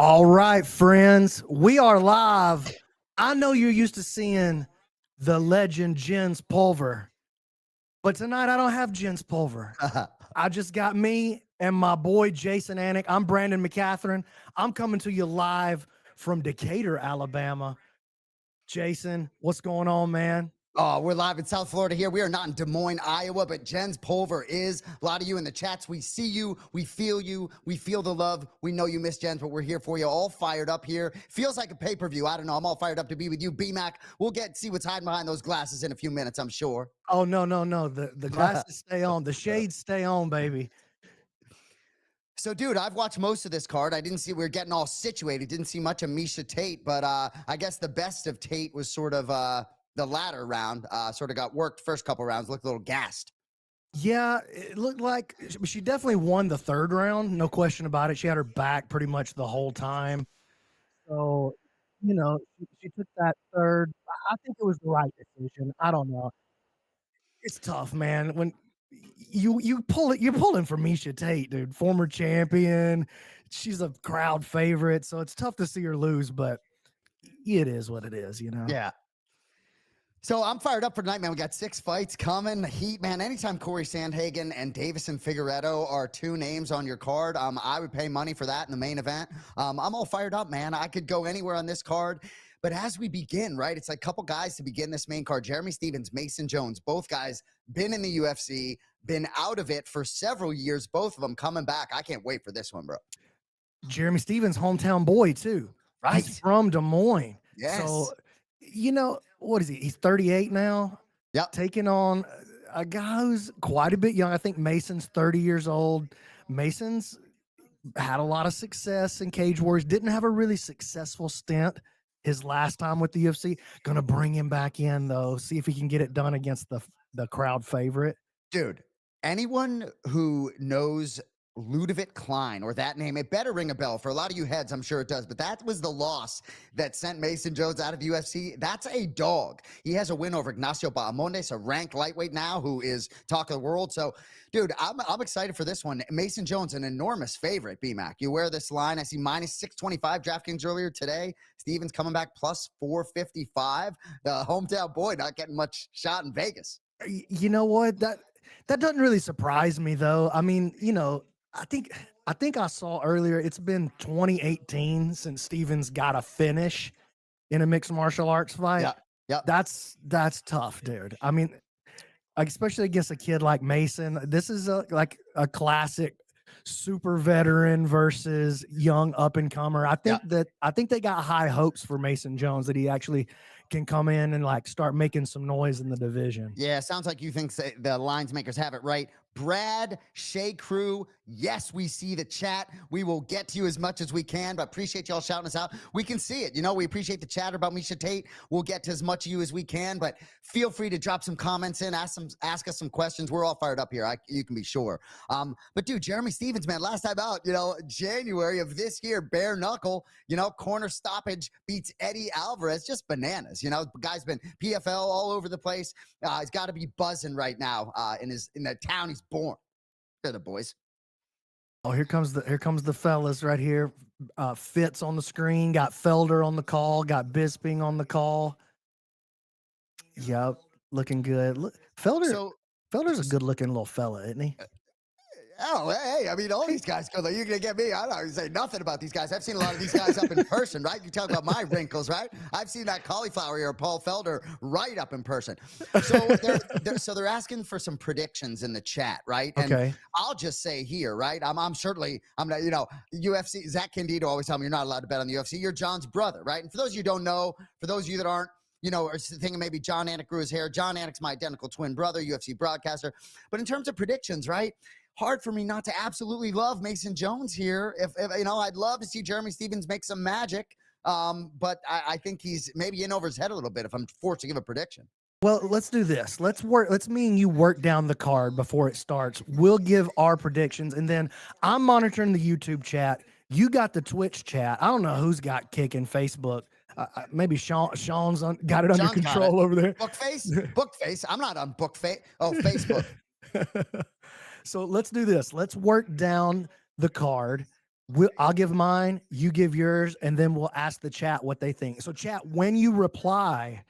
All right, friends, we are live. I know you're used to seeing the legend Jens Pulver, but tonight I don't have Jens Pulver. I just got me and my boy Jason Anik. I'm Brandon McCatherine. I'm coming to you live from Decatur, Alabama. Jason, what's going on, man? Oh, we're live in South Florida here. We are not in Des Moines, Iowa, but Jens Pulver is. A lot of you in the chats, we see you, we feel the love. We know you miss Jens, but we're here for you, all fired up here. Feels like a pay-per-view. I don't know. I'm all fired up to be with you, B-Mac. We'll see what's hiding behind those glasses in a few minutes, I'm sure. Oh, no. The glasses stay on. The shades stay on, baby. So, dude, I've watched most of this card. I didn't see we were getting all situated. Didn't see much of Miesha Tate, but I guess the best of Tate was sort of the latter round. Sort of got worked first couple rounds. Looked a little gassed. Yeah, it looked like she definitely won the third round. No question about it. She had her back pretty much the whole time. So, she took that third. I think it was the right decision. I don't know. It's tough, man. When you pull it, you're pulling for Miesha Tate, dude. Former champion. She's a crowd favorite, so it's tough to see her lose, but it is what it is, you know? Yeah. So I'm fired up for tonight, man. We got 6 fights coming. Heat, man. Anytime Corey Sandhagen and Davison Figueiredo are 2 names on your card, I would pay money for that in the main event. I'm all fired up, man. I could go anywhere on this card. But as we begin, right, it's like a couple guys to begin this main card. Jeremy Stephens, Mason Jones, both guys been in the UFC, been out of it for several years, both of them coming back. I can't wait for this one, bro. Jeremy Stephens, hometown boy, too. Right. He's from Des Moines. Yes. So, what is he? He's 38 now. Yep. Taking on a guy who's quite a bit young. I think Mason's 30 years old. Mason's had a lot of success in Cage Warriors. Didn't have a really successful stint his last time with the UFC. Gonna bring him back in, though. See if he can get it done against the crowd favorite. Dude, anyone who knows Ludovic Klein or that name, it better ring a bell. For a lot of you heads, I'm sure it does, but that was the loss that sent Mason Jones out of UFC. That's a dog. He has a win over Ignacio Bahamondes, a ranked lightweight now who is talk of the world. So, dude, I'm excited for this one. Mason Jones, an enormous favorite, B-Mac. You wear this line. I see minus 625 DraftKings earlier today. Stephens coming back plus 455. The hometown boy not getting much shot in Vegas. You know what? That doesn't really surprise me, though. I mean, I think I saw earlier it's been 2018 since Stephens got a finish in a mixed martial arts fight. Yeah. That's tough, dude. I mean, especially against a kid like Mason. This is like a classic super veteran versus young up and comer. I think they got high hopes for Mason Jones that he actually can come in and like start making some noise in the division. Yeah, sounds like you think the lines makers have it right. Brad, Shea Crew, yes, we see the chat. We will get to you as much as we can, but appreciate y'all shouting us out. We can see it. We appreciate the chatter about Miesha Tate. We'll get to as much of you as we can, but feel free to drop some comments in, ask us some questions. We're all fired up here. You can be sure. But dude, Jeremy Stephens, man, last time out, January of this year, bare knuckle, corner stoppage beats Eddie Alvarez, just bananas. The guy's been PFL all over the place. He's got to be buzzing right now in the town he's born. They're the boys. Oh, here comes the fellas right here. Fitz on the screen, got Felder on the call, got Bisping on the call. Yep, looking good. Look, Felder's a good looking little fella, isn't he? Oh, hey, I mean, all these guys go, you're going to get me. I don't say nothing about these guys. I've seen a lot of these guys up in person, right? You talk about my wrinkles, right? I've seen that cauliflower ear, Paul Felder, right up in person. So they're asking for some predictions in the chat, right? And okay. I'll just say here, right? I'm not, UFC, Zach Candido always tell me you're not allowed to bet on the UFC. You're John's brother, right? And for those of you who don't know, for those of you that aren't, or thinking maybe John Anik grew his hair. John Anik's my identical twin brother, UFC broadcaster. But in terms of predictions, right? Hard for me not to absolutely love Mason Jones here. If I'd love to see Jeremy Stephens make some magic, but I think he's maybe in over his head a little bit if I'm forced to give a prediction. Well, let's do this. Let's me and you work down the card before it starts. We'll give our predictions, and then I'm monitoring the YouTube chat. You got the Twitch chat. I don't know who's got kicking Facebook. Maybe Sean's got it under control over there. Bookface. I'm not on Bookface. Oh, Facebook. So let's do this. Let's work down the card. I'll give mine, you give yours, and then we'll ask the chat what they think. So, chat, when you reply,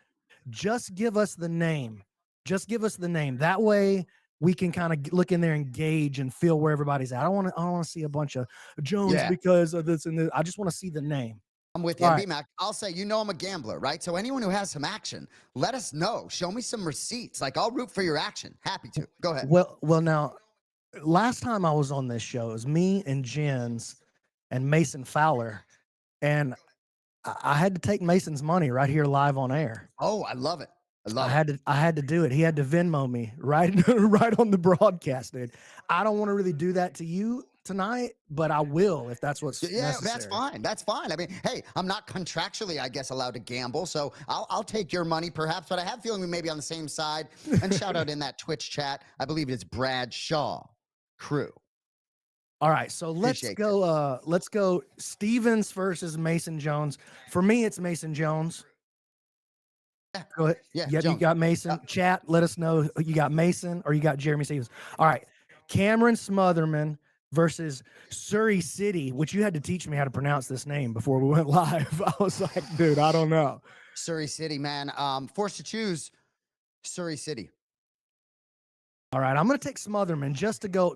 just give us the name. Just give us the name. That way we can kind of look in there and gauge and feel where everybody's at. I don't want to see a bunch of Jones Yeah. because of this and this. I just want to see the name. I'm with you. All And right. B-Mac, I'll say, you know I'm a gambler, right? So anyone who has some action, let us know. Show me some receipts. Like, I'll root for your action. Happy to. Go ahead. Well, now, last time I was on this show, it was me and Jens and Mason Fowler, and I had to take Mason's money right here live on air. Oh, I love it. I love it. I had to do it. He had to Venmo me right right on the broadcast, dude. I don't want to really do that to you tonight, but I will if that's what's Yeah, necessary. that's fine. That's fine. I mean, hey, I'm not contractually, I guess, allowed to gamble, so I'll take your money perhaps, but I have a feeling we may be on the same side. And shout out in that Twitch chat, I believe it's Brad Shaw crew. All right, so Appreciate you. let's go Stevens versus Mason Jones. For me, it's Mason Jones. Go ahead. Yeah, Yep, you Jones. got Mason. Chat, let us know you got Mason or you got Jeremy Stevens. All right. Cameron Smotherman versus Surrey City, which you had to teach me how to pronounce this name before we went live. I was like, dude, I don't know. Surrey City, man. Forced to choose Surrey City. All right, I'm gonna take Smotherman just to go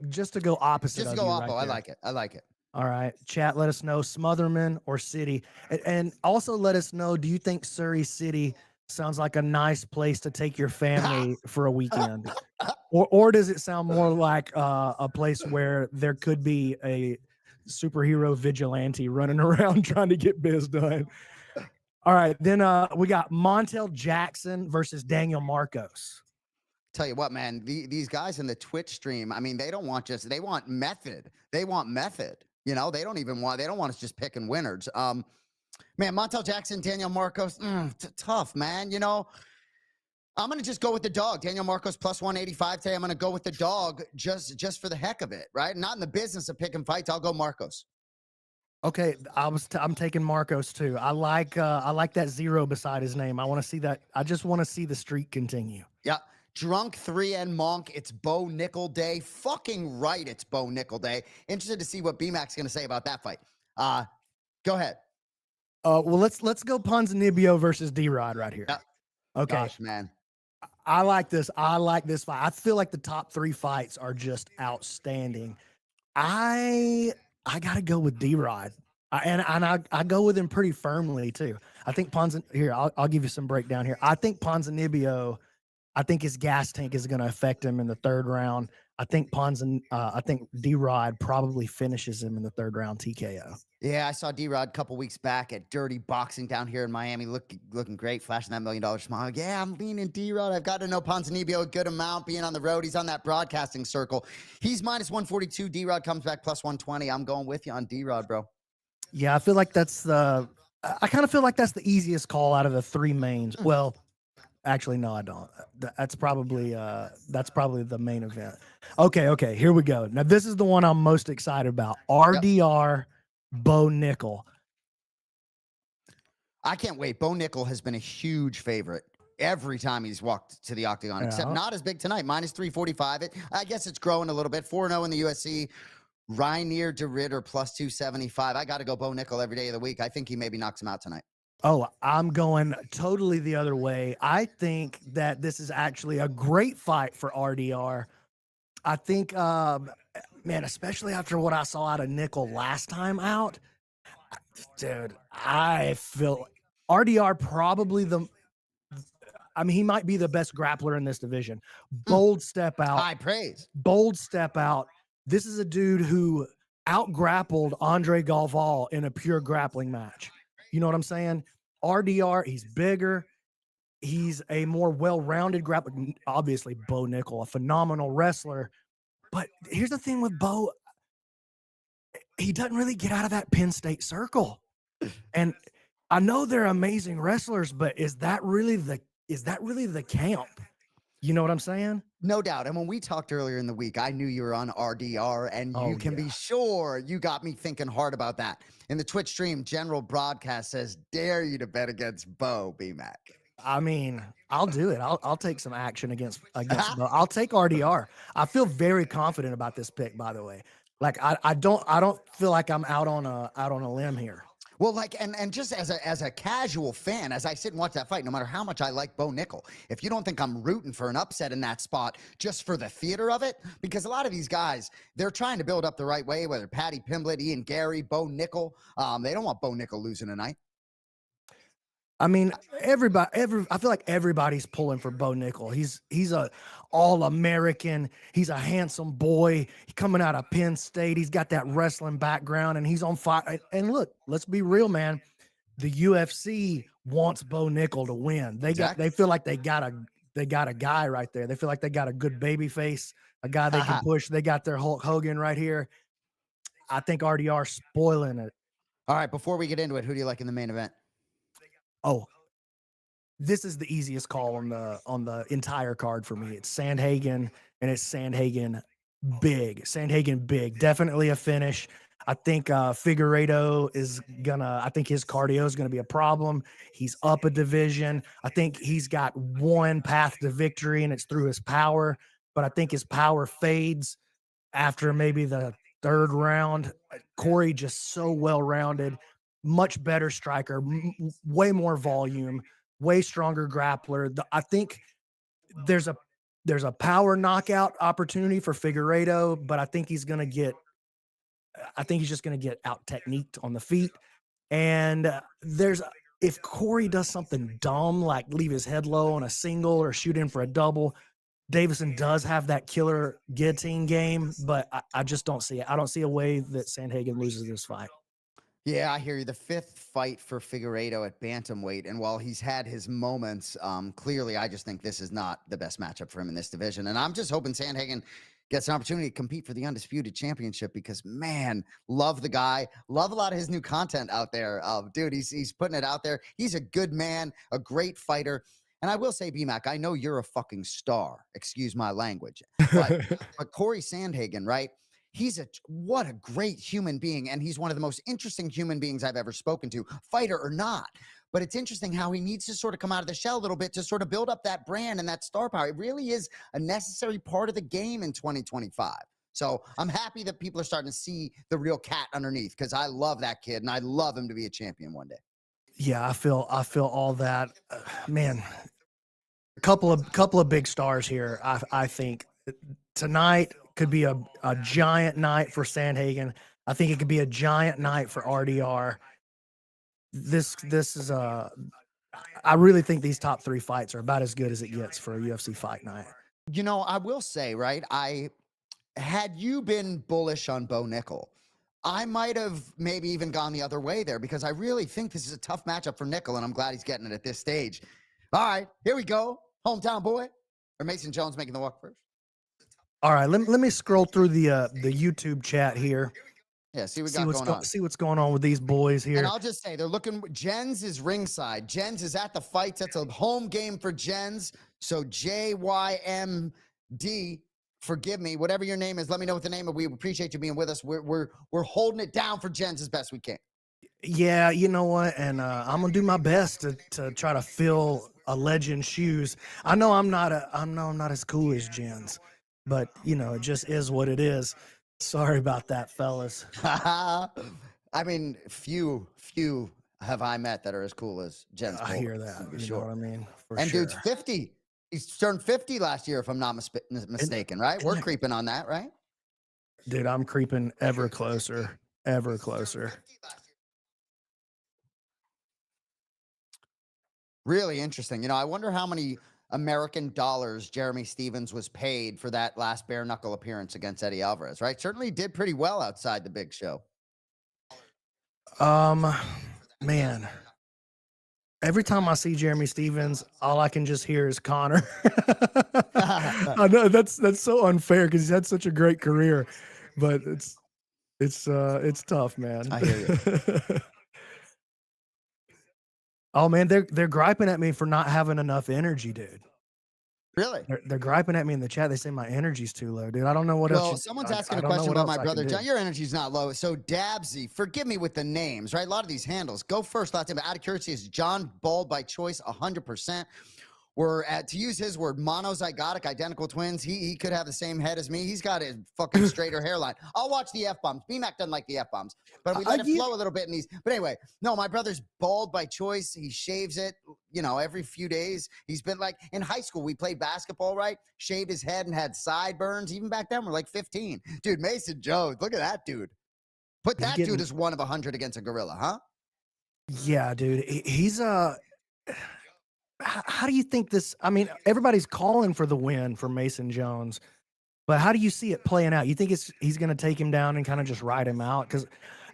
opposite. Just of go you Oppo. right I there. like it. I like it. All right, chat. Let us know Smotherman or City, and also let us know. Do you think Surrey City sounds like a nice place to take your family for a weekend, or does it sound more like a place where there could be a superhero vigilante running around trying to get biz done? All right, then we got Montel Jackson versus Daniel Marcos. Tell you what, man, these guys in the Twitch stream, I mean, they don't want they want method. They want method. You know, they don't want us just picking winners. Man, Montel Jackson, Daniel Marcos, tough, man. You know, I'm gonna just go with the dog. Daniel Marcos plus 185 today. I'm gonna go with the dog just for the heck of it, right? Not in the business of picking fights. I'll go Marcos. Okay, I'm taking Marcos too. I like that zero beside his name. I want to see that. I just want to see the streak continue. Yeah. Drunk 3N Monk. It's Bo Nickel Day. Fucking right, it's Bo Nickel Day. Interested to see what BMAC's going to say about that fight. Go ahead. Well, let's go Ponzinibbio versus D-Rod right here. Yeah. Okay. Gosh, man. I like this. I like this fight. I feel like the top 3 fights are just outstanding. I gotta go with D-Rod. I go with him pretty firmly too. I think here, I'll give you some breakdown here. I think Ponzinibbio, I think his gas tank is going to affect him in the 3rd round. I think D-Rod probably finishes him in the 3rd round TKO. Yeah, I saw D-Rod a couple weeks back at Dirty Boxing down here in Miami, looking great, flashing that $1 million smile. Yeah, I'm leaning D-Rod. I've got to know Ponzinibbio a good amount, being on the road. He's on that broadcasting circle. He's minus 142. D-Rod comes back plus 120. I'm going with you on D-Rod, bro. Yeah, I feel like I kind of feel like that's the easiest call out of the 3 mains. Well, actually, no, I don't. That's probably the main event. Okay, here we go. Now this is the one I'm most excited about. RDR Bo Nickel. I can't wait. Bo Nickel has been a huge favorite every time he's walked to the octagon, except not as big tonight. Minus 345. I guess it's growing a little bit. 4-0 in the UFC. Rainier de Ritter plus 275. I got to go Bo Nickel every day of the week. I think he maybe knocks him out tonight. Oh, I'm going totally the other way. I think that this is actually a great fight for RDR. I think, man, especially after what I saw out of Nickel last time out, dude, I feel RDR probably he might be the best grappler in this division. Bold step out. High praise. Bold step out. This is a dude who out-grappled Andre Galval in a pure grappling match. You know what I'm saying? RDR, he's bigger. He's a more well-rounded grappler. Obviously, Bo Nickel, a phenomenal wrestler. But here's the thing with Bo. He doesn't really get out of that Penn State circle. And I know they're amazing wrestlers, but is that really the camp? You know what I'm saying? No doubt. And when we talked earlier in the week, I knew you were on RDR, and you can be sure you got me thinking hard about that. In the Twitch stream, General Broadcast says, dare you to bet against Bo, B-Mac. I mean, I'll do it. I'll take some action against Bo. I'll take RDR. I feel very confident about this pick, by the way. Like I don't feel like I'm out on a limb here. Well, like, and just as a casual fan, as I sit and watch that fight, no matter how much I like Bo Nickel, if you don't think I'm rooting for an upset in that spot just for the theater of it, because a lot of these guys, they're trying to build up the right way, whether Patty Pimblett, Ian Gary, Bo Nickel, they don't want Bo Nickel losing tonight. I mean, I feel like everybody's pulling for Bo Nickel. He's a all American. He's a handsome boy. He coming out of Penn State. He's got that wrestling background, and he's on fire. And look, let's be real, man. The UFC wants Bo Nickel to win. Exactly. They feel like they got a guy right there. They feel like they got a good baby face, a guy they can push. They got their Hulk Hogan right here. I think RDR spoiling it. All right, before we get into it, who do you like in the main event? Oh, this is the easiest call on the entire card for me. It's Sandhagen, and it's Sandhagen big. Sandhagen big. Definitely a finish. I think Figueiredo I think his cardio is gonna be a problem. He's up a division. I think he's got one path to victory, and it's through his power. But I think his power fades after maybe the third round. Corey just so well rounded, much better striker, way more volume, way stronger grappler. I think there's a there's a power knockout opportunity for Figueiredo, but I think he's just gonna get out techniqued on the feet. And if Corey does something dumb like leave his head low on a single or shoot in for a double, Davison does have that killer guillotine game, but I just don't see it. I don't see a way that Sandhagen loses this fight. Yeah, I hear you. The fifth fight for Figueiredo at bantamweight, and while he's had his moments, clearly I just think this is not the best matchup for him in this division. And I'm just hoping Sandhagen gets an opportunity to compete for the undisputed championship because, man, love the guy. Love a lot of his new content out there. Dude, he's putting it out there. He's a good man, a great fighter. And I will say, BMAC, I know you're a fucking star. Excuse my language. But, but Corey Sandhagen, right? What a great human being. And he's one of the most interesting human beings I've ever spoken to, fighter or not. But it's interesting how he needs to sort of come out of the shell a little bit to sort of build up that brand and that star power. It really is a necessary part of the game in 2025. So I'm happy that people are starting to see the real cat underneath because I love that kid and I love him to be a champion one day. Yeah, I feel all that. Man, a couple of big stars here. I think tonight could be a giant night for Sandhagen. I think it could be a giant night for RDR. This is I really think these top three fights are about as good as it gets for a UFC fight night. You know, I will say, right? Had you been bullish on Bo Nickel, I might have maybe even gone the other way there because I really think this is a tough matchup for Nickel, and I'm glad he's getting it at this stage. All right, here we go. Hometown boy. Or Mason Jones making the walk first. All right, let me scroll through the YouTube chat here. Yeah, see what going on. See what's going on with these boys here. And I'll just say they're looking. Jens is ringside. Jens is at the fights. That's a home game for Jens. So JYMD, forgive me, whatever your name is. Let me know what the name is. We appreciate you being with us. We're holding it down for Jens as best we can. Yeah, you know what? And I'm gonna do my best to try to fill a legend's shoes. I know I'm not as cool as Jens, but you know, it just is what it is. Sorry about that, fellas. I mean, few have I met that are as cool as Jens. I hear that. You know what I mean? And sure. Dude's 50. He's turned 50 last year, if I'm not mistaken, right? We're creeping on that, right? Dude, I'm creeping ever closer, ever closer. Really interesting. You know, I wonder how many American dollars Jeremy Stephens was paid for that last bare knuckle appearance against Eddie Alvarez, right? Certainly did pretty well outside the big show. Man, every time I see Jeremy Stephens, all I can just hear is Connor. I know that's so unfair because he's had such a great career, but it's tough, man. I hear you. Oh man, they're griping at me for not having enough energy, dude. Really? They're griping at me in the chat. They say my energy's too low, dude. I don't know what else. Well, someone's asking a question about my brother John. Your energy's not low. So Dabsy, forgive me with the names, right? A lot of these handles. Go first. Last name. Out of curiosity, is John bald by choice? 100%. were to use his word, monozygotic, identical twins. He could have the same head as me. He's got a fucking straighter hairline. I'll watch the F bombs. BMAC doesn't like the F bombs, but we let it flow a little bit in these. But anyway, no, my brother's bald by choice. He shaves it, every few days. He's been like in high school. We played basketball, right? Shaved his head and had sideburns. Even back then, we're like 15. Dude, Mason Jones, look at that dude. Put that dude as 1 of 100 against a gorilla, huh? Yeah, dude. He's how do you think this? I mean, everybody's calling for the win for Mason Jones, but how do you see it playing out? You think he's going to take him down and kind of just ride him out? Because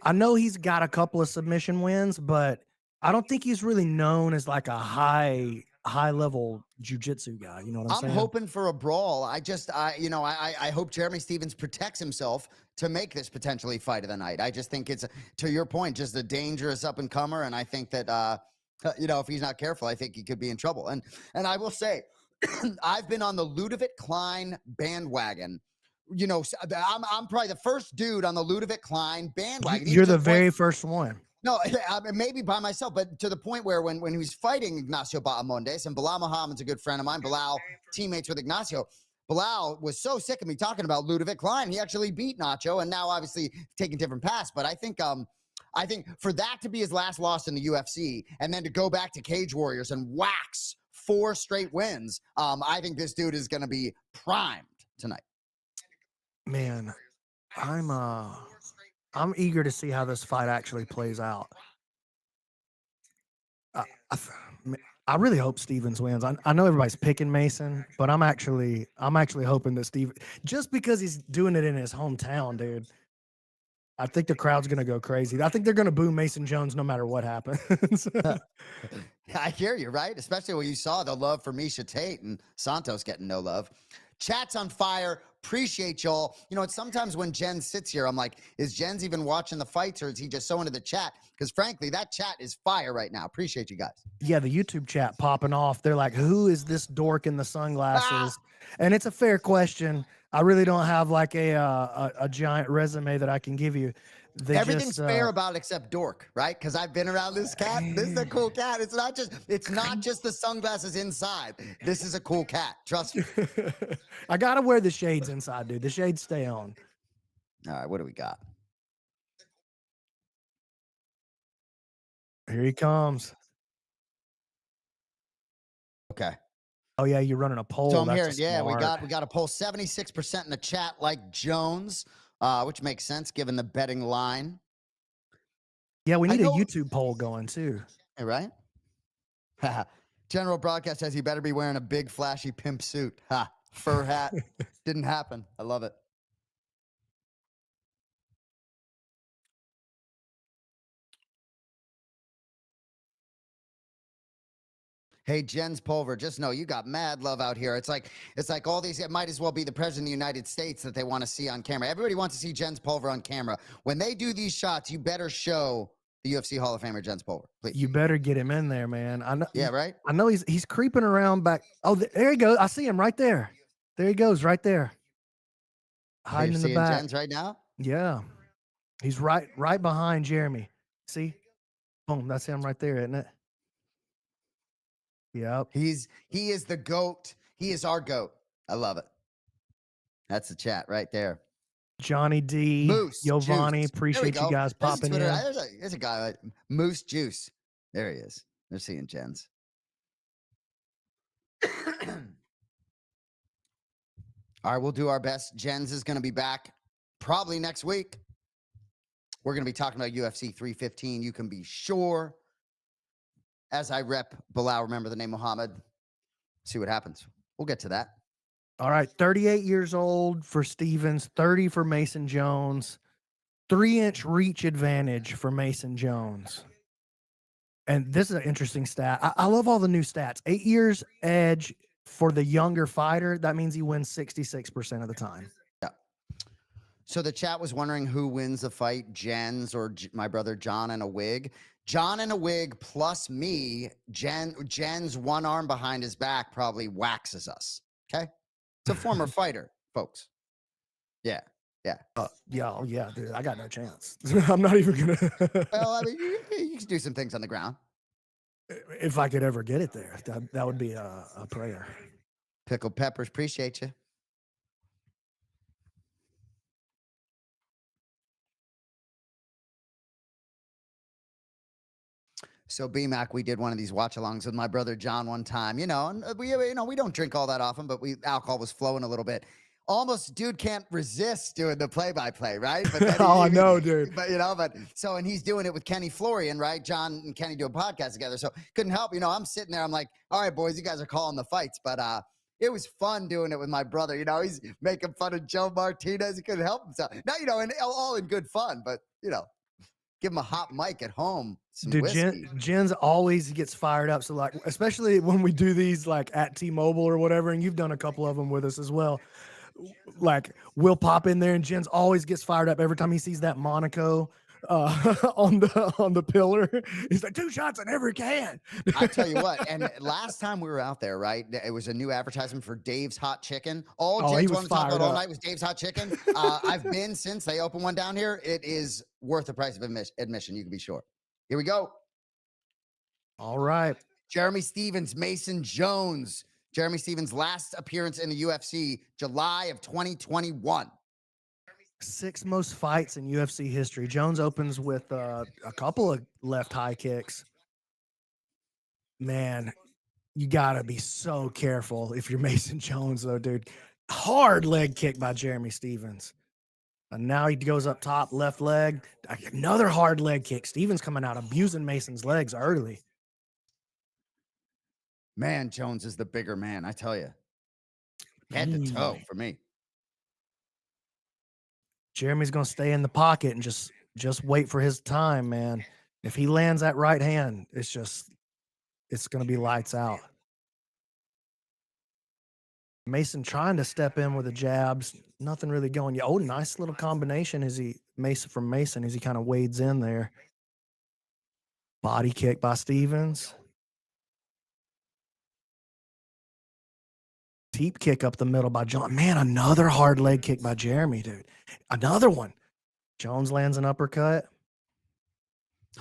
I know he's got a couple of submission wins, but I don't think he's really known as like a high level jujitsu guy. You know what I'm saying? I'm hoping for a brawl. I hope Jeremy Stevens protects himself to make this potentially fight of the night. I just think it's, to your point, just a dangerous up and comer, and I think that if he's not careful, I think he could be in trouble. And I will say, I've been on the Ludovic Klein bandwagon. I'm probably the first dude on the Ludovic Klein bandwagon. You're the very first one. No, maybe by myself, but to the point where when he was fighting Ignacio Bahamondes, and Bilal Muhammad's a good friend of mine, Bilal, teammates with Ignacio, Bilal was so sick of me talking about Ludovic Klein. He actually beat Nacho, and now obviously taking different paths. But I think for that to be his last loss in the UFC, and then to go back to Cage Warriors and wax 4 straight wins, I think this dude is going to be primed tonight. Man, I'm eager to see how this fight actually plays out. I really hope Stevens wins. I know everybody's picking Mason, but I'm actually hoping that Steve, just because he's doing it in his hometown, dude. I think the crowd's gonna go crazy. I think they're gonna boo Mason Jones no matter what happens. I hear you, right? Especially when you saw the love for Misha Tate and Santos getting no love. Chat's on fire. Appreciate y'all. It's sometimes when Jen sits here, I'm like, is Jen's even watching the fights, or is he just so into the chat? Because frankly, that chat is fire right now. Appreciate you guys. Yeah, the YouTube chat popping off. They're like, who is this dork in the sunglasses? And it's a fair question. I really don't have like a giant resume that I can give you. Everything's fair about it except dork, right? Because I've been around this cat. This is a cool cat. It's not just the sunglasses inside. This is a cool cat. Trust me. I gotta wear the shades inside, dude. The shades stay on. All right, what do we got? Here he comes. Okay. Oh yeah, you're running a poll. So I'm hearing, we got a poll. 76% in the chat like Jones, which makes sense given the betting line. Yeah, we need a YouTube poll going too. Hey, right? General Broadcast says he better be wearing a big flashy pimp suit. Ha, fur hat. Didn't happen. I love it. Hey, Jens Pulver, just know you got mad love out here. It's like all these, it might as well be the president of the United States that they want to see on camera. Everybody wants to see Jens Pulver on camera. When they do these shots, you better show the UFC Hall of Famer Jens Pulver, please. You better get him in there, man. I know. Yeah, right? I know he's creeping around back. Oh, there he goes. I see him right there. There he goes, right there. Hiding in the back. Jens right now? Yeah. He's right behind Jeremy. See? Boom, that's him right there, isn't it? Yep. He is the GOAT. He is our GOAT. I love it. That's the chat right there. Johnny D, Moose Giovanni, Juice. Appreciate you guys popping in. There's a guy, Moose Juice. There he is. They're seeing Jens. All right, we'll do our best. Jens is going to be back probably next week. We're going to be talking about UFC 315. You can be sure. As I rep Bilal, remember the name Muhammad. See what happens. We'll get to that. All right, 38 years old for Stevens, 30 for Mason Jones, 3-inch reach advantage for Mason Jones. And this is an interesting stat. I love all the new stats. 8 years edge for the younger fighter. That means he wins 66% of the time. Yeah. So the chat was wondering who wins the fight, Jens or my brother John in a wig. John in a wig plus me, Jen's one arm behind his back probably waxes us. Okay? It's a former fighter, folks. Yeah. Yeah, dude, I got no chance. I'm not even gonna. Well, I mean, you can do some things on the ground. If I could ever get it there, that would be a prayer. Pickled peppers, appreciate you. So BMAC, we did one of these watch-alongs with my brother John one time, and we don't drink all that often, but alcohol was flowing a little bit. Almost, dude can't resist doing the play-by-play, right? But then Oh, I know, dude. and he's doing it with Kenny Florian, right? John and Kenny do a podcast together, so couldn't help. I'm sitting there, I'm like, all right, boys, you guys are calling the fights, but it was fun doing it with my brother. He's making fun of Joe Martinez. He couldn't help himself. Now, and all in good fun, but give him a hot mic at home, some Dude, whiskey. Jen's always gets fired up. So like, especially when we do these like at T-Mobile or whatever, and you've done a couple of them with us as well. Like we'll pop in there and Jen's always gets fired up every time he sees that Monaco on the pillar. He's like, 2 shots in every can. I tell you what, and last time we were out there, right? It was a new advertisement for Dave's Hot Chicken. All he Jen's was wanted to talk fired about all up. night was Dave's Hot Chicken. I've been since they opened one down here. It is worth the price of admission, you can be sure. Here we go. All right. Jeremy Stevens, Mason Jones. Jeremy Stevens' last appearance in the UFC, July of 2021. 6 most fights in UFC history. Jones opens with a couple of left high kicks. Man, you gotta be so careful if you're Mason Jones, though, dude. Hard leg kick by Jeremy Stevens. And now he goes up top, left leg. Another hard leg kick. Stevens coming out, abusing Mason's legs early. Man, Jones is the bigger man, I tell you. Head to toe for me. Jeremy's going to stay in the pocket and just wait for his time, man. If he lands that right hand, it's going to be lights out. Mason trying to step in with the jabs, nothing really going. Yeah, nice little combination as Mason as he kind of wades in there. Body kick by Stevens. Deep kick up the middle by John. Man, another hard leg kick by Jeremy, dude. Another one. Jones lands an uppercut.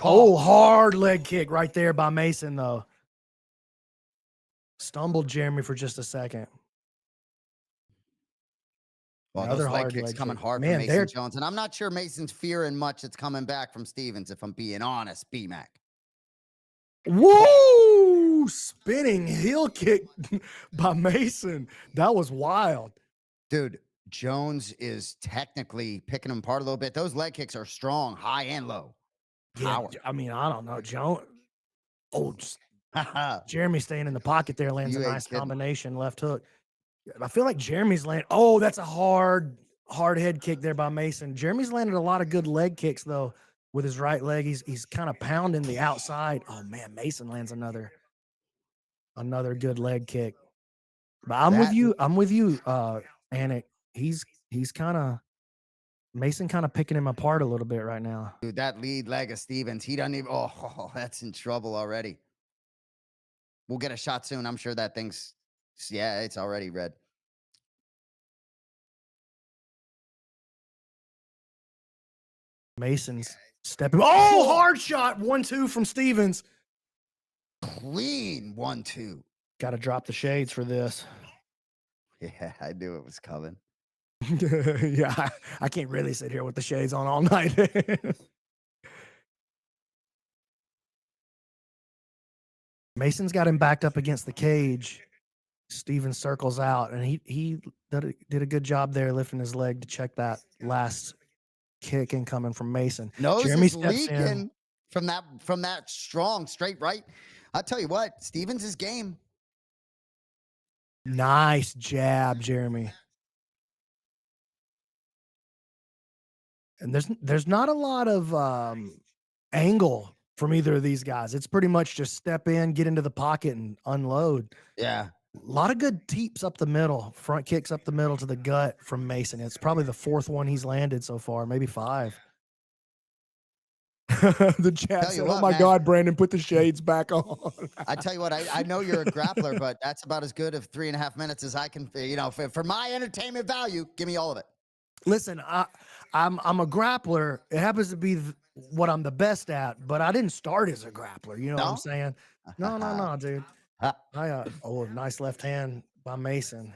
Oh, hard leg kick right there by Mason, though. Stumbled Jeremy for just a second. Well, those leg kicks coming hard from Mason Jones. And I'm not sure Mason's fearing much that's coming back from Stevens, if I'm being honest, B-Mac. Whoa! Spinning heel kick by Mason. That was wild. Dude, Jones is technically picking him apart a little bit. Those leg kicks are strong, high and low. Power. Yeah, I mean, I don't know. Jones. Oh, Jeremy staying in the pocket there lands a nice combination left hook. I feel like Jeremy's landed. Oh, that's a hard head kick there by Mason. Jeremy's landed a lot of good leg kicks though with his right leg. He's kind of pounding the outside. Oh man, Mason lands another good leg kick. But I'm with you, Anik. He's kind of Mason kind of picking him apart a little bit right now. Dude, that lead leg of Stevens, he doesn't even. Oh, that's in trouble already. We'll get a shot soon. I'm sure that thing's. Yeah, it's already red. Mason's stepping. Oh, hard shot. 1-2 from Stevens. Clean 1-2. Got to drop the shades for this. Yeah, I knew it was coming. Yeah, I can't really sit here with the shades on all night. Mason's got him backed up against the cage. Steven circles out, and he did a good job there lifting his leg to check that last kick incoming from Mason. Nose Jeremy is steps leaking in. from that strong straight right. I'll tell you what, Stevens is game. Nice jab, Jeremy. And there's not a lot of angle from either of these guys. It's pretty much just step in, get into the pocket, and unload. Yeah. A lot of good teeps up the middle, front kicks up the middle to the gut from Mason. It's probably the 4th one he's landed so far, maybe 5. The chat said, "Oh my God, Brandon, put the shades back on." I tell you what, I know you're a grappler, but that's about as good of 3.5 minutes as I can. For my entertainment value, give me all of it. Listen, I'm a grappler. It happens to be what I'm the best at, but I didn't start as a grappler. You know what I'm saying? No, dude. Uh, Oh, nice left hand by Mason.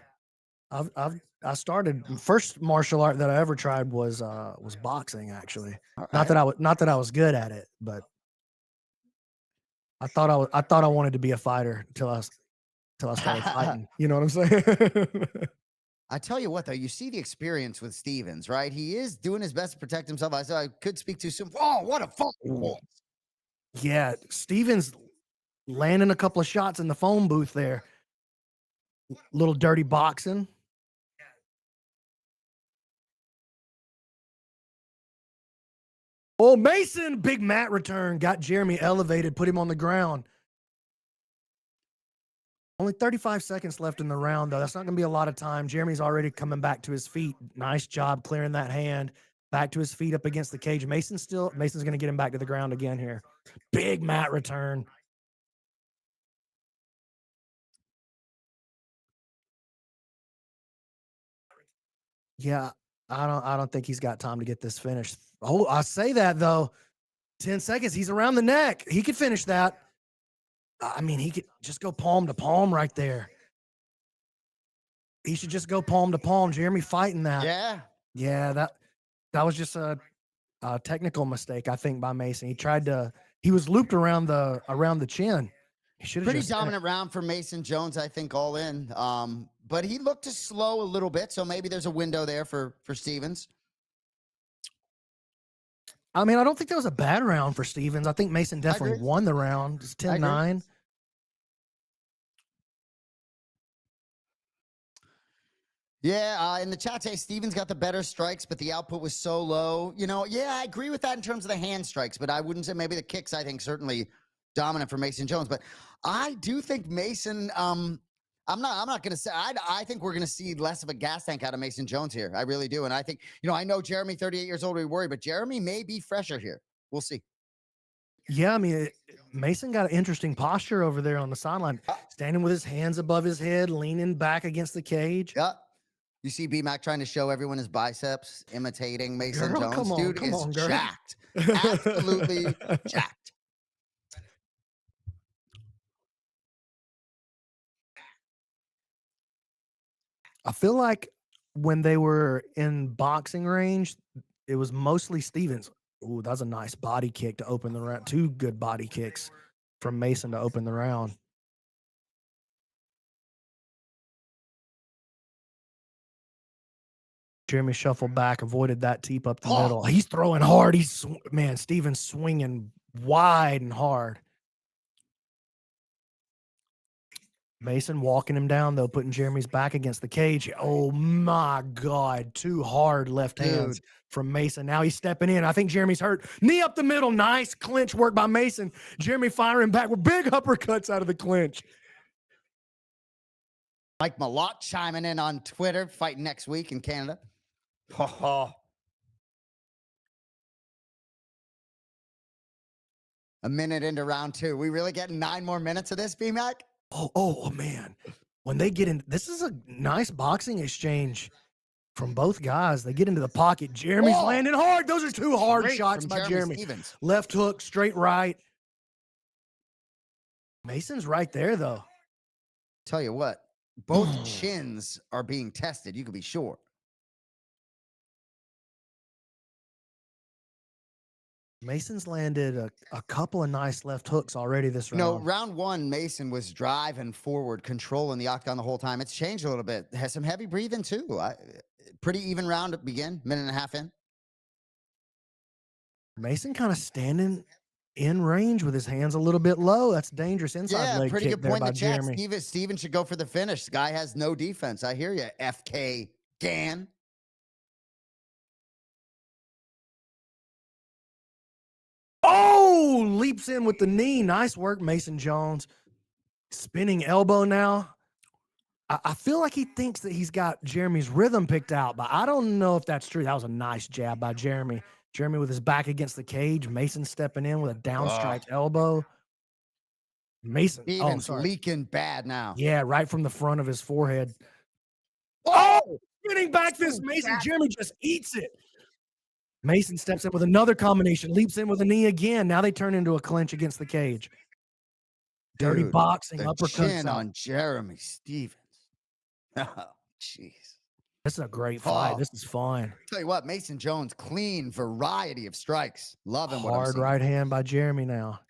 I started first martial art that I ever tried was boxing actually. all Not right. that I was good at it, but I thought I wanted to be a fighter till I started fighting. You know what I'm saying? I tell you what, though, you see the experience with Stevens, right? He is doing his best to protect himself. I said I could speak too soon. Oh, what a fuck! Ooh. Yeah, Stevens landing a couple of shots in the phone booth there. Little dirty boxing. Oh, Mason, big mat return, got Jeremy elevated, put him on the ground. Only 35 seconds left in the round, though. That's not going to be a lot of time. Jeremy's already coming back to his feet. Nice job clearing that hand. Back to his feet up against the cage. Mason's going to get him back to the ground again here. Big mat return. Yeah, I don't think he's got time to get this finished. Oh, I say that though. 10 seconds. He's around the neck. He could finish that. I mean, he could just go palm to palm right there. He should just go palm to palm. Jeremy fighting that. Yeah. Yeah, that was just a technical mistake, I think, by Mason. He was looped around the chin. He should have Pretty just dominant round for Mason Jones, I think, all in. But he looked to slow a little bit, so maybe there's a window there for Stevens. I mean, I don't think that was a bad round for Stevens. I think Mason definitely won the round. It's 10-9. Yeah, in the chat say Stevens got the better strikes, but the output was so low. You know, yeah, I agree with that in terms of the hand strikes, but I wouldn't say maybe the kicks, I think, certainly dominant for Mason Jones. But I do think Mason, I'm not gonna say I think we're gonna see less of a gas tank out of Mason Jones here. I really do. And I think, I know Jeremy, 38 years old, we worry, but Jeremy may be fresher here. We'll see. Yeah, I mean, Mason got an interesting posture over there on the sideline, standing with his hands above his head, leaning back against the cage. Yeah. You see B-Mac trying to show everyone his biceps, imitating Mason Jones. Come on, Dude come is on, girl. jacked. Absolutely jacked. I feel like when they were in boxing range, it was mostly Stevens. Ooh, that's a nice body kick to open the round. Two good body kicks from Mason to open the round. Jeremy shuffled back, avoided that teep up the middle. He's throwing hard. Stevens swinging wide and hard. Mason walking him down, though, putting Jeremy's back against the cage. Oh, my God. Two hard left hands from Mason. Now he's stepping in. I think Jeremy's hurt. Knee up the middle. Nice clinch work by Mason. Jeremy firing back with big uppercuts out of the clinch. Mike Malott chiming in on Twitter, fighting next week in Canada. A minute into round two. We really getting 9 more minutes of this, B-Mac? Oh, man. When they get in, this is a nice boxing exchange from both guys. They get into the pocket. Jeremy's landing hard. Those are two hard shots by Jeremy. Stevens. Left hook, straight right. Mason's right there, though. Tell you what, both chins are being tested. You can be sure. Mason's landed a couple of nice left hooks already this round. No, round one, Mason was driving forward, controlling the octagon the whole time. It's changed a little bit. Has some heavy breathing, too. Pretty even round to begin, minute and a half in. Mason kind of standing in range with his hands a little bit low. That's dangerous inside leg pretty kick good there point by in the chat. Jeremy. Steven should go for the finish. The guy has no defense. I hear you, FK Gan. Oh, leaps in with the knee. Nice work, Mason Jones. Spinning elbow now. I feel like he thinks that he's got Jeremy's rhythm picked out, but I don't know if that's true. That was a nice jab by Jeremy. Jeremy with his back against the cage. Mason stepping in with a down strike elbow. Mason. Stevens leaking bad now. Yeah, right from the front of his forehead. Oh, spinning back this Mason. Jeremy just eats it. Mason steps in with another combination, leaps in with a knee again. Now they turn into a clinch against the cage. Dirty Dude, boxing, the uppercuts chin out. on Jeremy Stevens. Oh, jeez. This is a great fight. Oh, This is fun. tell you what, Mason Jones, clean variety of strikes. Loving what I'm Hard seeing. right hand by Jeremy now.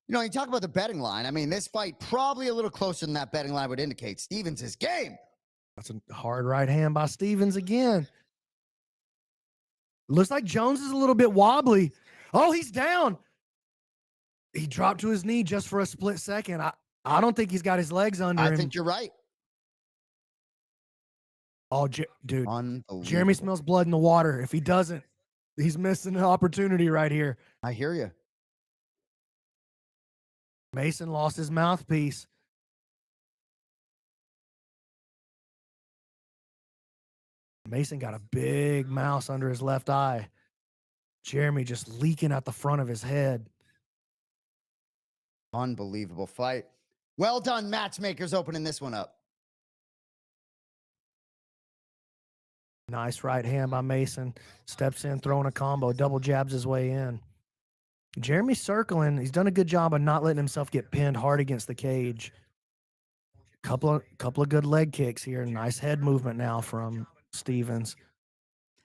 You know, you talk about the betting line. I mean, this fight probably a little closer than that betting line would indicate. Stevens is game. That's a hard right hand by Stevens again. Looks like Jones is a little bit wobbly. Oh, he's down. He dropped to his knee just for a split second. I don't think he's got his legs under him. I think you're right. Oh, dude. Unbelievable. Jeremy smells blood in the water. If he doesn't, he's missing an opportunity right here. I hear you. Mason lost his mouthpiece. Mason got a big mouse under his left eye. Jeremy just leaking out the front of his head. Unbelievable fight. Well done, matchmakers, opening this one up. Nice right hand by Mason. Steps in, throwing a combo, double jabs his way in. Jeremy's circling. He's done a good job of not letting himself get pinned hard against the cage. Couple of good leg kicks here. Nice head movement now from Stevens.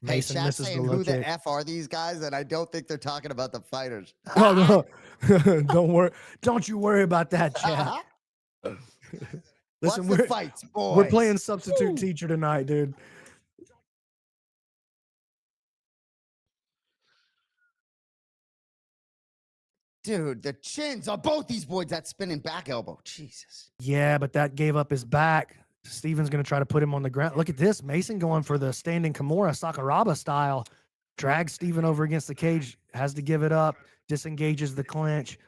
Mason hey, chat misses saying the who low the kick. F are these guys? And I don't think they're talking about the fighters. Oh, no. Don't worry. Don't you worry about that, chat. Listen, What's the fights, boys? we're playing substitute teacher tonight, dude. Dude, the chins on both these boys, that spinning back elbow. Jesus. Yeah, but that gave up his back. Steven's going to try to put him on the ground. Look at this. Mason going for the standing Kimura Sakuraba style. Drags Steven over against the cage. Has to give it up. Disengages the clinch.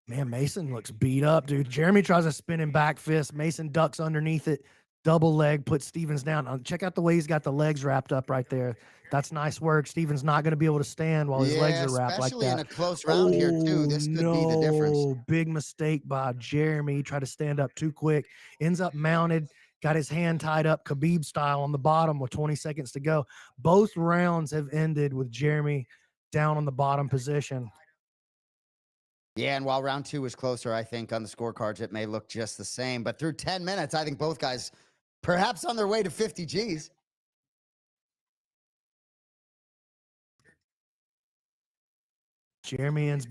Man, Mason looks beat up, dude. Jeremy tries a spinning back fist. Mason ducks underneath it. Double leg, puts Stevens down. Check out the way he's got the legs wrapped up right there. That's nice work. Stevens not going to be able to stand while his legs are wrapped like that. Especially in a close round here, too. This could be the difference. Big mistake by Jeremy. Tried to stand up too quick. Ends up mounted. Got his hand tied up Khabib style on the bottom with 20 seconds to go. Both rounds have ended with Jeremy down on the bottom position. Yeah, and while round two was closer, I think on the scorecards, it may look just the same. But through 10 minutes, I think both guys perhaps on their way to 50 Gs. Jeremy ends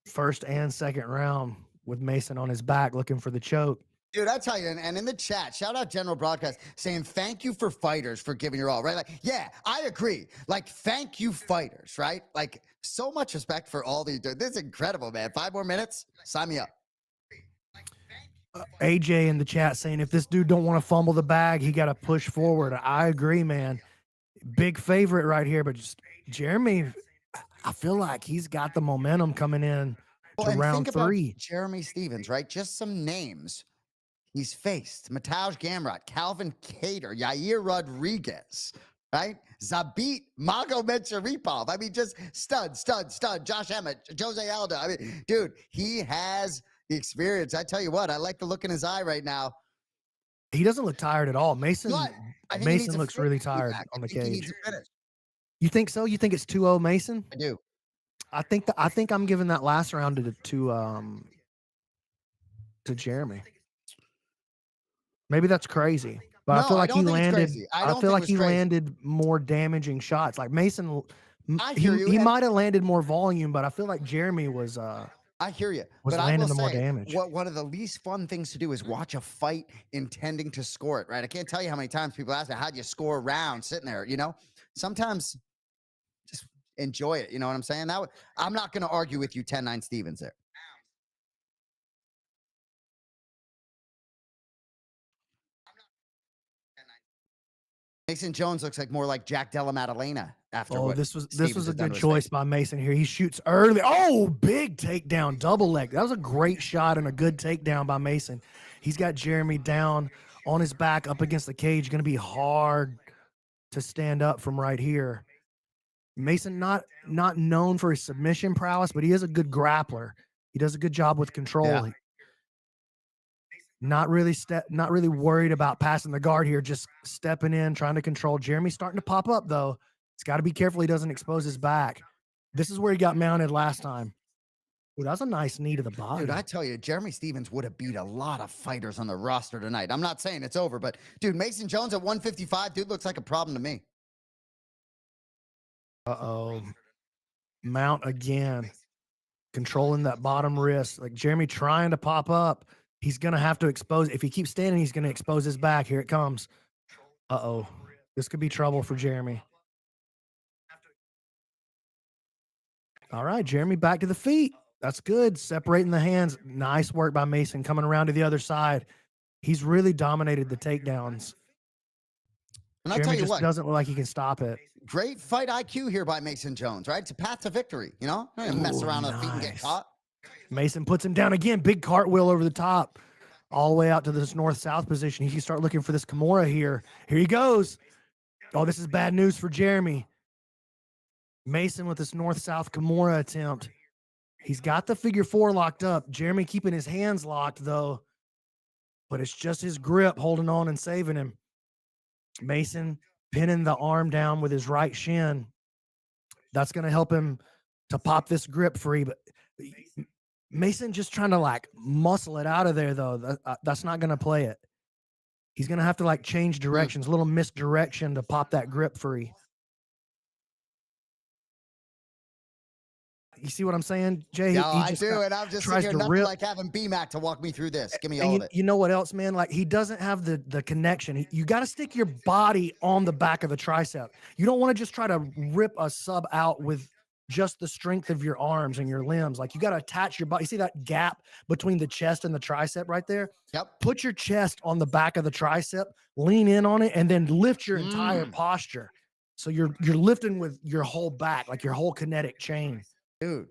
first and second round with Mason on his back looking for the choke. Dude, I tell you, and in the chat, shout out General Broadcast saying thank you for fighters for giving your all, right? Like, yeah, I agree. Like, thank you, fighters, right? Like, so much respect for all these. This is incredible, man. 5 more minutes, sign me up. AJ in the chat saying if this dude don't want to fumble the bag, he got to push forward. I agree, man. Big favorite right here, but just Jeremy, I feel like he's got the momentum coming in to round 3. Jeremy Stevens, right? Just some names he's faced: Mateusz Gamrot, Calvin Kattar, Yair Rodriguez, right? Zabit Magomedsharipov. I mean, just stud. Josh Emmett, Jose Aldo. I mean, dude, he has the experience. I tell you what, I like the look in his eye right now. He doesn't look tired at all. Mason looks really tired on the cage. You think so? You think it's 2-0 Mason? I do. I think I'm giving that last round to Jeremy. Maybe that's crazy, but I feel like he landed. I feel like he landed more damaging shots. Like Mason, he might have landed more volume, but I feel like Jeremy was. I hear you, but landing the more damage. One of the least fun things to do is watch a fight intending to score it. Right? I can't tell you how many times people ask me, "How do you score a round sitting there?" You know, sometimes just enjoy it. You know what I'm saying? I'm not going to argue with you. 10-9 Stevens there. Mason Jones looks like more like Jack Della Maddalena after. Oh, this was a good choice by Mason here. He shoots early. Oh, big takedown, double leg. That was a great shot and a good takedown by Mason. He's got Jeremy down on his back up against the cage. Going to be hard to stand up from right here. Mason not known for his submission prowess, but he is a good grappler. He does a good job with control. Yeah. Not really worried about passing the guard here, just stepping in, trying to control. Jeremy's starting to pop up, though. He's got to be careful he doesn't expose his back. This is where he got mounted last time. Ooh, that's a nice knee to the Dude, I body. tell you, Jeremy Stevens would have beat a lot of fighters on the roster tonight. I'm not saying it's over, but dude, Mason Jones at 155, dude, looks like a problem to me. Uh-oh. Mount again. Controlling that bottom wrist. Like Jeremy trying to pop up. He's going to have to expose. If he keeps standing, he's going to expose his back. Here it comes. Uh-oh. This could be trouble for Jeremy. All right, Jeremy back to the feet. That's good. Separating the hands. Nice work by Mason coming around to the other side. He's really dominated the takedowns. And I'll tell Jeremy you just what, doesn't look like he can stop it. great fight IQ here by Mason Jones, right? It's a path to victory, you know? Not gonna mess Ooh, around on the feet and get nice. caught. Mason puts him down again. Big cartwheel over the top. All the way out to this north-south position. He can start looking for this Kimura here. Here he goes. Oh, this is bad news for Jeremy. Mason with this north-south Kimura attempt. He's got the figure four locked up. Jeremy keeping his hands locked, though. But it's just his grip holding on and saving him. Mason pinning the arm down with his right shin. That's going to help him to pop this grip free. But Mason just trying to like muscle it out of there, though. That's not going to play it. He's going to have to like change directions, a little misdirection to pop that grip free. You see what I'm saying, Jay? No, He I just do, and I'm just sitting tries here, to nothing rip. like having BMAC to walk me through this. Give me And all you, of it. you know what else, man? Like he doesn't have the connection. You got to stick your body on the back of the tricep. You don't want to just try to rip a sub out with just the strength of your arms and your limbs. Like you got to attach your body. You see that gap between the chest and the tricep right there? Yep. Put your chest on the back of the tricep, lean in on it, and then lift your entire Mm. posture. So you're lifting with your whole back, like your whole kinetic chain. Dude,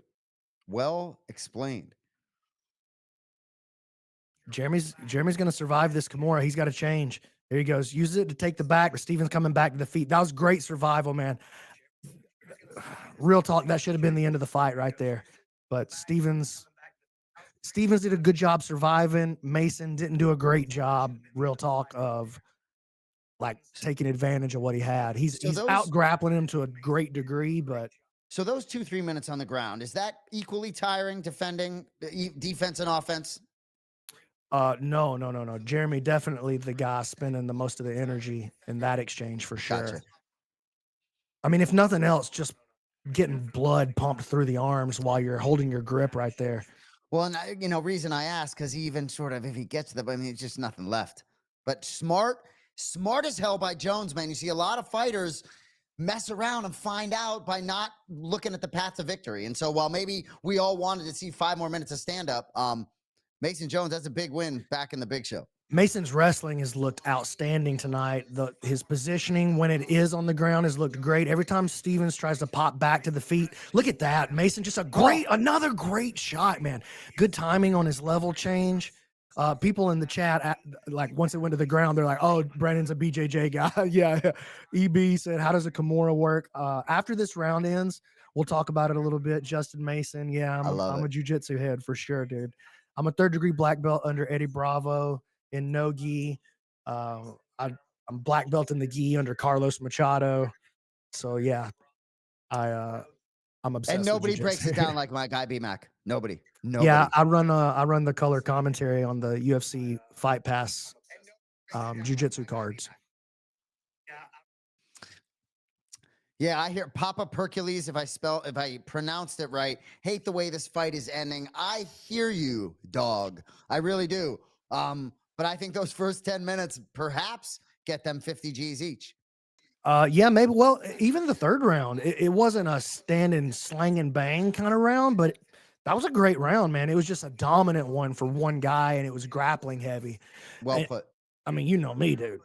well explained. Jeremy's going to survive this Kimura. He's got to change. There he goes. Uses it to take the back, but Steven's coming back to the feet. That was great survival, man. Real talk, that should have been the end of the fight right there. But Stevens did a good job surviving. Mason didn't do a great job, real talk, of like taking advantage of what he had. He's out grappling him to a great degree, but so those 2-3 minutes on the ground, is that equally tiring defending defense and offense? No. Jeremy definitely the guy spending the most of the energy in that exchange for sure. Gotcha. I mean, if nothing else, just getting blood pumped through the arms while you're holding your grip right there. Well, and reason I ask, because even sort of if he gets the, I mean, it's just nothing left. But smart as hell by Jones, man. You see a lot of fighters mess around and find out by not looking at the path to victory. And so while maybe we all wanted to see 5 more minutes of stand up, Mason Jones, that's a big win back in the big show. Mason's wrestling has looked outstanding tonight. His positioning when it is on the ground has looked great. Every time Stevens tries to pop back to the feet, look at that. Mason just another great shot, man. Good timing on his level change. People in the chat, like once it went to the ground, they're like, "Oh, Brandon's a BJJ guy." Yeah. EB said, "How does a Kimura work?" After this round ends, we'll talk about it a little bit. Justin Mason, yeah, I'm a jiu-jitsu head for sure, dude. I'm a 3rd degree black belt under Eddie Bravo in no gi. I'm black belt in the gi under Carlos Machado. So yeah, I'm obsessed. And nobody with breaks it down like my guy B-Mac. Nobody. Yeah, I run the color commentary on the UFC Fight Pass jiu-jitsu cards. Yeah, I hear Papa Hercules, if I pronounced it right. Hate the way this fight is ending. I hear you, dog. I really do. But I think those first 10 minutes perhaps get them 50 G's each. Yeah, maybe. Well, even the 3rd round, it wasn't a stand and slang and bang kind of round, but that was a great round, man. It was just a dominant one for one guy, and it was grappling heavy. Well put. I mean, you know me, dude.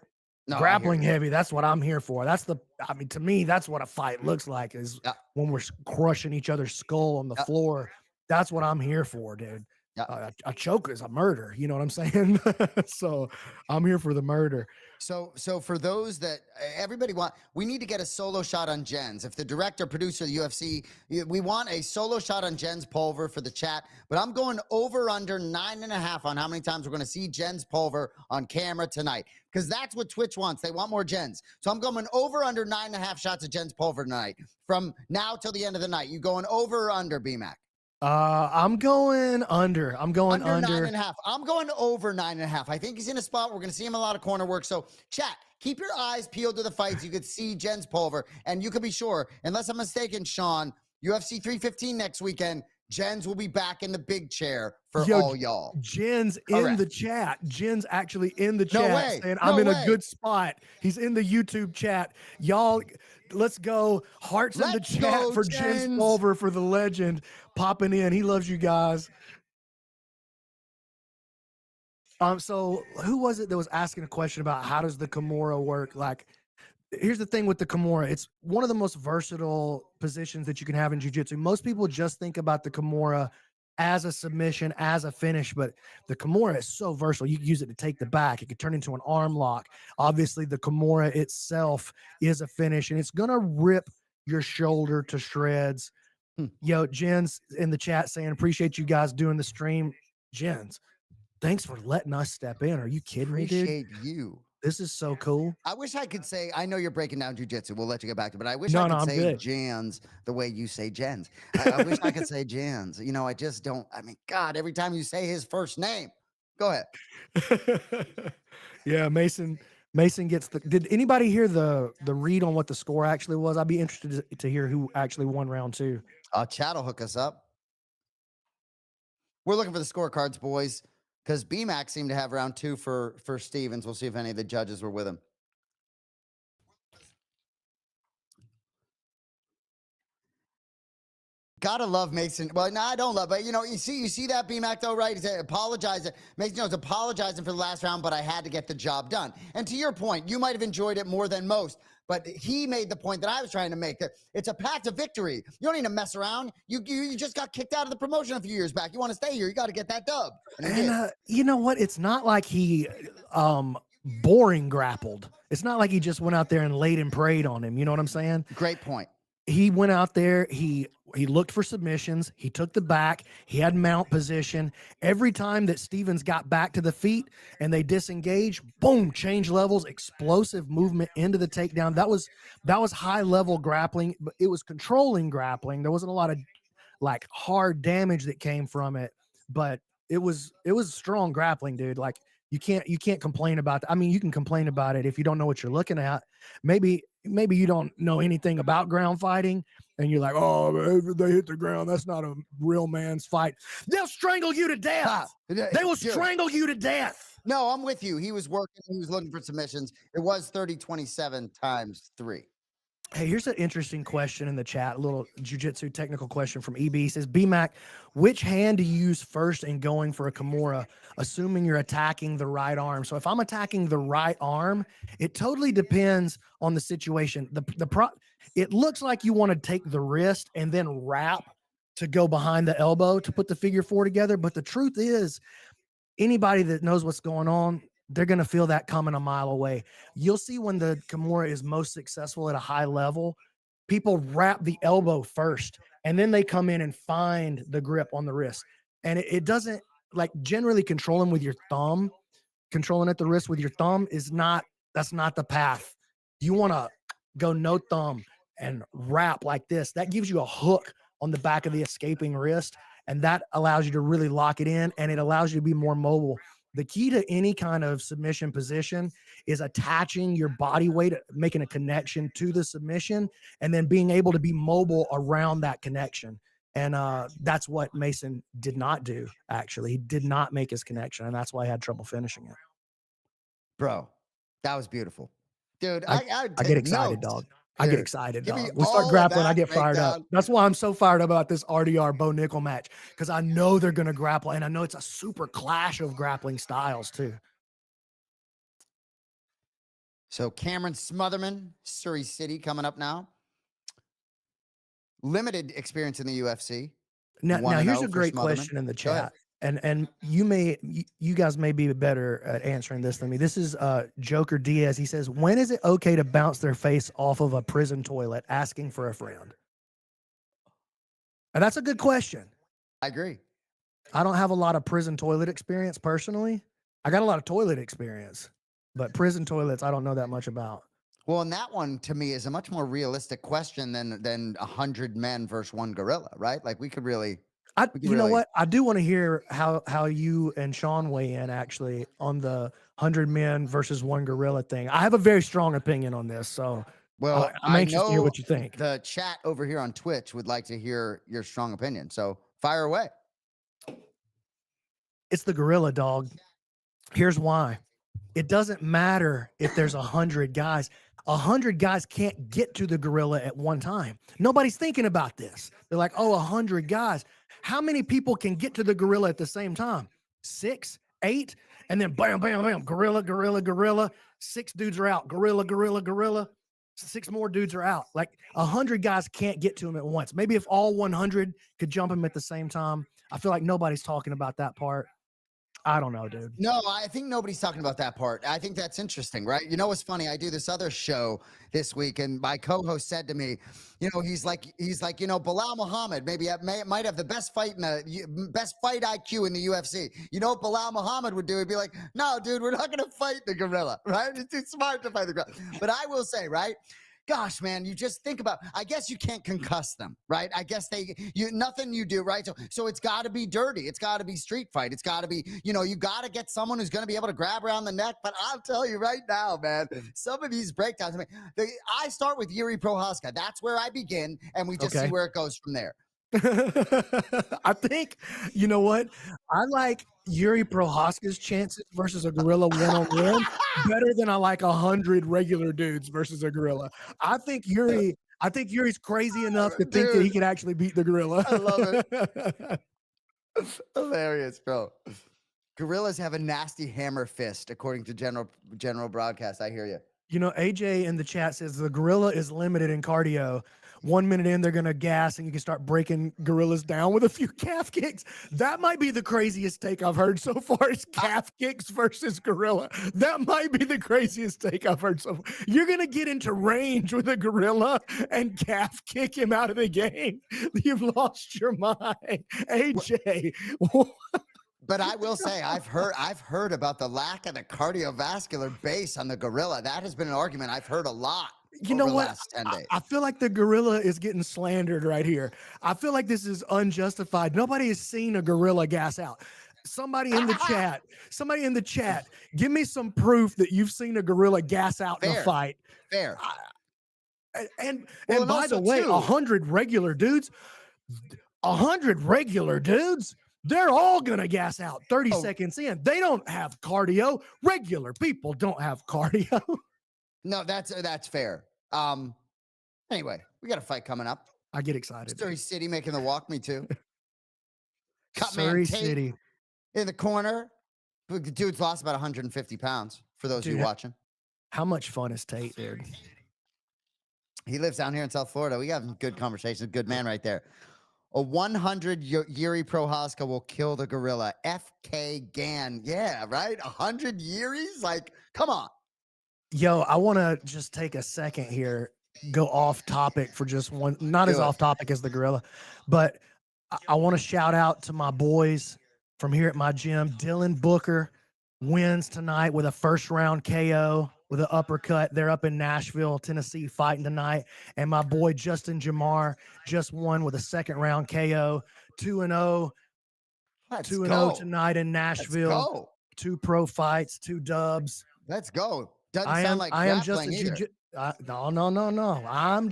No, grappling heavy, that's what I'm here for. To me, that's what a fight looks like, is when we're crushing each other's skull on the floor. That's what I'm here for, dude. Yeah. A choke is a murder. You know what I'm saying? So I'm here for the murder. So for those that everybody want, we need to get a solo shot on Jens. If the director, producer of the UFC, we want a solo shot on Jens Pulver for the chat. But I'm going over under 9.5 on how many times we're going to see Jens Pulver on camera tonight, because that's what Twitch wants. They want more Jens. So I'm going over under 9.5 shots of Jens Pulver tonight from now till the end of the night. You going over or under, BMAC? I'm going under. I'm going Under nine under. and a half. I'm going over 9.5. I think he's in a spot. We're going to see him a lot of corner work. So, chat, keep your eyes peeled to the fights. You could see Jens Pulver, and you could be sure, unless I'm mistaken, Sean, UFC 315 next weekend, Jens will be back in the big chair for Yo, all y'all. Jen's in Correct. the chat. Jen's actually in the No chat way. saying, No I'm in a way. good spot. He's in the YouTube chat. Y'all, let's go. Hearts in the Let's chat go, for Jens Jens. Pulver, for the legend popping in. He loves you guys. So who was it that was asking a question about how does the Kimura work? Like, here's the thing with the Kimura. It's one of the most versatile positions that you can have in jiu-jitsu. Most people just think about the Kimura as a submission, as a finish, but the Kimura is so versatile. You can use it to take the back. It could turn into an arm lock. Obviously, the Kimura itself is a finish, and it's gonna rip your shoulder to shreds. Hmm. Yo, Jen's in the chat saying, appreciate you guys doing the stream. Jen's, thanks for letting us step in. Are you kidding me, dude? Appreciate you. This is so cool. I wish I could say, I know you're breaking down jujitsu. We'll let you get back to it, but I wish I No, could I'm say good. Jans the way you say Jens. I wish I could say Jans. You know, I just don't. I mean, God, every time you say his first name, go ahead. Yeah, Mason gets the. Did anybody hear the read on what the score actually was? I'd be interested to hear who actually won round two. Chat will hook us up. We're looking for the scorecards, boys, because BMAC seemed to have round two for Stevens. We'll see if any of the judges were with him. Gotta love Mason. Well, no, I don't love, but you know, you see that BMAC though, right? He's apologizing. Mason knows apologizing for the last round, but I had to get the job done. And to your point, you might have enjoyed it more than most, but he made the point that I was trying to make, that it's a path to victory. You don't need to mess around. You just got kicked out of the promotion a few years back. You want to stay here, you got to get that dub. And you know what? It's not like he boring grappled. It's not like he just went out there and laid and prayed on him. You know what I'm saying? Great point. He went out there, he looked for submissions, he took the back, he had mount position. Every time that Stevens got back to the feet and they disengaged, boom, change levels, explosive movement into the takedown. That was high level grappling, but it was controlling grappling. There wasn't a lot of like hard damage that came from it, but it was strong grappling, dude. Like you can't complain about that. I mean, you can complain about it if you don't know what you're looking at. Maybe you don't know anything about ground fighting and you're like, oh, if they hit the ground, that's not a real man's fight. They'll strangle you to death. They will strangle you to death. No, I'm with you. He was working, he was looking for submissions. It was 30-27 times 3. Hey, here's an interesting question in the chat. A little jiu-jitsu technical question from EB. He says, BMAC, which hand do you use first in going for a Kimura, assuming you're attacking the right arm? So if I'm attacking the right arm, it totally depends on the situation. It looks like you want to take the wrist and then wrap to go behind the elbow to put the figure four together. But the truth is, anybody that knows what's going on, they're going to feel that coming a mile away. You'll see when the Kimura is most successful at a high level, people wrap the elbow first, and then they come in and find the grip on the wrist. And it doesn't, like, generally controlling with your thumb, controlling at the wrist with your thumb that's not the path. You want to go no thumb and wrap like this. That gives you a hook on the back of the escaping wrist, and that allows you to really lock it in, and it allows you to be more mobile. The key to any kind of submission position is attaching your body weight, making a connection to the submission, and then being able to be mobile around that connection. And that's what Mason did not do, actually. He did not make his connection, and that's why he had trouble finishing it. Bro, that was beautiful. Dude, I get excited, dog. I get excited, give me dog. We start all of grappling, I that get fired up. breakdown. That's why I'm so fired up about this RDR Bo Nickel match, because I know they're going to grapple, and I know it's a super clash of grappling styles, too. So Cameron Smotherman, Surrey City, coming up now. Limited experience in the UFC. Now here's a 1-0 for great Smotherman. question in the Go ahead. chat. and you guys may be better at answering this than me. This is Joker Diaz. He says, when is it okay to bounce their face off of a prison toilet asking for a friend? And that's a good question. I agree. I don't have a lot of prison toilet experience personally. I got a lot of toilet experience, but prison toilets I don't know that much about. Well, and that one to me is a much more realistic question than 100 men versus one gorilla, right? Like we could really, we could You know really. what? I do want to hear how you and Sean weigh in actually on the 100 men versus one gorilla thing. I have a very strong opinion on this, so Well, I'm I anxious to hear know what you think. the chat over here on Twitch would like to hear your strong opinion. So fire away. It's the gorilla, dog. Here's why. It doesn't matter if there's 100 guys. 100 guys can't get to the gorilla at one time. Nobody's thinking about this. They're like, oh, 100 guys. How many people can get to the gorilla at the same time? 6, 8, and then bam, bam, bam, gorilla, gorilla, gorilla. 6 dudes are out. Gorilla, gorilla, gorilla. 6 more dudes are out. Like 100 guys can't get to him at once. Maybe if all 100 could jump him at the same time. I feel like nobody's talking about that part. I don't know, dude. No, I think nobody's talking about that part. I think that's interesting, right? You know what's funny? I do this other show this week, and my co-host said to me, he's like, Bilal Muhammad might have the best fight best fight IQ in the UFC. You know what Bilal Muhammad would do? He'd be like, no, dude, we're not gonna fight the gorilla, right? It's too smart to fight the gorilla. But I will say, right? Gosh, man, you just think about, I guess you can't concuss them, right? I guess nothing you do, right? So it's got to be dirty. It's got to be street fight. It's got to be, you got to get someone who's going to be able to grab around the neck. But I'll tell you right now, man, some of these breakdowns, I start with Yuri Prohaska. That's where I begin, and we just see where it goes from there. I think, you know what? I like Yuri Prohaska's chances versus a gorilla one-on-one better than I like 100 regular dudes versus a gorilla. I think Yuri's crazy enough to think that he could actually beat the gorilla. I love it. Hilarious, bro. Gorillas have a nasty hammer fist, according to general broadcast. I hear you. AJ in the chat says the gorilla is limited in cardio. 1 minute in, they're going to gas and you can start breaking gorillas down with a few calf kicks. That might be the craziest take I've heard so far is calf kicks versus gorilla. That might be the craziest take I've heard so far. You're going to get into range with a gorilla and calf kick him out of the game. You've lost your mind. AJ. But I will say, I've heard about the lack of the cardiovascular base on the gorilla. That has been an argument I've heard a lot. You know what? I feel like the gorilla is getting slandered right here. I feel like this is unjustified. Nobody has seen a gorilla gas out. Somebody in the chat, give me some proof that you've seen a gorilla gas out in a fight. Fair. And by the way, 100 regular dudes, they're all going to gas out 30 seconds in. They don't have cardio. Regular people don't have cardio. No, that's fair. Anyway, we got a fight coming up. I get excited. Surrey City making the walk, me too. Surrey City in the corner. The dude's lost about 150 pounds for those of you watching. How much fun is Tate, dude? He lives down here in South Florida. We have good conversations. Good man right there. A 100 Yuri Prohaska will kill the gorilla. FK Gan. Yeah, right? 100 Yuris? Like, come on. Yo, I want to just take a second here, go off topic for just one, not as off topic as the gorilla, but I want to shout out to my boys from here at my gym. Dylan Booker wins tonight with a first round KO with an uppercut. They're up in Nashville, Tennessee, fighting tonight. And my boy Justin Jamar just won with a second round KO, 2-0. 2-0 tonight in Nashville. 2 pro fights, 2 dubs. Let's go. Doesn't sound like grappling either. No. I'm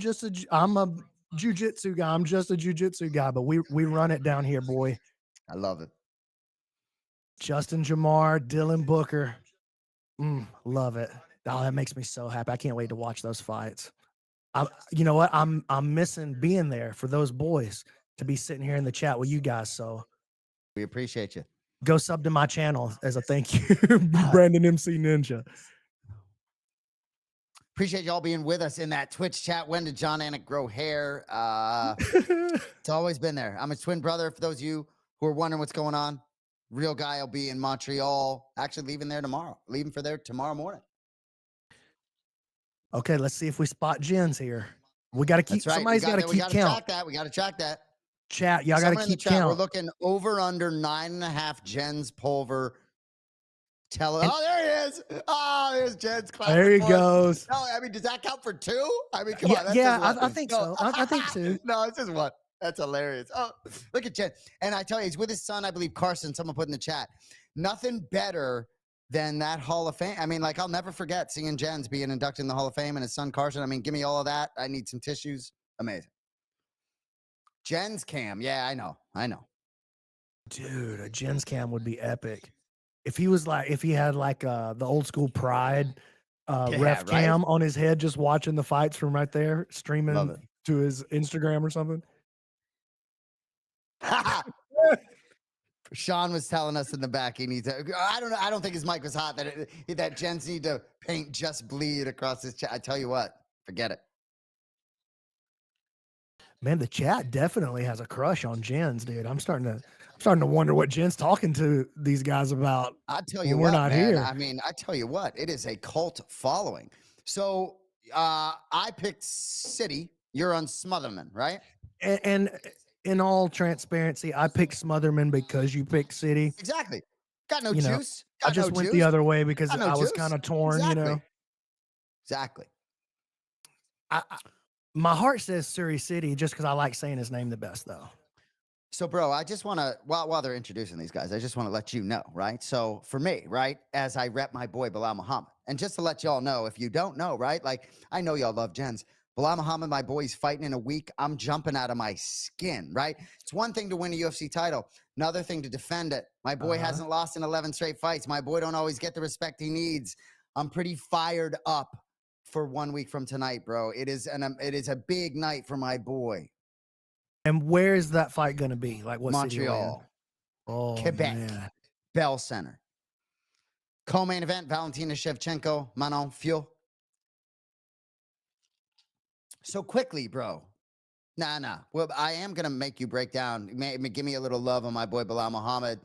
a jiu-jitsu guy. I'm just a jiu-jitsu guy, but we run it down here, boy. I love it. Justin Jamar, Dylan Booker. Love it. Oh, that makes me so happy. I can't wait to watch those fights. You know what? I'm missing being there for those boys to be sitting here in the chat with you guys. So we appreciate you. Go sub to my channel as a thank you, Brandon MC Ninja. Appreciate y'all being with us in that Twitch chat. When did John Anik grow hair? It's always been there. I'm a twin brother. For those of you who are wondering what's going on, Real guy will be in Montreal, actually leaving there tomorrow, leaving for there tomorrow morning. Okay, let's see if we spot Jens here. We got to That's keep, right. We somebody's got got to that. We keep got to count. track that. We got to track that. Chat, y'all got to Someone in the keep chat, we're count. looking over under 9.5 Jens Pulver. And Oh, there he is. Oh, there's Jens clapping there he for us. goes. No, I mean, does that count for two? I mean, come Yeah, on, that's yeah, just one. I think No, so. I think too. no, it's just one. That's hilarious. Oh, look at Jen. And I tell you, he's with his son, I believe, Carson. Someone put in the chat. Nothing better than that Hall of Fame. I mean, like, I'll never forget seeing Jens being inducted in the Hall of Fame and his son Carson. I mean, give me all of that. I need some tissues. Amazing. Jens cam. Yeah, I know. I know. Dude, a Jens cam would be epic. If he was like, if he had like the old school Pride Yeah, ref right? cam on his head, just watching the fights from right there, Love streaming it. to his Instagram or something. Sean was telling us in the back he needs to. I don't know. I don't think his mic was hot. That Jens need to paint "Just Bleed" across his chat. I tell you what, forget it. Man, the chat definitely has a crush on Jens, dude. I'm starting to wonder what Jen's talking to these guys about I tell you when we're what, not man. here. I mean, I tell you what, it is a cult following. So I picked City. You're on Smotherman, right? And in all transparency, I picked Smotherman because you picked City. Exactly. Got no You know, juice. I Got no just went juice. the other way because Got no I was juice. kind of torn, you Exactly. know. Exactly. My heart says Surrey City just because I like saying his name the best, though. So, bro, I just want to, while they're introducing these guys, I just want to let you know, right? So, for me, right, as I rep my boy Bilal Muhammad, and just to let y'all know, if you don't know, right, like I know y'all love Jens. Bilal Muhammad, my boy, he's fighting in a week. I'm jumping out of my skin, right? It's one thing to win a UFC title, another thing to defend it. My boy hasn't lost in 11 straight fights. My boy don't always get the respect he needs. I'm pretty fired up for 1 week from tonight, bro. It is a big night for my boy. And where is that fight going to be? Like what city? Montreal, Oh, Quebec, man. Bell Center. Co-main event, Valentina Shevchenko, Manon Fiorot. So quickly, bro. Nah. Well, I am going to make you break down. Give me a little love on my boy Bilal Muhammad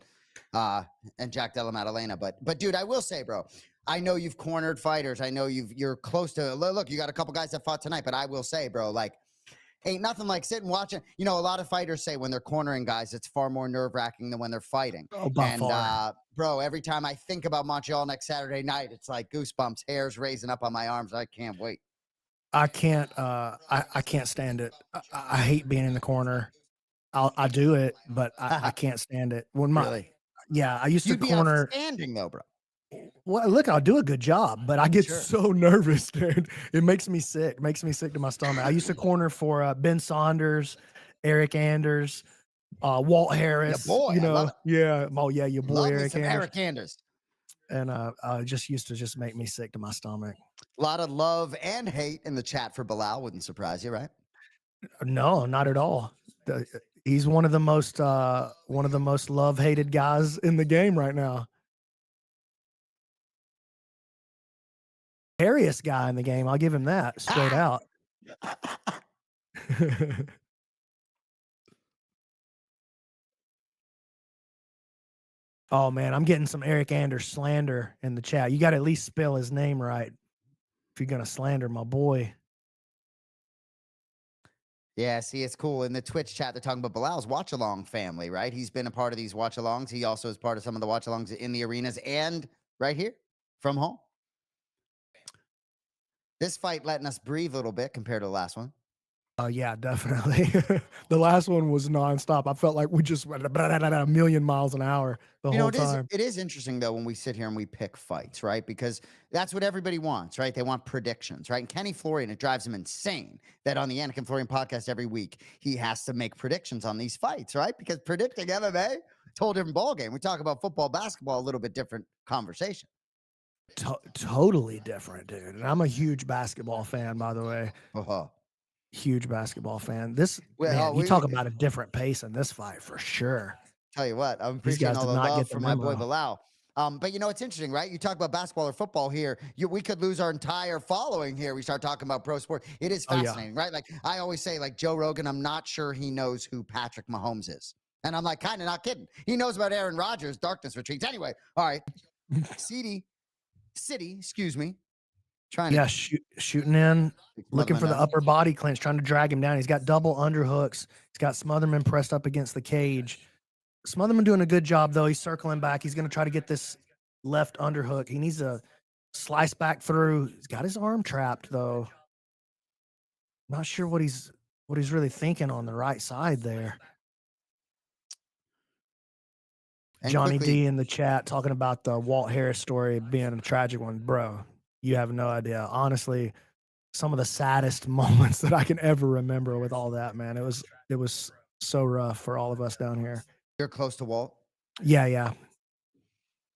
and Jack Della Maddalena. But dude, I will say, bro, I know you've cornered fighters. I know you're close to, look, you got a couple guys that fought tonight, but I will say, bro, like, ain't nothing like sitting watching. You know, a lot of fighters say when they're cornering guys, it's far more nerve-wracking than when they're fighting. Oh, by far. Bro, every time I think about Montreal next Saturday night, it's like goosebumps, hairs raising up on my arms. I can't wait. I can't stand it. I hate being in the corner. I do it, but I can't stand it. Really? I used You'd to be corner. outstanding though, bro. Well, look, I'll do a good job, but I get so nervous, dude. It makes me sick. Makes me sick to my stomach. I used to corner for Ben Saunders, Eric Anders, Walt Harris. Your boy, you I love know, it. yeah. Oh yeah, your boy Love me Eric some Anders. Eric Anders. And just used to just make me sick to my stomach. A lot of love and hate in the chat for Bilal. Wouldn't surprise you, right? No, not at all. He's one of the most love-hated guys in the game right now. Hairiest guy in the game. I'll give him that straight out. Oh man, I'm getting some Eric Anders slander in the chat. You got to at least spell his name right if you're gonna slander my boy. Yeah, see, it's cool. In the Twitch chat, they're talking about Bilal's watch-along family, right? He's been a part of these watch-alongs. He also is part of some of the watch-alongs in the arenas and right here from home. This fight letting us breathe a little bit compared to the last one. Yeah, definitely. The last one was nonstop. I felt like we just went a million miles an hour the whole time. It is interesting though when we sit here and we pick fights, right? Because that's what everybody wants, right? They want predictions, right? And Kenny Florian, it drives him insane that on the Anik and Florian podcast every week he has to make predictions on these fights, right? Because predicting MMA, it's a whole different ballgame. We talk about football, basketball, a little bit different conversation. Totally different, dude. And I'm a huge basketball fan, by the way. Huge basketball fan. You talk about a different pace in this fight for sure. Tell you what, I'm appreciating all the love for my boy Bilal. But you know, it's interesting, right? You talk about basketball or football here. We could lose our entire following here. We start talking about pro sport. It is fascinating, right? Like I always say, like Joe Rogan, I'm not sure he knows who Patrick Mahomes is. And I'm like, kind of not kidding. He knows about Aaron Rodgers, darkness retreats. Anyway, all right. City, excuse me, trying to Yeah, shooting in, looking Smotherman for the down. upper body clinch, trying to drag him down. He's got double underhooks. He's got Smotherman pressed up against the cage. Smotherman doing a good job, though. He's circling back. He's going to try to get this left underhook. He needs a slice back through. He's got his arm trapped, though. Not sure what he's really thinking on the right side there. And Johnny quickly, D in the chat talking about the Walt Harris story being a tragic one. Bro, you have no idea. Honestly, some of the saddest moments that I can ever remember with all that, man. It was so rough for all of us down here. you're close to Walt. Yeah.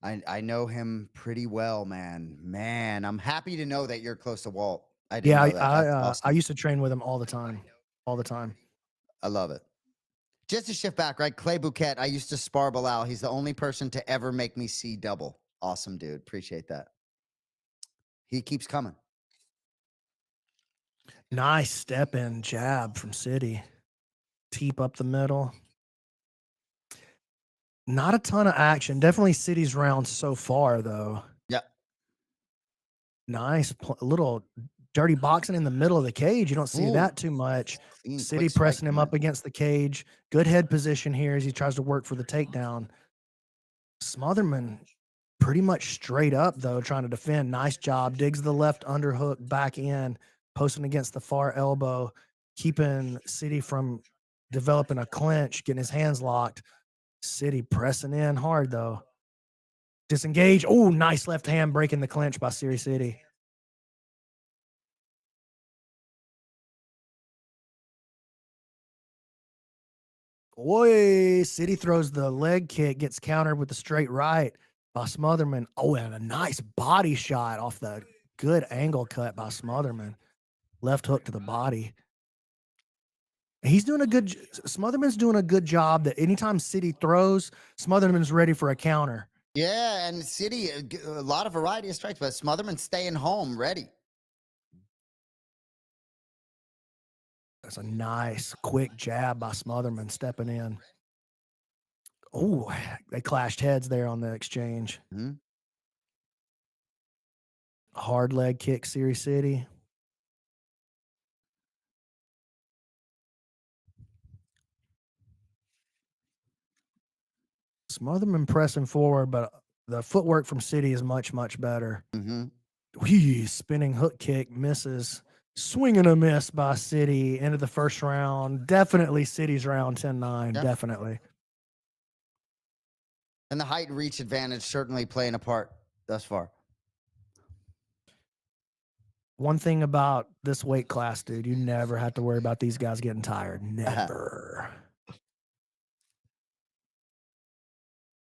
I know him pretty well, man. Man, I'm happy to know that you're close to Walt. I didn't Yeah, know that. That's I awesome. used to train with him all the time. All the time. I love it. Just to shift back, right? Clay Bouquet, I used to spar Bilal. He's the only person to ever make me see double. Awesome, dude. Appreciate that. He keeps coming. Nice step in jab from City. Teep up the middle. Not a ton of action. Definitely City's round so far, though. Yep. Nice. Little dirty boxing in the middle of the cage. You don't see Ooh, that too much. clean, City quick strike, pressing him man. up against the cage. Good head position here as he tries to work for the takedown. Smotherman pretty much straight up, though, trying to defend. Nice job. Digs the left underhook back in, posting against the far elbow, keeping City from developing a clinch, getting his hands locked. City pressing in hard, though. Disengage. Oh, nice left hand breaking the clinch by Siri City. Boy, City throws the leg kick, gets countered with the straight right by Smotherman. Oh, and a nice body shot off the good angle cut by Smotherman. Left hook to the body. He's doing a good. Smotherman's doing a good job. That anytime City throws, Smotherman's ready for a counter. Yeah, and City, a lot of variety of strikes, but Smotherman staying home, ready. That's a nice, quick jab by Smotherman stepping in. Oh, they clashed heads there on the exchange. Mm-hmm. Hard leg kick, Siri City. Smotherman pressing forward, but the footwork from City is much, much better. Mm-hmm. Spinning hook kick misses. Swing and a miss by City. Into the first round. Definitely City's round 10-9. Yeah. Definitely. And the height and reach advantage certainly playing a part thus far. One thing about this weight class, dude, you never have to worry about these guys getting tired. Never.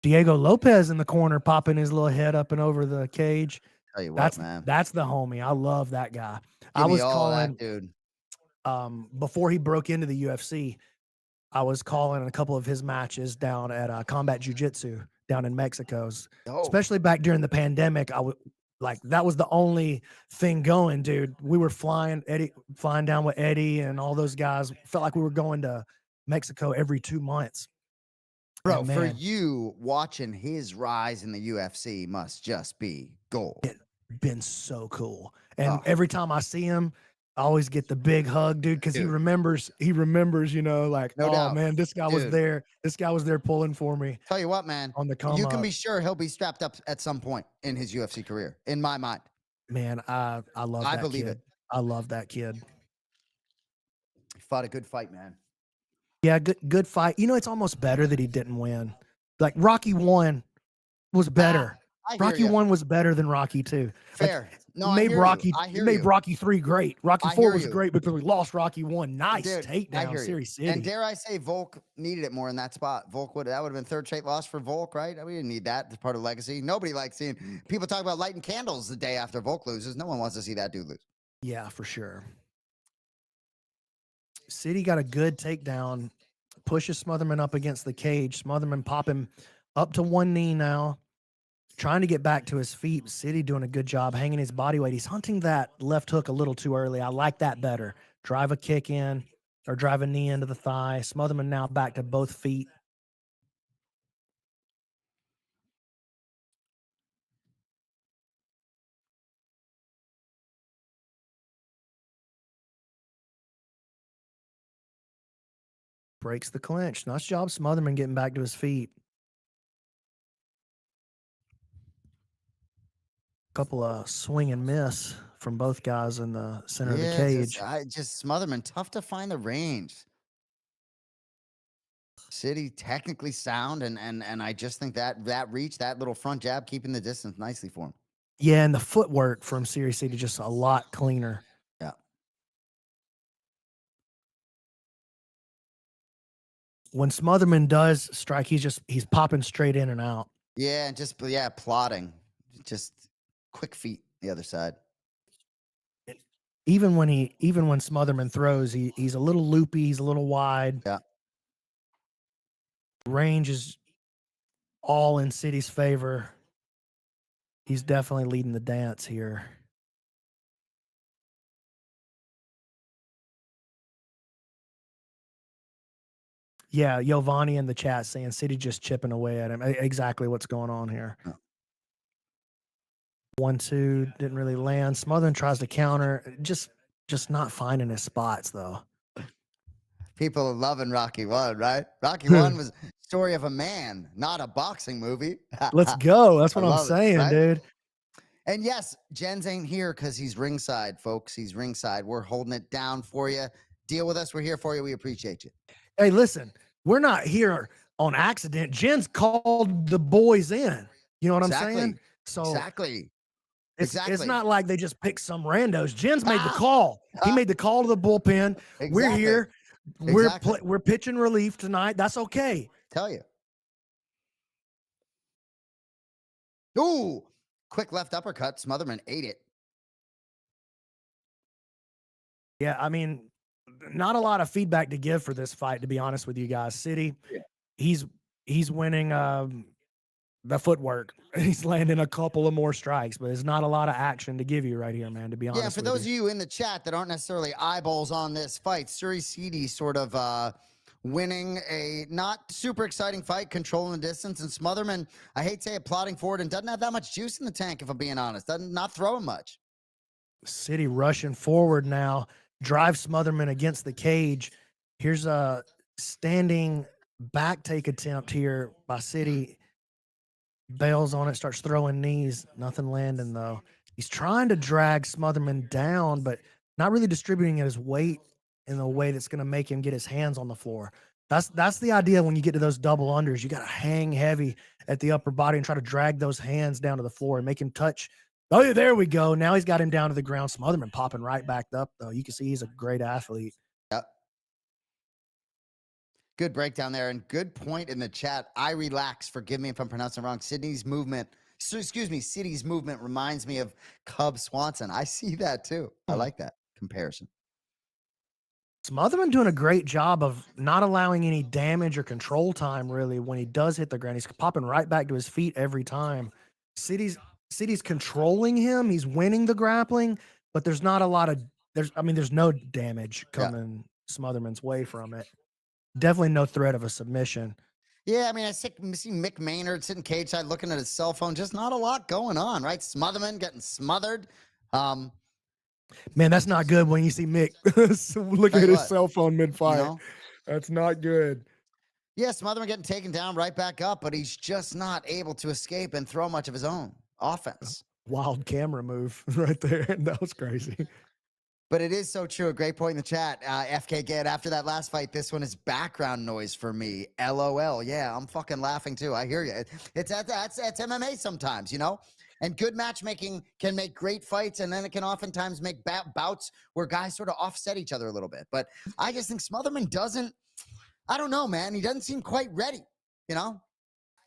Diego Lopez in the corner, popping his little head up and over the cage. Tell you what, man. That's the homie. I love that guy. Give I me was all calling that, dude. Before he broke into the UFC. I was calling a couple of his matches down at Combat Jiu-Jitsu down in Mexico. Especially back during the pandemic. That was the only thing going, dude. We were flying down with Eddie and all those guys. Felt like we were going to Mexico every 2 months. Bro, for you, watching his rise in the UFC must just be gold. It's been so cool. And every time I see him, I always get the big hug, dude, because he remembers, you know, like, no doubt. Man, this guy was there. This guy was there pulling for me. Tell you what, man, on the come you can up. be sure he'll be strapped up at some point in his UFC career, in my mind. Man, I love that I believe kid. it. I love that kid. He fought a good fight, man. Yeah, good fight. You know, it's almost better that he didn't win. Like Rocky 1 was better. Rocky 1 was better than Rocky 2. Fair. Like, No, I hear you. I hear made you. Rocky 3 great. Rocky 4 was great because we lost Rocky 1. Nice takedown, Siri City. And dare I say, Volk needed it more in that spot. That would have been third straight loss for Volk, right? We didn't need that as part of legacy. Nobody likes seeing people talk about lighting candles the day after Volk loses. No one wants to see that dude lose. Yeah, for sure. City got a good takedown. Pushes Smotherman up against the cage. Smotherman popping up to one knee now. Trying to get back to his feet. City doing a good job hanging his body weight. He's hunting that left hook a little too early. I like that better. Drive a kick in or drive a knee into the thigh. Smotherman now back to both feet. Breaks the clinch. Nice job, Smotherman getting back to his feet. Couple of swing and miss from both guys in the center of the Yeah, cage. just Smotherman, tough to find the range. City technically sound, and I just think that reach, that little front jab, keeping the distance nicely for him. Yeah, and the footwork from Series City just a lot cleaner. Yeah. When Smotherman does strike, he's popping straight in and out. Yeah, and just yeah, plotting. Just quick feet the other side. Even when Smotherman throws, he's a little loopy, he's a little wide. Yeah. Range is all in City's favor. He's definitely leading the dance here. Yeah, Giovanni in the chat saying City just chipping away at him. Exactly what's going on here. Yeah. 1-2 didn't really land. Smotherman tries to counter, just not finding his spots though. People are loving Rocky 1, right? Rocky 1 was story of a man, not a boxing movie. Let's go. That's I what I'm love it, saying, right? dude. And yes, Jens ain't here because he's ringside, folks. He's ringside. We're holding it down for you. Deal with us. We're here for you. We appreciate you. Hey, listen, we're not here on accident. Jen's called the boys in. You know what I'm saying? So Exactly. it's not like they just picked some randos. Jen's made the Ah! call. He made the call to the bullpen. We're Exactly. here. Exactly. We're pitching relief tonight. That's okay. Tell you. Ooh, quick left uppercut. Smotherman ate it. Yeah, I mean, not a lot of feedback to give for this fight, to be honest with you guys. City, Yeah. he's winning the footwork. He's landing a couple of more strikes, but there's not a lot of action to give you right here, man, to be honest. Yeah, for those of you in the chat that aren't necessarily eyeballs on this fight, Suri City sort of winning a not super exciting fight, controlling the distance, and Smotherman, I hate to say it, plotting forward and doesn't have that much juice in the tank, if I'm being honest. Doesn't not throwing much. City rushing forward now, drive Smotherman against the cage. Here's a standing back take attempt here by City. Bails on it, starts throwing knees. Nothing landing though. He's trying to drag Smotherman down, but not really distributing his weight in a way that's going to make him get his hands on the floor. That's the idea when you get to those double unders. You got to hang heavy at the upper body and try to drag those hands down to the floor and make him touch. Oh, yeah, there we go. Now he's got him down to the ground. Smotherman popping right back up, though. You can see he's a great athlete. Yep. Good breakdown there, and good point in the chat. I relax. Forgive me if I'm pronouncing it wrong. City's movement reminds me of Cub Swanson. I see that too. I like that comparison. Smotherman doing a great job of not allowing any damage or control time, really, when he does hit the ground. He's popping right back to his feet every time. City's controlling him. He's winning the grappling, but there's not a lot of there's no damage coming Smotherman's way from it. Definitely no threat of a submission. Yeah, I mean, I see Mick Maynard sitting cage side looking at his cell phone. Just not a lot going on, right? Smotherman getting smothered. Man, that's not good when you see Mick looking at his cell phone mid-fight. You know? That's not good. Yeah, Smotherman getting taken down right back up, but he's just not able to escape and throw much of his own offense. Wild camera move right there. That was crazy. But it is so true. A great point in the chat. FK Get, after that last fight, this one is background noise for me. LOL. Yeah, I'm fucking laughing too. I hear you. It's MMA sometimes, you know? And good matchmaking can make great fights, and then it can oftentimes make bouts where guys sort of offset each other a little bit. But I just think Smotherman doesn't, I don't know, man. He doesn't seem quite ready, you know?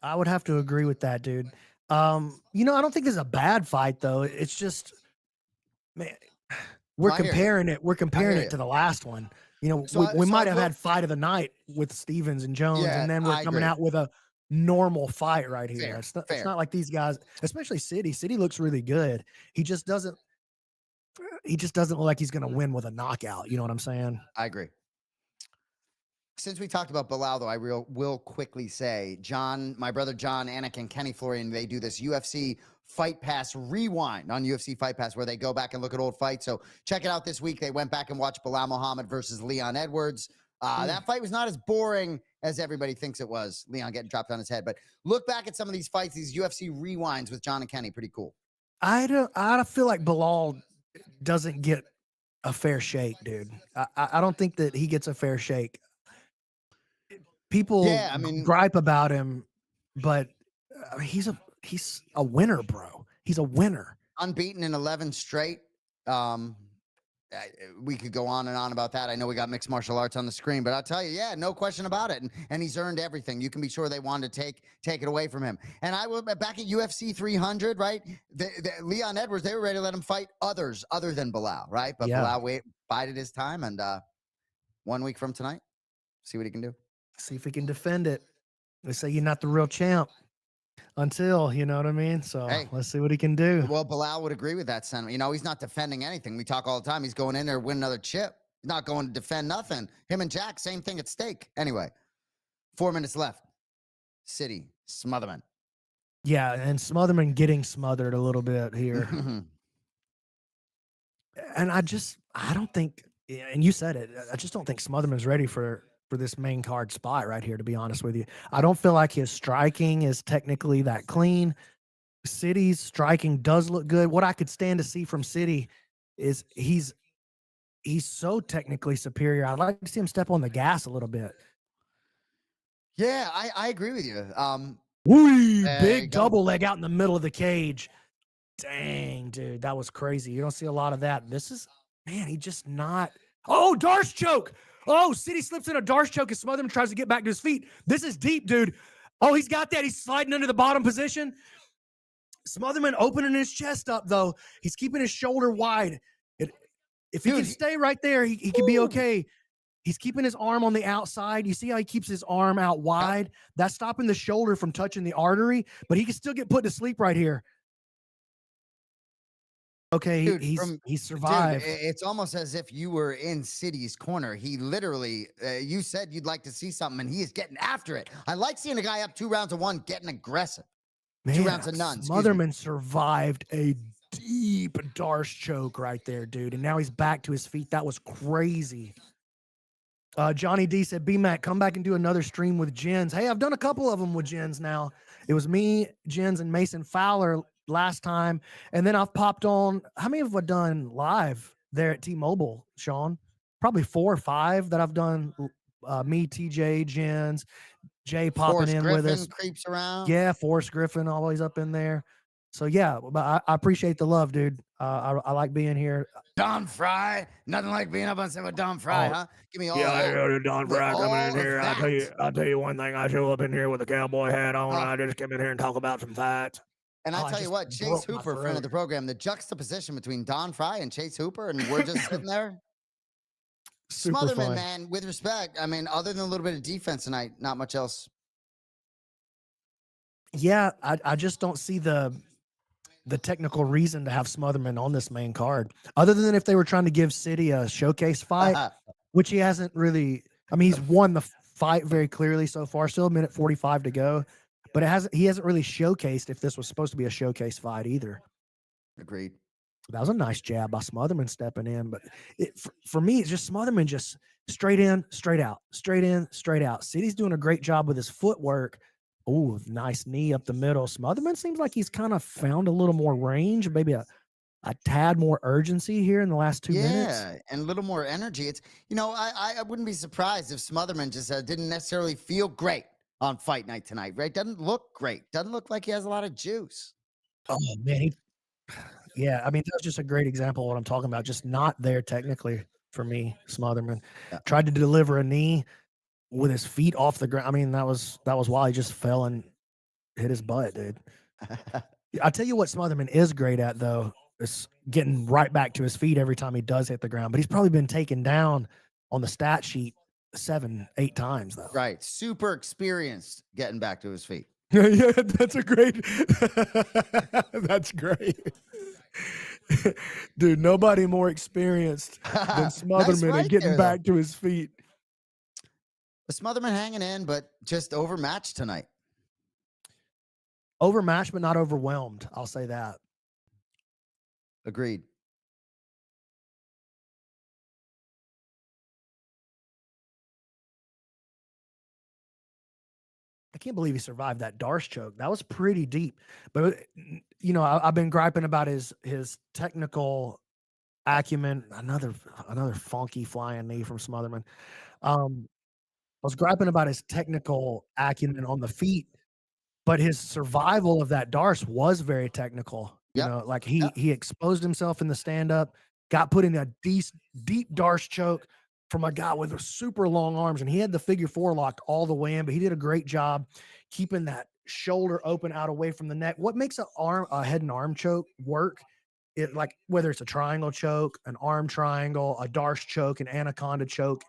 I would have to agree with that, dude. You know, I don't think this is a bad fight, though. It's just, man, we're comparing it to the last one. You know, so we might have had fight of the night with Stevens and Jones, and then we're coming out with a normal fight right here. It's not like these guys, especially City. City looks really good. He just doesn't look like he's going to win with a knockout. You know what I'm saying? I agree. Since we talked about Bilal, though, I will quickly say, John, my brother John, Anik, and Kenny Florian, they do this UFC Fight Pass rewind on UFC Fight Pass where they go back and look at old fights. So check it out this week. They went back and watched Bilal Muhammad versus Leon Edwards. Mm. That fight was not as boring as everybody thinks it was. Leon getting dropped on his head. But look back at some of these fights, these UFC rewinds with John and Kenny. Pretty cool. I feel like Bilal doesn't get a fair shake, dude. I don't think that he gets a fair shake. People Yeah, I mean, gripe about him, but he's a winner, bro. He's a winner. unbeaten in 11 straight. Um, we could go on and on about that. I know we got mixed martial arts on the screen, but I'll tell you, yeah, no question about it. And he's earned everything. You can be sure they wanted to take it away from him. And I will back at UFC 300, right? Leon Edwards, they were ready to let him fight others other than Bilal, right? But Yeah. Bilal bided his time, and 1 week from tonight, see what he can do. See if he can defend it. They say you're not the real champ until, you know what I mean? So Hey, let's see what he can do. well, Bilal would agree with that sentiment. You know, he's not defending anything. We talk all the time. He's going in there to win another chip. He's not going to defend nothing. Him and Jack, same thing at stake. Anyway, 4 minutes left. City, Smotherman. Yeah, and Smotherman getting smothered a little bit here. And I don't think, and you said it, I just don't think Smotherman's ready for this main card spot right here, to be honest with you. I don't feel like his striking is technically that clean. City's striking does look good. What I could stand to see from City is he's so technically superior. I'd like to see him step on the gas a little bit. Yeah, I agree with you. Whee! There you Big go. double leg out in the middle of the cage. Dang, dude, that was crazy. You don't see a lot of that. This is, man, he just not. Oh, Darce choke. Oh, City slips in a Darce choke and Smotherman tries to get back to his feet. This is deep, dude. Oh, he's got that. He's sliding under the bottom position. Smotherman opening his chest up, though. He's keeping his shoulder wide. If he Dude, can stay right there, he can be okay. He's keeping his arm on the outside. You see how he keeps his arm out wide? That's stopping the shoulder from touching the artery, but he can still get put to sleep right here. Okay, dude, he's dude, survived. it's almost as if you were in City's corner. He literally, you said you'd like to see something, and he is getting after it. I like seeing a guy up 2 rounds of one getting aggressive. Man, 2 rounds of none. Excuse me. Smotherman survived a deep Darce choke right there, dude. And now he's back to his feet. That was crazy. Johnny D said, B-Mac, come back and do another stream with Jens. Hey, I've done a couple of them with Jens now. It was me, Jens, and Mason Fowler last time. And then I've popped on. How many have I done live there at T-Mobile, Sean? Probably 4 or 5 that I've done. Me, TJ, Jens, Jay popping Forrest in with Griffin us. creeps around. Yeah, Forrest Griffin always up in there. So yeah, but I appreciate the love, dude. I like being here. Don Fry. Nothing like being up on set with Don Fry, Oh, huh? Give me all yeah, of I that. know Don With Fry coming in all of here. that. I'll tell you one thing. I show up in here with a cowboy hat on. Uh, I just come in here and talk about some facts. and Oh, I I tell you just what, Chase broke my Hooper, friend throat. of the program, the juxtaposition between Don Fry and Chase Hooper, and we're just sitting there. Super Smotherman, fun. man, with respect. I mean, other than a little bit of defense tonight, not much else. Yeah, I just don't see the technical reason to have Smotherman on this main card, other than if they were trying to give City a showcase fight, which he hasn't really. I mean, he's won the fight very clearly so far. Still a minute 45 to go, but he hasn't really showcased if this was supposed to be a showcase fight either. Agreed. That was a nice jab by Smotherman stepping in, but for me, it's just Smotherman just straight in, straight out, straight in, straight out. City's doing a great job with his footwork. Oh, nice knee up the middle. Smotherman seems like he's kind of found a little more range, maybe a tad more urgency here in the last 2 minutes. Yeah, and a little more energy. It's, you know, I wouldn't be surprised if Smotherman just didn't necessarily feel great on fight night tonight, right? Doesn't look great. Doesn't look like he has a lot of juice. Oh man, yeah. I mean, that's just a great example of what I'm talking about. Just not there technically for me. Smotherman Yeah. tried to deliver a knee with his feet off the ground. I mean, that was why he just fell and hit his butt, dude. I tell you what, Smotherman is great at though, is getting right back to his feet every time he does hit the ground. But he's probably been taken down on the stat sheet 7, 8 times though. Right. Super experienced getting back to his feet. Yeah, that's a great. That's great. Dude, nobody more experienced than Smotherman Nice at fight getting there, though. back to his feet. Smotherman hanging in, but just overmatched tonight. Overmatched, but not overwhelmed. I'll say that. Agreed. can't believe he survived that Darce choke. That was pretty deep. But I've been griping about his technical acumen. Another funky flying knee from Smotherman. Um, I was griping about his technical acumen on the feet, but his survival of that Darce was very technical. Yep. Like Yep. he exposed himself in the stand up, got put in a deep Darce choke from a guy with super long arms, and he had the figure four locked all the way in. But he did a great job keeping that shoulder open out away from the neck. What makes a head and arm choke work? It like whether it's a triangle choke, an arm triangle, a Darce choke, an anaconda choke,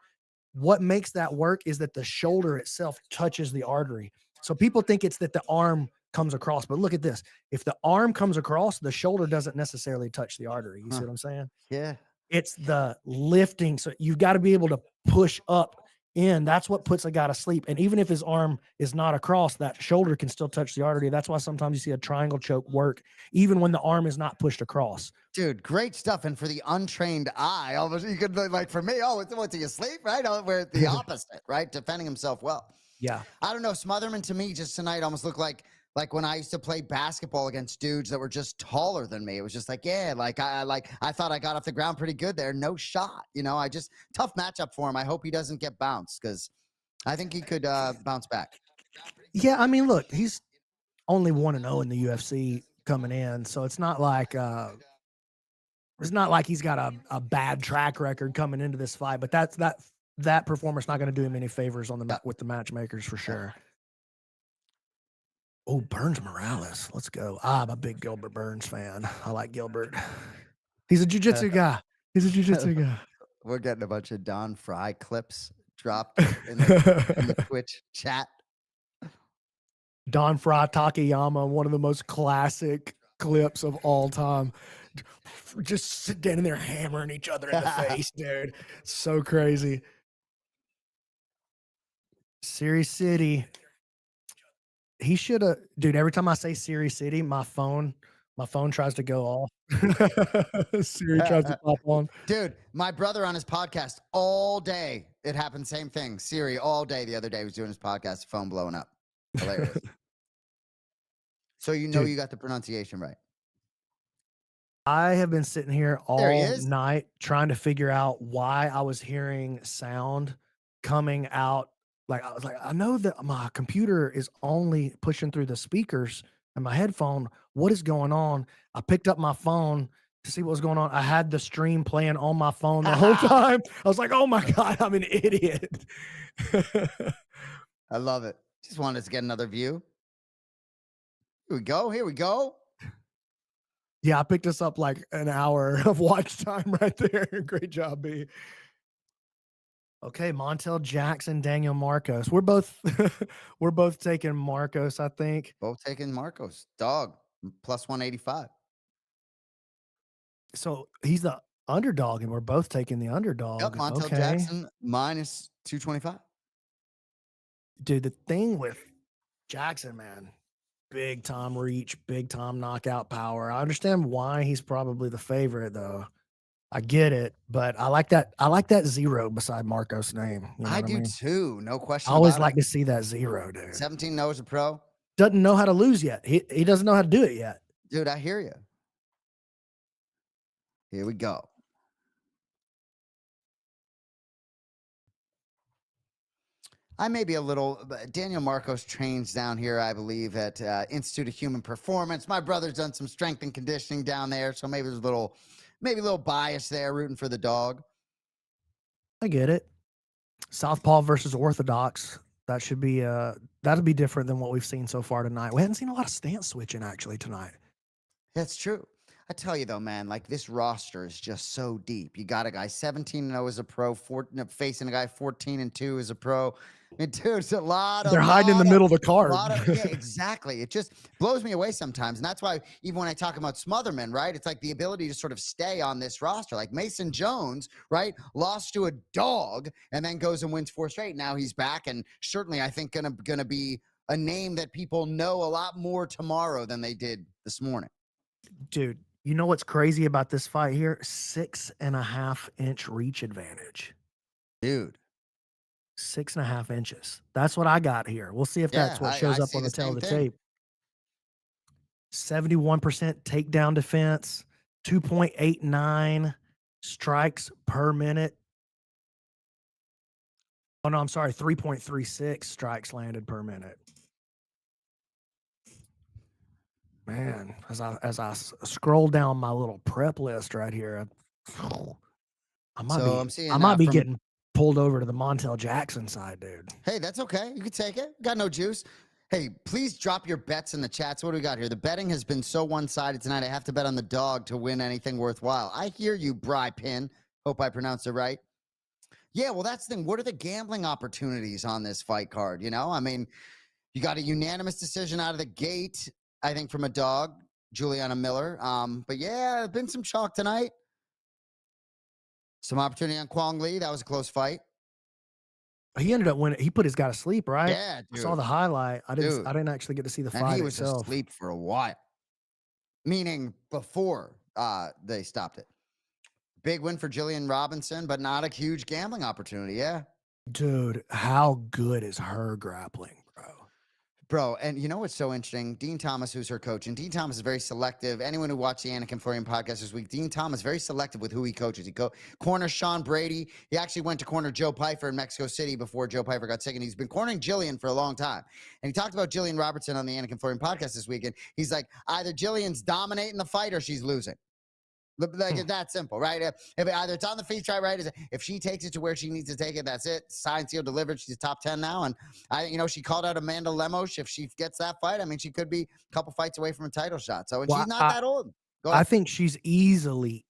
what makes that work is that the shoulder itself touches the artery. So people think it's that the arm comes across, but look at this. If the arm comes across, the shoulder doesn't necessarily touch the artery. You see Huh. what I'm saying? Yeah. It's the lifting. So you've got to be able to push up in. That's what puts a guy to sleep. And even if his arm is not across, that shoulder can still touch the artery. That's why sometimes you see a triangle choke work, even when the arm is not pushed across. Dude, great stuff. And for the untrained eye, almost you could like for me, oh, what do you sleep? Right? Oh, we're the opposite, right? Defending himself well. Yeah. I don't know. Smotherman to me just tonight almost looked like when I used to play basketball against dudes that were just taller than me. It was just like, yeah, I thought I got off the ground pretty good there. No shot. I just tough matchup for him. I hope he doesn't get bounced because I think he could bounce back. Yeah. I mean, look, he's only 1-0 in the UFC coming in. So it's not like he's got a bad track record coming into this fight, but that performance not going to do him any favors Yeah. with the matchmakers for Yeah. sure. Oh, Burns Morales. Let's go. I'm a big Gilbert Burns fan. I like Gilbert. He's a jiu-jitsu guy. He's a jiu-jitsu guy. We're getting a bunch of Don Fry clips dropped in the Twitch chat. Don Fry Takayama, one of the most classic clips of all time. Just standing there hammering each other in the face, dude. So crazy. Siri City. He should have, dude. Every time I say Siri City, my phone tries to go off. Siri tries to pop on. Dude, my brother on his podcast all day. It happened, same thing. Siri all day the other day was doing his podcast, phone blowing up. Hilarious. So Dude, you got the pronunciation right. I have been sitting here There he all is. night trying to figure out why I was hearing sound coming out. Like I was like, I know that my computer is only pushing through the speakers and my headphone. What is going on? I picked up my phone to see what was going on. I had the stream playing on my phone the whole time. I was like, oh my God, I'm an idiot. I love it. Just wanted to get another view. Here we go. Here we go. Yeah, I picked us up like an hour of watch time right there. Great job, B. Okay, Montel Jackson, Daniel Marcos. We're both we're both taking Marcos, I think. Both taking Marcos. Dog. Plus 185. So he's the underdog, and we're both taking the Yep. underdog. Montel Okay. Jackson minus 225. Dude, the thing with Jackson, man, big time reach, big time knockout power. I understand why he's probably the favorite, though. I get it, but I like that zero beside Marcos' name. You know I what I do mean? too. No I question always about it. like to see that zero, dude. 17 knows a pro. Doesn't know how to lose yet. He doesn't know how to do it yet. Dude, I hear you. Here we go. I may be a little. Daniel Marcos trains down here, I believe, at Institute of Human Performance. My brother's done some strength and conditioning down there, so maybe there's maybe a little bias there, rooting for the dog. I get it. Southpaw versus Orthodox. That'd be different than what we've seen so far tonight. We haven't seen a lot of stance switching actually tonight. That's true. I tell you though, man, like this roster is just so deep. You got a guy 17-0 as a pro, facing a guy 14-2 as a pro. I mean, dude, it's a lot, They're hiding in the middle of the card. yeah, exactly. It just blows me away sometimes. And that's why even when I talk about Smotherman, right, it's like the ability to sort of stay on this roster. Like Mason Jones, right, lost to a dog and then goes and wins 4 straight. Now he's back and certainly I think gonna be a name that people know a lot more tomorrow than they did this morning. Dude, you know what's crazy about this fight here? 6.5-inch reach advantage. Dude. 6.5 inches. That's what I got here. We'll see if that's Yeah, what I shows up see on the the tail same of the thing. tape. 71% takedown defense, 2.89 strikes per minute. Oh, no, I'm sorry, 3.36 strikes landed per minute. Man, as I scroll down my little prep list right here, I might So be I'm I seeing might be from getting pulled over to the Montel Jackson side, dude. Hey, that's okay. You can take it. Got no juice. Hey, please drop your bets in the chats. What do we got here? The betting has been so one-sided tonight. I have to bet on the dog to win anything worthwhile. I hear you, Bry Pin. Hope I pronounced it right. Yeah, well, that's the thing. What are the gambling opportunities on this fight card? You know, I mean, you got a unanimous decision out of the gate, I think, from a dog, Juliana Miller. But yeah, been some chalk tonight. Some opportunity on Kwong Lee. That was a close fight. He ended up winning. He put his guy to sleep, right? Yeah, I saw the dude. highlight. I didn't. Dude. I didn't actually get to see the And fight he was itself. asleep for a while. Meaning before they stopped it. Big win for Jillian Robinson, but not a huge gambling opportunity. Yeah. Dude, how good is her grappling, bro? Bro, and you know what's so interesting? Dean Thomas, who's her coach, and Dean Thomas is very selective. Anyone who watched the Anik and Florian podcast this week, Dean Thomas very selective with who he coaches. He corners Sean Brady. He actually went to corner Joe Pfeiffer in Mexico City before Joe Pfeiffer got sick, and he's been cornering Jillian for a long time. And he talked about Jillian Robertson on the Anik and Florian podcast this weekend. He's like, either Jillian's dominating the fight or she's losing. Like it's that simple, right? If either it's on the feet, right? If she takes it to where she needs to take it, that's it. Signed, sealed, delivered. She's top 10 now, and she called out Amanda Lemos. If she gets that fight, I mean, she could be a couple fights away from a title shot. So, and Well, she's not that old. Go I ahead. think she's easily,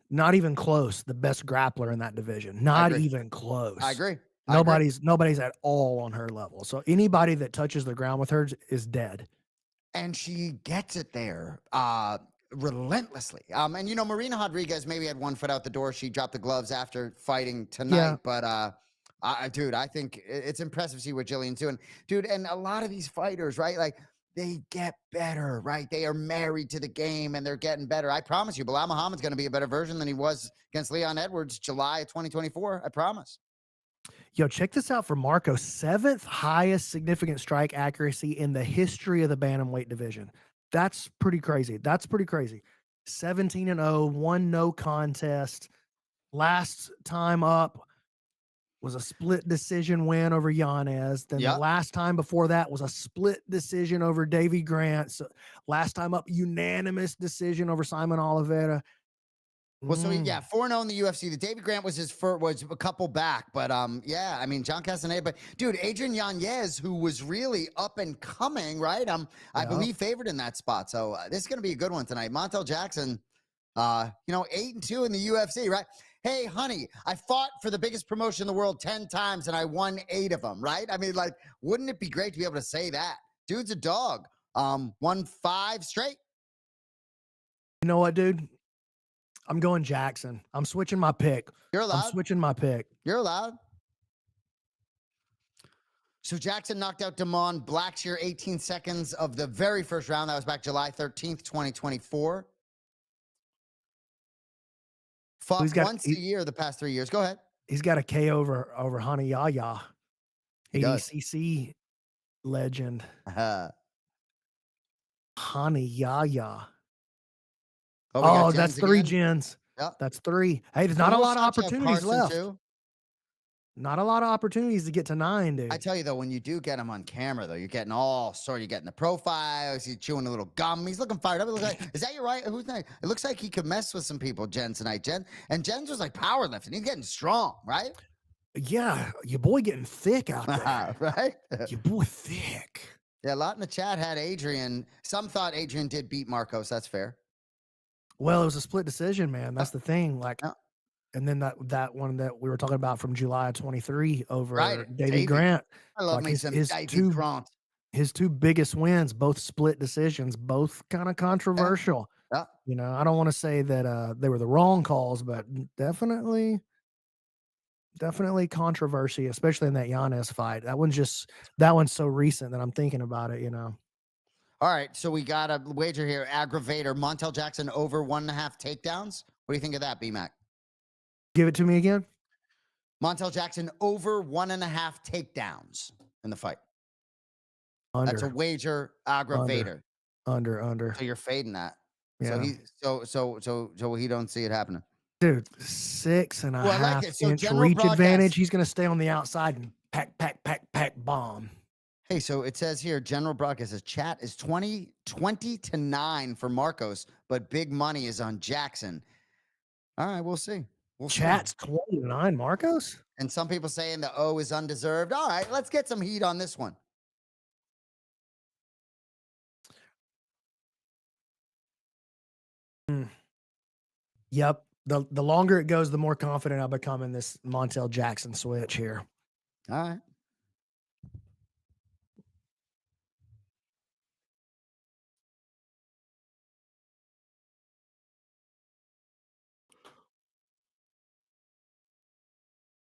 not even close, the best grappler in that division. I Not agree. even I close. agree. I agree. Nobody's at all on her level. So anybody that touches the ground with her is dead. And she gets it there relentlessly. And Marina Rodriguez maybe had one foot out the door. She dropped the gloves after fighting tonight, Yeah. but dude, I think it's impressive to see what Jillian's doing, dude. And a lot of these fighters, right? Like they get better, right? They are married to the game and they're getting better. I promise you, Bilal Muhammad's going to be a better version than he was against Leon Edwards, July of 2024. I promise. Yo, check this out for Marco. 7th highest significant strike accuracy in the history of the bantamweight division. That's pretty crazy. 17-0, one no contest. Last time up was a split decision win over Yanez. Then the Yep. last time before that was a split decision over Davy Grant. So last time up, unanimous decision over Simon Oliveira. Well, so 4-0 in the UFC. The David Grant was his first, was a couple back, but yeah, I mean John Castaneda, but dude, Adrian Yanez, who was really up and coming, right? I believe favored in that spot. So this is gonna be a good one tonight. Montel Jackson, 8-2 in the UFC, right? Hey, honey, I fought for the biggest promotion in the world 10 times and I won 8 of them, right? I mean, like, wouldn't it be great to be able to say that? Dude's a dog. Won 5 straight. You know what, dude? I'm going Jackson. I'm switching my pick. You're I'm allowed. switching my pick. You're allowed. So Jackson knocked out Damon Blackshear 18 seconds of the very first round. That was back July 13th, 2024. Fought once a year the past 3 years. Go ahead. He's got a K over Hani Yahya, He does. ADCC legend. Uh-huh. Hani Yahya. Oh, that's 3 gens. Yep. That's 3. Hey, there's not a lot of opportunities left. Too. Not a lot of opportunities to get to 9, dude. I tell you though, when you do get him on camera, though, you're getting all sort. You're getting the profiles. He's chewing a little gum. He's looking fired up. It looks like, is that your right? Who's that? It looks like he could mess with some people, Jen, tonight. Jen's was like powerlifting. He's getting strong, right? Yeah, your boy getting thick out there, right? Your boy thick. Yeah, a lot in the chat had Adrian. Some thought Adrian did beat Marcos. That's fair. Well, it was a split decision, man. That's the thing. Like, and then that one that we were talking about from July 23 over Davy Grant. I love me some Davy Grant. His 2 biggest wins, both split decisions, both kind of controversial. Yeah. I don't want to say that they were the wrong calls, but definitely controversy, especially in that Yanez fight. That one's so recent that I'm thinking about it. All right, so we got a wager here. Aggravator, Montel Jackson over 1.5 takedowns. What do you think of that, B-Mac? Give it to me again. Montel Jackson over 1.5 takedowns in the fight. That's a Under, wager under, aggravator. under. So you're fading that. So Yeah. he don't see it happening. Dude, six and a Well, I like half it. So inch general reach advantage. broadcast. He's going to stay on the outside and pack, pack, pack, pack bomb. Hey, so it says here, general broadcast says chat is 20 to 9 for Marcos, but big money is on Jackson. All right, we'll see. We'll see. Chat's 29, Marcos? And some people saying the O is undeserved. All right, let's get some heat on this one. Yep. The longer it goes, the more confident I become in this Montel Jackson switch here. All right.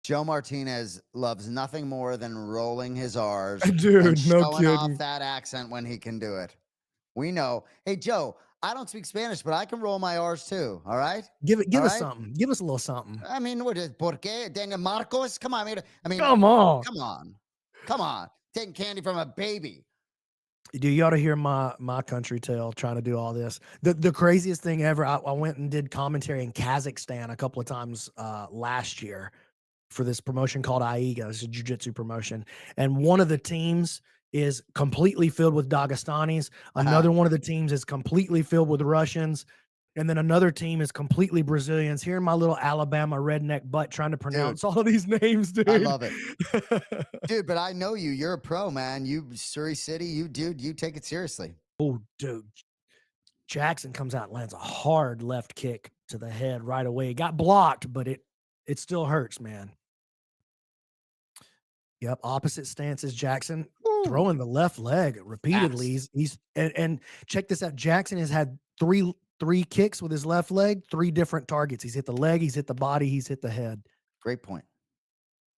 Joe Martinez loves nothing more than rolling his R's and Dude, no showing off kidding. that accent when he can do it. We know. Hey, Joe, I don't speak Spanish, but I can roll my R's too. All right. All Give us right. something. Give us a little something. I mean, what is por qué? Daniel Marcos? Come on, Come on. come on. Come on. Taking candy from a baby. Dude, you ought to hear my country tale trying to do all this. The craziest thing ever, I went and did commentary in Kazakhstan a couple of times last year for this promotion called AIGA. It's a jiu-jitsu promotion. And one of the teams is completely filled with Dagestanis. Another one of the teams is completely filled with Russians. And then another team is completely Brazilians. Here in my little Alabama redneck butt trying to Dude, pronounce all of these names, dude. I love it. Dude, but I know you. You're a pro, man. You Surrey City, you dude, you take it seriously. Oh, dude. Jackson comes out and lands a hard left kick to the head right away. It got blocked, but it still hurts, man. Yep, opposite stances. Jackson Woo. throwing the left leg repeatedly. He's and check this out. Jackson has had three kicks with his left leg, 3 different targets. He's hit the leg, he's hit the body, he's hit the head. Great point.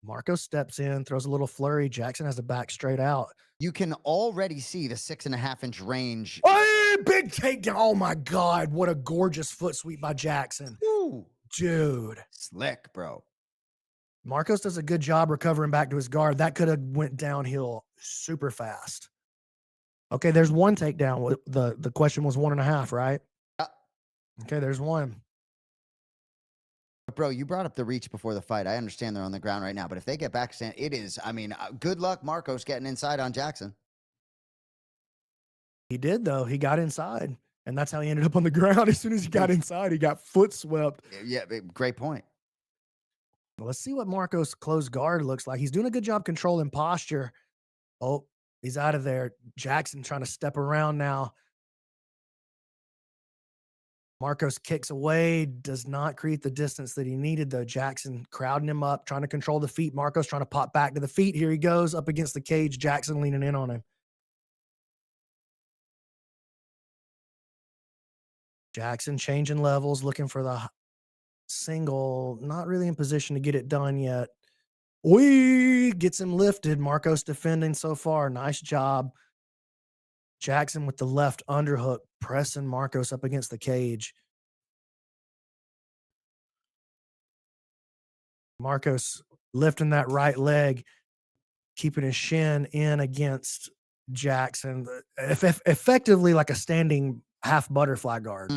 Marco steps in, throws a little flurry. Jackson has the back straight out. You can already see the 6.5-inch range. Hey, big takedown. Oh my God. What a gorgeous foot sweep by Jackson. Woo. Dude. Slick, bro. Marcos does a good job recovering back to his guard. That could have went downhill super fast. Okay, there's one takedown. The question was 1.5, right? Okay, there's one. Bro, you brought up the reach before the fight. I understand they're on the ground right now, but if they get back, it is. I mean, good luck, Marcos, getting inside on Jackson. He did though. He got inside, and that's how he ended up on the ground. As soon as he got inside, he got foot swept. Yeah, great point. Let's see what Marcos' closed guard looks like. He's doing a good job controlling posture. Oh, he's out of there. Jackson trying to step around now. Marcos kicks away, does not create the distance that he needed, though. Jackson crowding him up, trying to control the feet. Marcos trying to pop back to the feet. Here he goes up against the cage. Jackson leaning in on him. Jackson changing levels, looking for the single. Not really in position to get it done yet. We gets him lifted. Marcos defending so far. Nice job. Jackson with the left underhook, pressing Marcos up against the cage. Marcos lifting that right leg, keeping his shin in against Jackson, effectively like a standing half butterfly guard.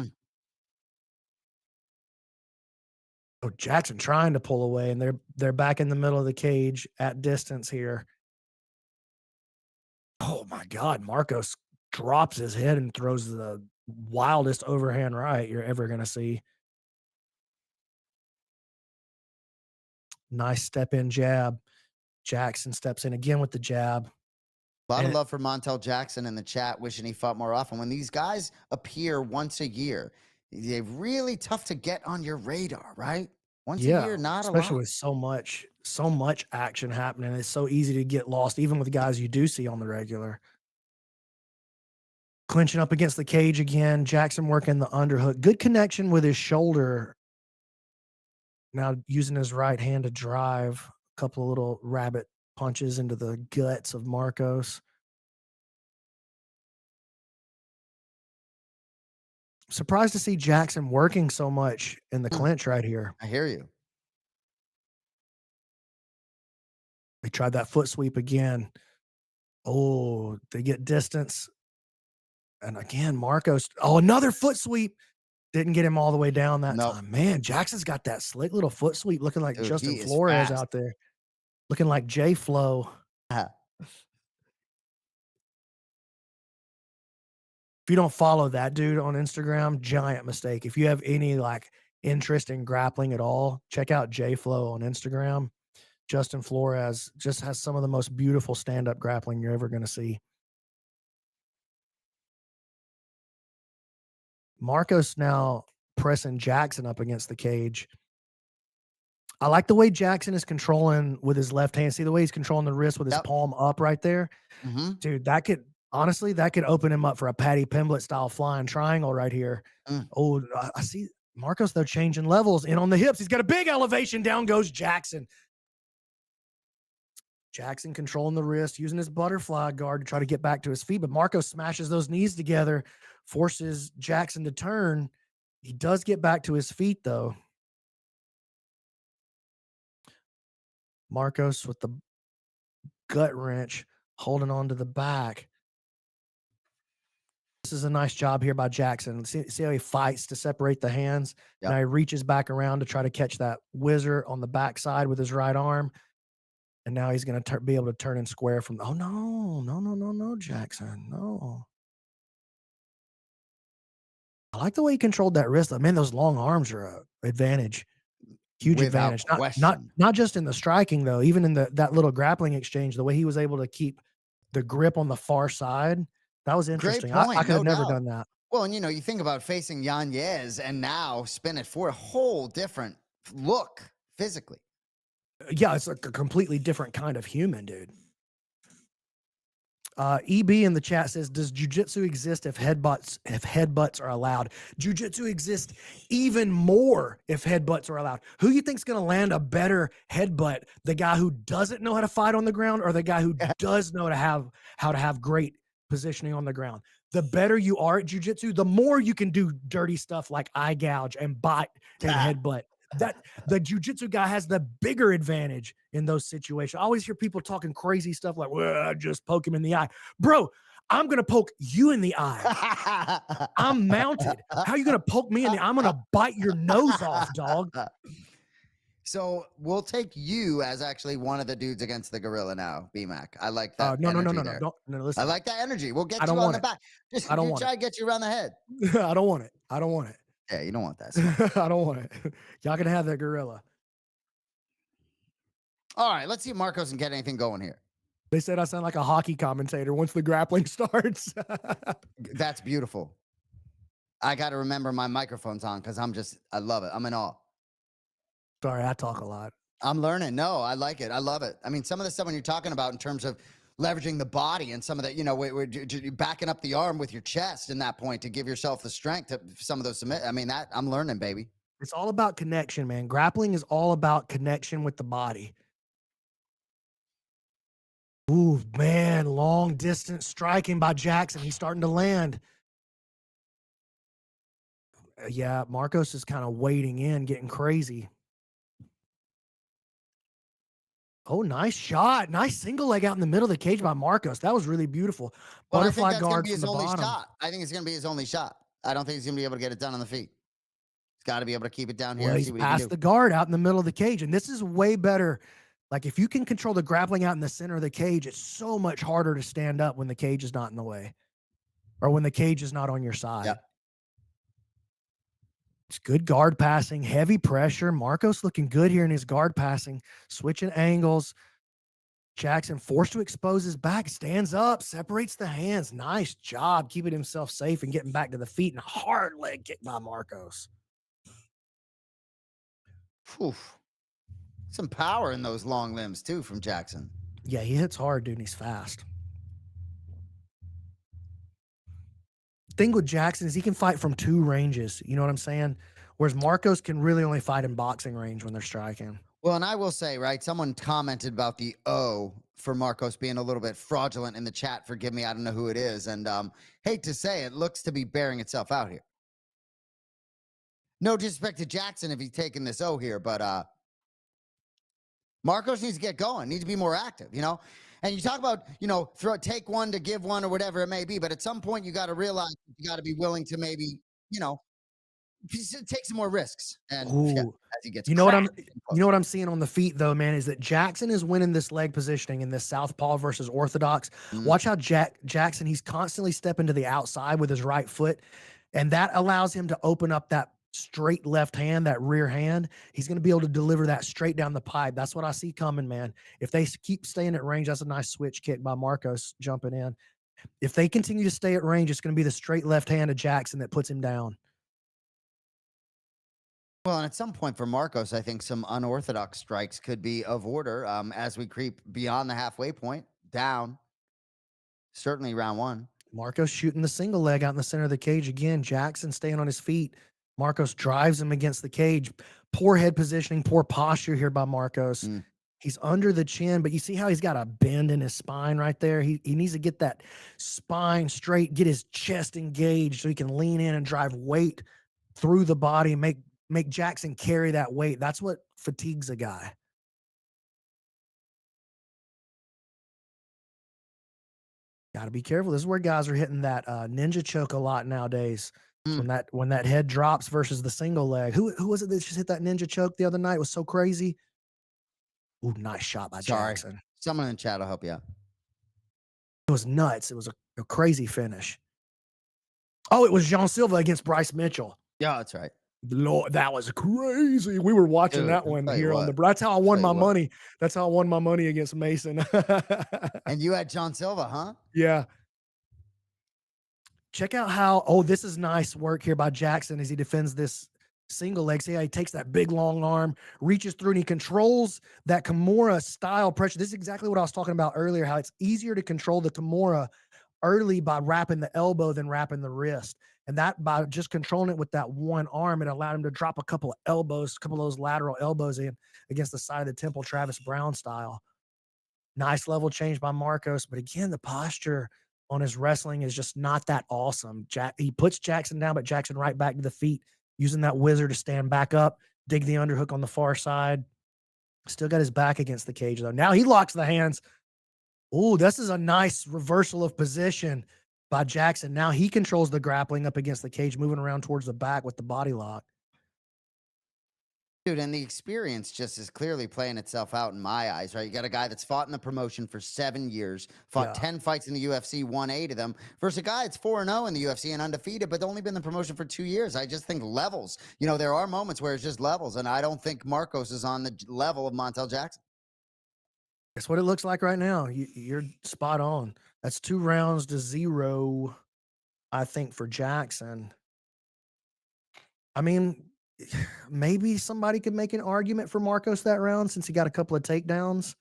Oh, Jackson trying to pull away, and they're back in the middle of the cage at distance here. Oh my God, Marcos drops his head and throws the wildest overhand right you're ever going to see. Nice step in jab. Jackson steps in again with the jab. A lot of love for Montel Jackson in the chat, wishing he fought more often. When these guys appear once a year, they're really tough to get on your radar, right? Once a year, not especially a lot. with so much action happening. It's so easy to get lost, even with guys you do see on the regular. Clinching up against the cage again. Jackson working the underhook. Good connection with his shoulder. Now using his right hand to drive. A couple of little rabbit punches into the guts of Marcos. Surprised to see Jackson working so much in the clinch right here. I hear you. They tried that foot sweep again. Oh, they get distance. And again, Marcos. Oh, another foot sweep. Didn't get him all the way down that No, time. Man, Jackson's got that slick little foot sweep looking like dude, Justin he is Flores fast. out there, looking like J Flow. If you don't follow that dude on Instagram, giant mistake. If you have any like interest in grappling at all, check out J Flow on Instagram. Justin Flores just has some of the most beautiful stand-up grappling you're ever going to see. Marcos now pressing Jackson up against the cage. I like the way Jackson is controlling with his left hand. See the way he's controlling the wrist with his Yep. palm up right there? Mm-hmm. Dude, that could honestly, that could open him up for a Patty Pimblett style flying triangle right here. Mm. Oh, I see Marcos though changing levels in on the hips. He's got a big elevation. Down goes Jackson. Jackson controlling the wrist, using his butterfly guard to try to get back to his feet. But Marcos smashes those knees together, forces Jackson to turn. He does get back to his feet though. Marcos with the gut wrench, holding on to the back. This is a nice job here by Jackson. See how he fights to separate the hands. Now Yep. he reaches back around to try to catch that whizzer on the backside with his right arm. And now he's going to be able to turn and square from. Oh, no, no, no, no, no, Jackson. No. I like the way he controlled that wrist. Man, those long arms are a advantage. Huge Without advantage. question. Not just in the striking though, even in that little grappling exchange, the way he was able to keep the grip on the far side, that was Great interesting. I point, could have no never doubt. done that. Well, and you think about facing Yanez and now spin it for a whole different look physically. Yeah, it's like a completely different kind of human, dude. EB in the chat says, "Does jujitsu exist if headbutts are allowed? Jujitsu exists even more if headbutts are allowed. Who you think's going to land a better headbutt? The guy who doesn't know how to fight on the ground, or the guy who does know how to have great positioning on the ground? The better you are at jujitsu, the more you can do dirty stuff like eye gouge and bite and headbutt. That the jujitsu guy has the bigger advantage in those situations. I always hear people talking crazy stuff like, well, I just poke him in the eye. Bro, I'm going to poke you in the eye. I'm mounted. How are you going to poke me in the eye? I'm going to bite your nose off, dog. So we'll take you as actually one of the dudes against the gorilla now, BMAC. I like that No, no, no, energy no, no. there. No, listen. I like that energy. We'll get I you don't on want the it. back. Just I don't want try to get you around the head. it. I don't want it. I don't want it. Yeah, you don't want that smoke. I don't want it. Y'all can have that gorilla. All right, let's see if Marcos can get anything going here. They said I sound like a hockey commentator once the grappling starts. That's beautiful. I got to remember my microphone's on because I love it. I'm in awe. Sorry, I talk a lot. I'm learning. No, I like it. I love it. I mean, some of the stuff when you're talking about in terms of leveraging the body and some of that, we're backing up the arm with your chest in that point to give yourself the strength to some of those submit. I mean, that I'm learning, baby. It's all about connection, man. Grappling is all about connection with the body. Ooh, man, long distance striking by Jackson. He's starting to land. Yeah, Marcos is kind of wading in, getting crazy. Oh, nice shot. Nice single leg out in the middle of the cage by Marcos. That was really beautiful. Well, I think Butterfly that's going to guard be from his the only bottom. shot. I think it's going to be his only shot. I don't think he's going to be able to get it done on the feet. He's got to be able to keep it down here Well, and he's see what he can do. past the guard out in the middle of the cage. And this is way better. Like if you can control the grappling out in the center of the cage, it's so much harder to stand up when the cage is not in the way or when the cage is not on your side. Yep. It's good guard passing, heavy pressure. Marcos looking good here in his guard passing, switching angles. Jackson forced to expose his back, stands up, separates the hands. Nice job keeping himself safe and getting back to the feet, and a hard leg kick by Marcos. Oof. Some power in those long limbs too from Jackson. Yeah, he hits hard, dude, and he's fast. Thing with Jackson is he can fight from two ranges. You know what I'm saying? Whereas Marcos can really only fight in boxing range when they're striking. Well, and I will say, right, someone commented about the O for Marcos being a little bit fraudulent in the chat. Forgive me, I don't know who it is. And hate to say it looks to be bearing itself out here. No disrespect to Jackson if he's taking this O here, but Marcos needs to get going, needs to be more active, you know? And you talk about, take one to give one or whatever it may be, but at some point you got to realize you got to be willing to maybe, take some more risks. And yeah, Ooh. as he gets You know what cracked. I'm you know what I'm seeing on the feet though, man, is that Jackson is winning this leg positioning in this southpaw versus orthodox. Mm. Watch how Jackson, he's constantly stepping to the outside with his right foot, and that allows him to open up that straight left hand, that rear hand. He's going to be able to deliver that straight down the pipe. That's what I see coming, man. If they keep staying at range, that's a nice switch kick by Marcos jumping in. If they continue to stay at range, it's going to be the straight left hand of Jackson that puts him down. Well, and at some point for Marcos, I think some unorthodox strikes could be of order as we creep beyond the halfway point, down, certainly round one. Marcos shooting the single leg out in the center of the cage again. Jackson staying on his feet. Marcos drives him against the cage. Poor head positioning, poor posture here by Marcos. Mm. He's under the chin, but you see how he's got a bend in his spine right there? He needs to get that spine straight, get his chest engaged so he can lean in and drive weight through the body and make Jackson carry that weight. That's what fatigues a guy. Got to be careful. This is where guys are hitting that ninja choke a lot nowadays. Mm. When that head drops versus the single leg. Who was it that just hit that ninja choke the other night? It was so crazy. Ooh, nice shot by Sorry. Jackson. Someone in the chat will help you out. It was nuts. It was a crazy finish. Oh, it was Jean Silva against Bryce Mitchell. Yeah, that's right. Lord, that was crazy. We were watching that one here on the. That's how I won my money. That's how I won my money against Mason. And you had John Silva, huh? Yeah. Check out how. Oh, this is nice work here by Jackson as he defends this single leg. See how he takes that big long arm, reaches through, and he controls that Kimura style pressure. This is exactly what I was talking about earlier. How it's easier to control the Kimura early by wrapping the elbow than wrapping the wrist. And that by just controlling it with that one arm, it allowed him to drop a couple of elbows, a couple of those lateral elbows in against the side of the temple, Travis Brown style. Nice level change by Marcos. But again, the posture on his wrestling is just not that awesome. He puts Jackson down, but Jackson right back to the feet, using that wizard to stand back up, dig the underhook on the far side. Still got his back against the cage, though. Now he locks the hands. Oh, this is a nice reversal of position by Jackson. Now he controls the grappling up against the cage, moving around towards the back with the body lock. Dude, and the experience just is clearly playing itself out in my eyes, right? You got a guy that's fought in the promotion for 7 years, fought 10 fights in the UFC, won 8 of them, versus a guy that's 4-0 in the UFC and undefeated, but only been in the promotion for 2 years. I just think levels. There are moments where it's just levels, and I don't think Marcos is on the level of Montel Jackson. That's what it looks like right now. You're spot on. That's 2-0, I think, for Jackson. I mean, maybe somebody could make an argument for Marcos that round since he got a couple of takedowns.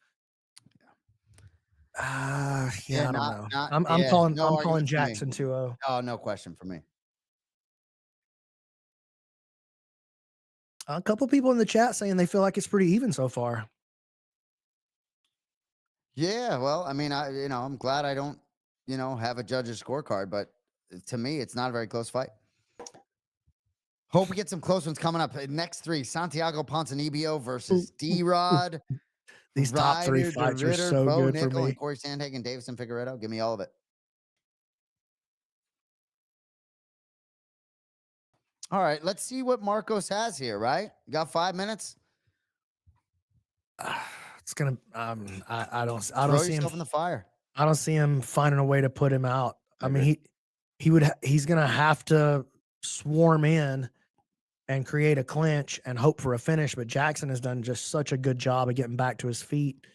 I don't know. I'm calling Jackson 2-0. Oh, no question for me. A couple people in the chat saying they feel like it's pretty even so far. Yeah, well, I mean, I'm glad I don't, have a judge's scorecard, but to me, it's not a very close fight. Hope we get some close ones coming up. Next 3, Santiago Ponzinibbio versus D-Rod. These top 3 fights are so Bo good Nickel, for me. and Corey Sandhagen, Davison Figueredo. Give me all of it. All right, let's see what Marcos has here, right? You got 5 minutes? It's gonna. I don't Throw see him yourself in the fire. I don't see him finding a way to put him out. I mean, he's gonna have to swarm in and create a clinch and hope for a finish. But Jackson has done just such a good job of getting back to his feet.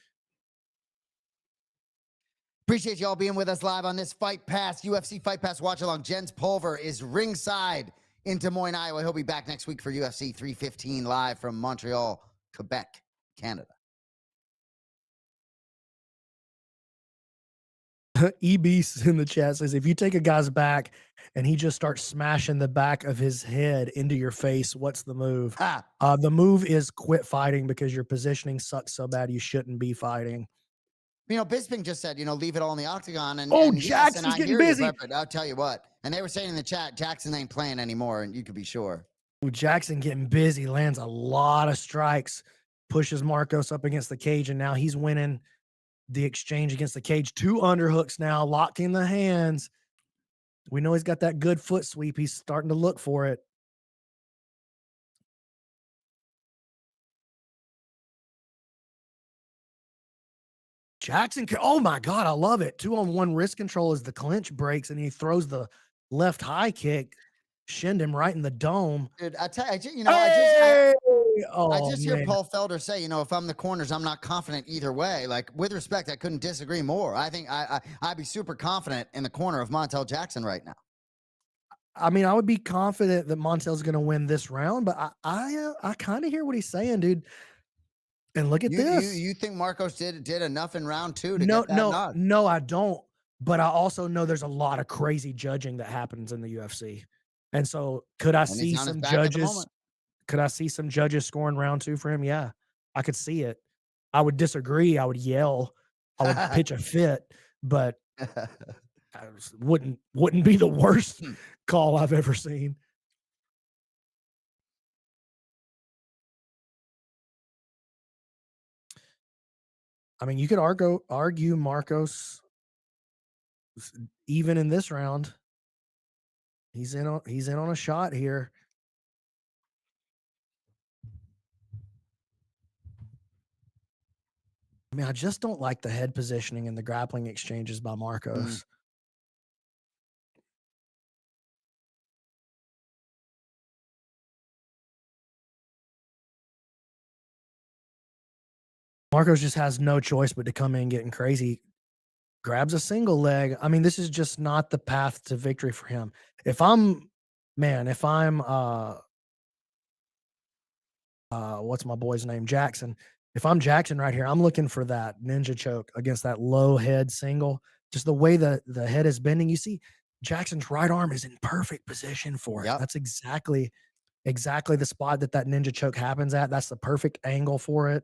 Appreciate y'all being with us live on this Fight Pass, UFC Fight Pass watch along. Jens Pulver is ringside in Des Moines, Iowa. He'll be back next week for UFC 315 live from Montreal, Quebec, Canada. EB's in the chat says, if you take a guy's back and he just starts smashing the back of his head into your face, what's the move? The move is quit fighting because your positioning sucks so bad you shouldn't be fighting. Bisping just said, leave it all in the octagon. And Jackson's getting busy. I'll tell you what. And they were saying in the chat, Jackson ain't playing anymore, and you could be sure. Jackson getting busy, lands a lot of strikes, pushes Marcos up against the cage, and now he's winning the exchange against the cage. 2 underhooks now, locking the hands. We know he's got that good foot sweep. He's starting to look for it. Jackson, oh my God, I love it. 2-on-1 wrist control as the clinch breaks and he throws the left high kick, shinned him right in the dome. Dude, I tell you, Hey! I Oh, just hear man. Paul Felder say, if I'm the corners, I'm not confident either way. Like, with respect, I couldn't disagree more. I think I'd be super confident in the corner of Montel Jackson right now. I mean, I would be confident that Montel's going to win this round, but I kind of hear what he's saying, dude. And look at this. You think Marcos did enough in round 2 to No, get that no, nod? no, I don't. But I also know there's a lot of crazy judging that happens in the UFC. And so could I And he's see on his some back at the judges moment. could I see some judges scoring round 2 for him? Yeah. I could see it. I would disagree. I would yell. I would pitch a fit, but wouldn't be the worst call I've ever seen. I mean, you could argue Marcos even in this round. He's in on a shot here. I mean, I just don't like the head positioning and the grappling exchanges by Marcos. Marcos just has no choice but to come in getting crazy. Grabs a single leg. I mean, this is just not the path to victory for him. If I'm what's my boy's name? Jackson. If I'm Jackson right here, I'm looking for that ninja choke against that low head single. Just the way the head is bending. You see, Jackson's right arm is in perfect position for it. Yep. That's exactly the spot that ninja choke happens at. That's the perfect angle for it.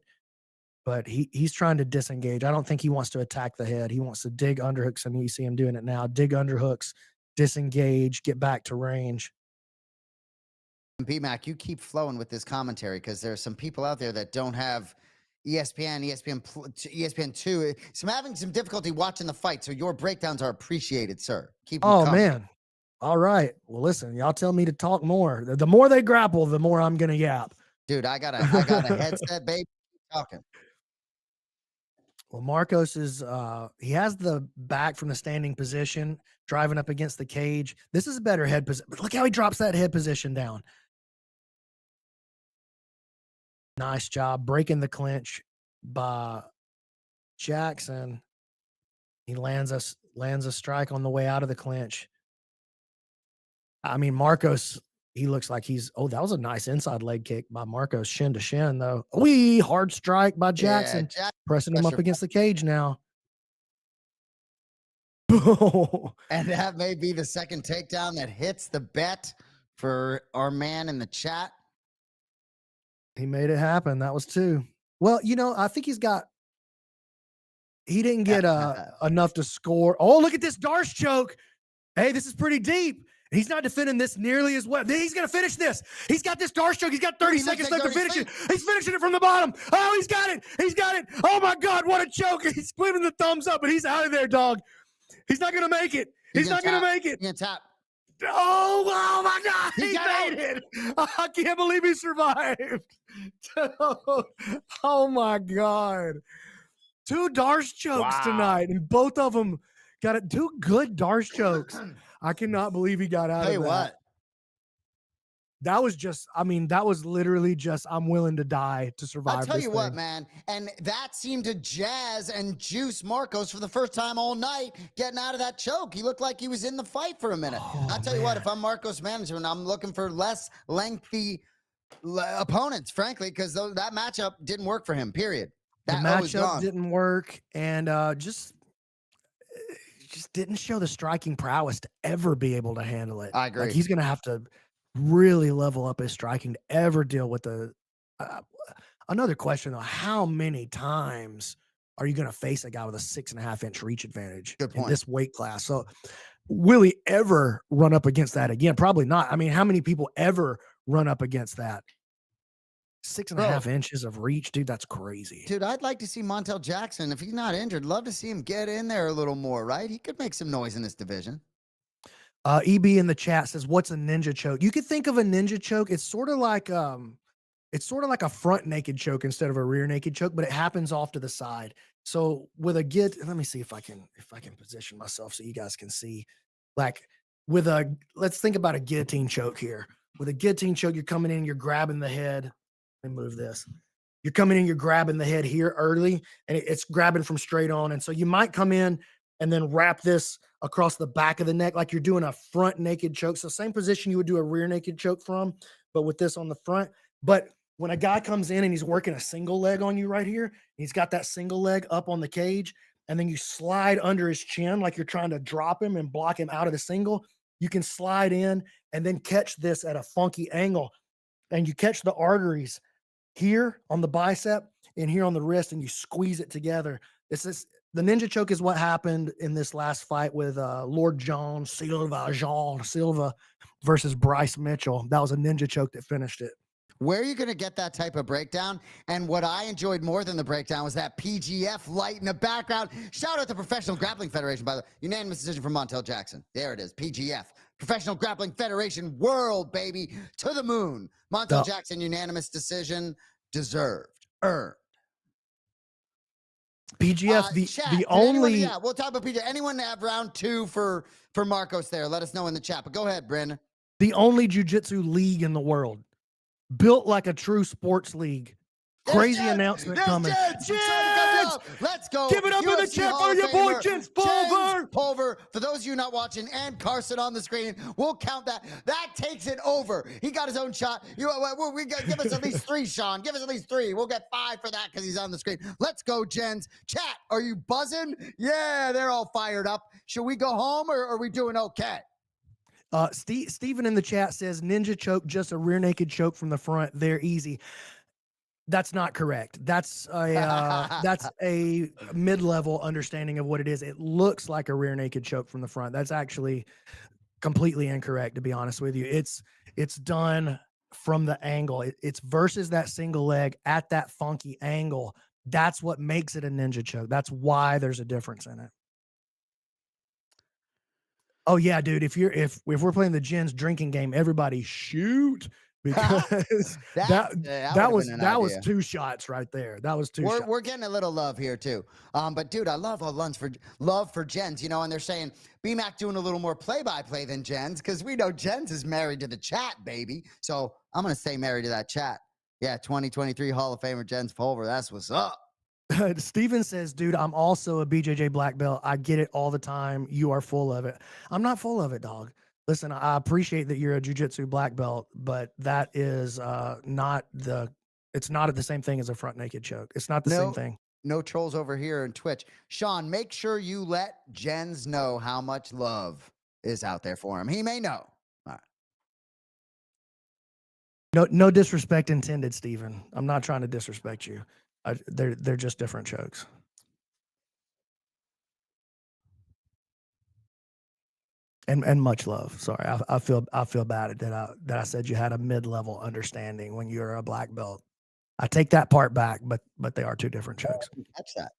But he's trying to disengage. I don't think he wants to attack the head. He wants to dig underhooks, and you see him doing it now. Dig underhooks, disengage, get back to range. BMAC, you keep flowing with this commentary because there's some people out there that don't have ESPN2. So I'm having some difficulty watching the fight. So your breakdowns are appreciated, sir. Keep them Oh coming. man. All right. Well, listen, y'all tell me to talk more. The more they grapple, the more I'm gonna yap. Dude, I got a headset, baby. Keep talking. Well, Marcos is he has the back from the standing position, driving up against the cage. This is a better head position. But look how he drops that head position down. Nice job breaking the clinch by Jackson. He lands a strike on the way out of the clinch. I mean, Marcos, he looks like that was a nice inside leg kick by Marcos, shin to shin, though. Wee, hard strike by Jackson, Yeah, pressing him up against the cage now. And that may be the second takedown that hits the bet for our man in the chat. He made it happen. That was 2. Well, I think he didn't get enough to score. Oh, look at this Darce choke. Hey, this is pretty deep. He's not defending this nearly as well. He's going to finish this. He's got this Darce choke. He's got 30 seconds left to finish it. He's finishing it from the bottom. Oh, he's got it. He's got it. Oh, my God, what a choke. He's giving the thumbs up, but he's out of there, dog. He's not going to make it. He's not going to make it. He's going to tap. Oh, my God. He made it. I can't believe he survived. Oh, my God. 2 Darce chokes tonight, and both of them got it. 2 good Darce chokes. I cannot believe he got out of that. Tell you what. That was literally just, I'm willing to die to survive. I'll tell you what, man. And that seemed to jazz and juice Marcos for the first time all night, getting out of that choke. He looked like he was in the fight for a minute. I'll tell you what, if I'm Marcos' management, I'm looking for less lengthy opponents, frankly, because that matchup didn't work for him, period. That the matchup didn't work, and just didn't show the striking prowess to ever be able to handle it. I agree. Like, he's going to have to really level up his striking to ever deal with another question, though. How many times are you going to face a guy with a 6.5-inch reach advantage in this weight class? So will he ever run up against that again? Probably not. I mean, how many people ever run up against that? Six and a Bro, half inches of reach, dude. That's crazy. dude, I'd like to see Montel Jackson. If he's not injured, love to see him get in there a little more, right? He could make some noise in this division. EB in the chat says, "What's a ninja choke?" You could think of a ninja choke. It's sort of like a front naked choke instead of a rear naked choke, but it happens off to the side. So with a let me see if I can position myself so you guys can see. Like let's think about a guillotine choke here. With a guillotine choke, you're coming in, you're grabbing the head. Let me move this. You're coming in, you're grabbing the head here early, and it's grabbing from straight on. And so you might come in and then wrap this across the back of the neck like you're doing a front naked choke. So same position you would do a rear naked choke from, but with this on the front. But when a guy comes in and he's working a single leg on you right here, he's got that single leg up on the cage, and then you slide under his chin like you're trying to drop him and block him out of the single. You can slide in and then catch this at a funky angle, and you catch the arteries here on the bicep and here on the wrist, and you squeeze it together. The ninja choke is what happened in this last fight with Lord John Silva versus Bryce Mitchell. That was a ninja choke that finished it. Where are you going to get that type of breakdown? And what I enjoyed more than the breakdown was that PGF light in the background. Shout out to Professional Grappling Federation, by the way. Unanimous decision from Montel Jackson. There it is, PGF. Professional Grappling Federation World, baby. To the moon. Montel Jackson, unanimous decision. Deserved. Earned. PGF, the only... yeah, we'll talk about PGF. Anyone have round 2 for Marcos there? Let us know in the chat. But go ahead, Brandon. The only jiu-jitsu league in the world. Built like a true sports league. Crazy announcement coming. Let's go. Give it up in the chat for your boy, Jens Pulver. For those of you not watching, and Carson on the screen, we'll count that. That takes it over. He got his own shot. Give us at least 3, Sean. Give us at least 3. We'll get 5 for that because he's on the screen. Let's go, Jens. Chat, are you buzzing? Yeah, they're all fired up. Should we go home or are we doing okay? Steven in the chat says ninja choke, just a rear naked choke from the front. They're easy. That's not correct. That's a mid-level understanding of what it is. It looks like a rear naked choke from the front. That's actually completely incorrect, to be honest with you. It's done from the angle. It's versus that single leg at that funky angle. That's what makes it a ninja choke. That's why there's a difference in it. Oh yeah, dude. If we're playing the Jens drinking game, everybody shoot, because that was 2 shots right there. That was 2 shots. We're getting a little love here too. But dude, I love love for Jens, you know, and they're saying BMAC doing a little more play-by-play than Jens, because we know Jens is married to the chat, baby. So I'm gonna stay married to that chat. Yeah, 2023 Hall of Famer Jens Pulver. That's what's up. Steven says, dude, I'm also a BJJ black belt. I get it all the time. You are full of it. I'm not full of it, dog. Listen, I appreciate that you're a jiu-jitsu black belt, but that is it's not the same thing as a front naked choke. It's not the same thing. No trolls over here in Twitch. Sean, make sure you let Jens know how much love is out there for him. He may know. All right. No disrespect intended, Steven. I'm not trying to disrespect you. They're just different chokes. And much love. Sorry, I feel bad that I said you had a mid-level understanding when you're a black belt. I take that part back, but they are 2 different chokes. Catch that.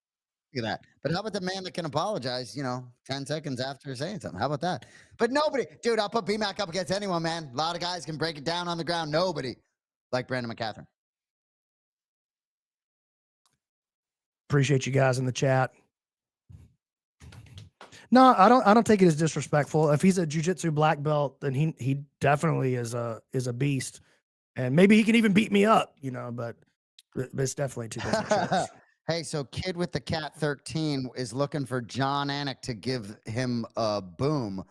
Look at that. But how about the man that can apologize, 10 seconds after saying something? How about that? But nobody, dude, I'll put BMAC up against anyone, man. A lot of guys can break it down on the ground. Nobody like Brandon McCatherine. Appreciate you guys in the chat. No, I don't take it as disrespectful. If he's a jiu-jitsu black belt, then he definitely is a beast, and maybe he can even beat me up, but it's definitely 2 different shows. Hey, so Kid with the Cat 13 is looking for John Anik to give him a boom.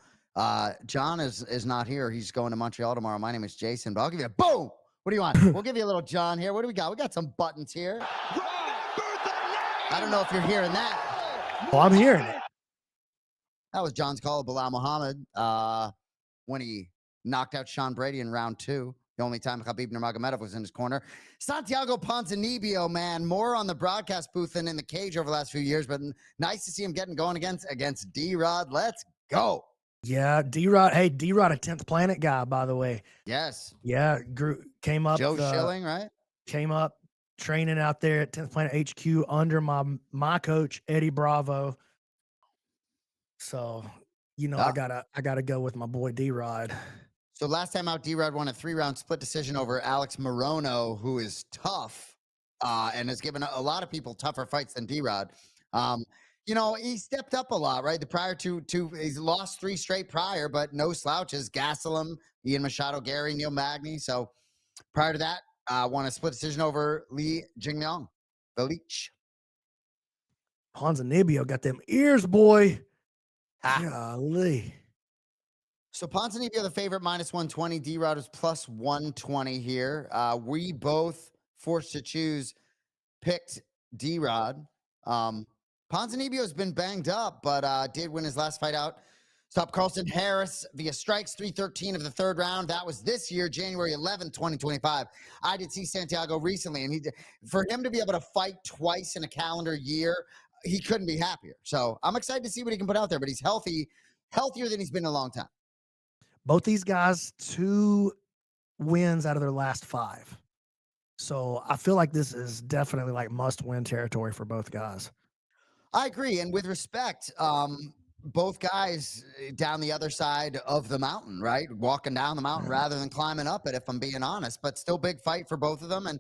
John is not here. He's going to Montreal tomorrow. My name is Jason, but I'll give you a boom. What do you want? We'll give you a little John here. What do we got? We got some buttons here. I don't know if you're hearing that. Oh, I'm hearing it. That was John's call of Bilal Muhammad when he knocked out Sean Brady in round 2. The only time Khabib Nurmagomedov was in his corner. Santiago Ponzinibbio, man, more on the broadcast booth than in the cage over the last few years, but nice to see him getting going against D-Rod. Let's go. Yeah, D-Rod. Hey, D-Rod, a 10th Planet guy, by the way. Yes. Yeah, came up. Joe Schilling, right? came up training out there at 10th Planet HQ under my coach, Eddie Bravo. So, Yeah. I gotta go with my boy D-Rod. So last time out, D-Rod won a 3-round split decision over Alex Morono, who is tough and has given a lot of people tougher fights than D-Rod. Um, he stepped up a lot, right? The prior two, he's lost 3 straight prior, but no slouches. Gastelum, Ian Machado, Gary, Neil Magny. So prior to that, won a split decision over Li Jingyang, the Leech. Ponzinibbio got them ears, boy. Ha. Golly. So Ponzinibbio, the favorite, -120. D-Rod is +120 here. We both forced to choose picked D-Rod. Ponzinibbio's been banged up, but did win his last fight out. Stopped Carlson Harris via strikes, 3:13 of the 3rd round. That was this year, January 11th, 2025. I did see Santiago recently, and for him to be able to fight twice in a calendar year, he couldn't be happier. So I'm excited to see what he can put out there, but he's healthier than he's been in a long time. Both these guys, 2 wins out of their last 5. So I feel like this is definitely like must-win territory for both guys. I agree. And with respect, both guys down the other side of the mountain, right? Walking down the mountain Yeah. rather than climbing up it, if I'm being honest, but still big fight for both of them. And,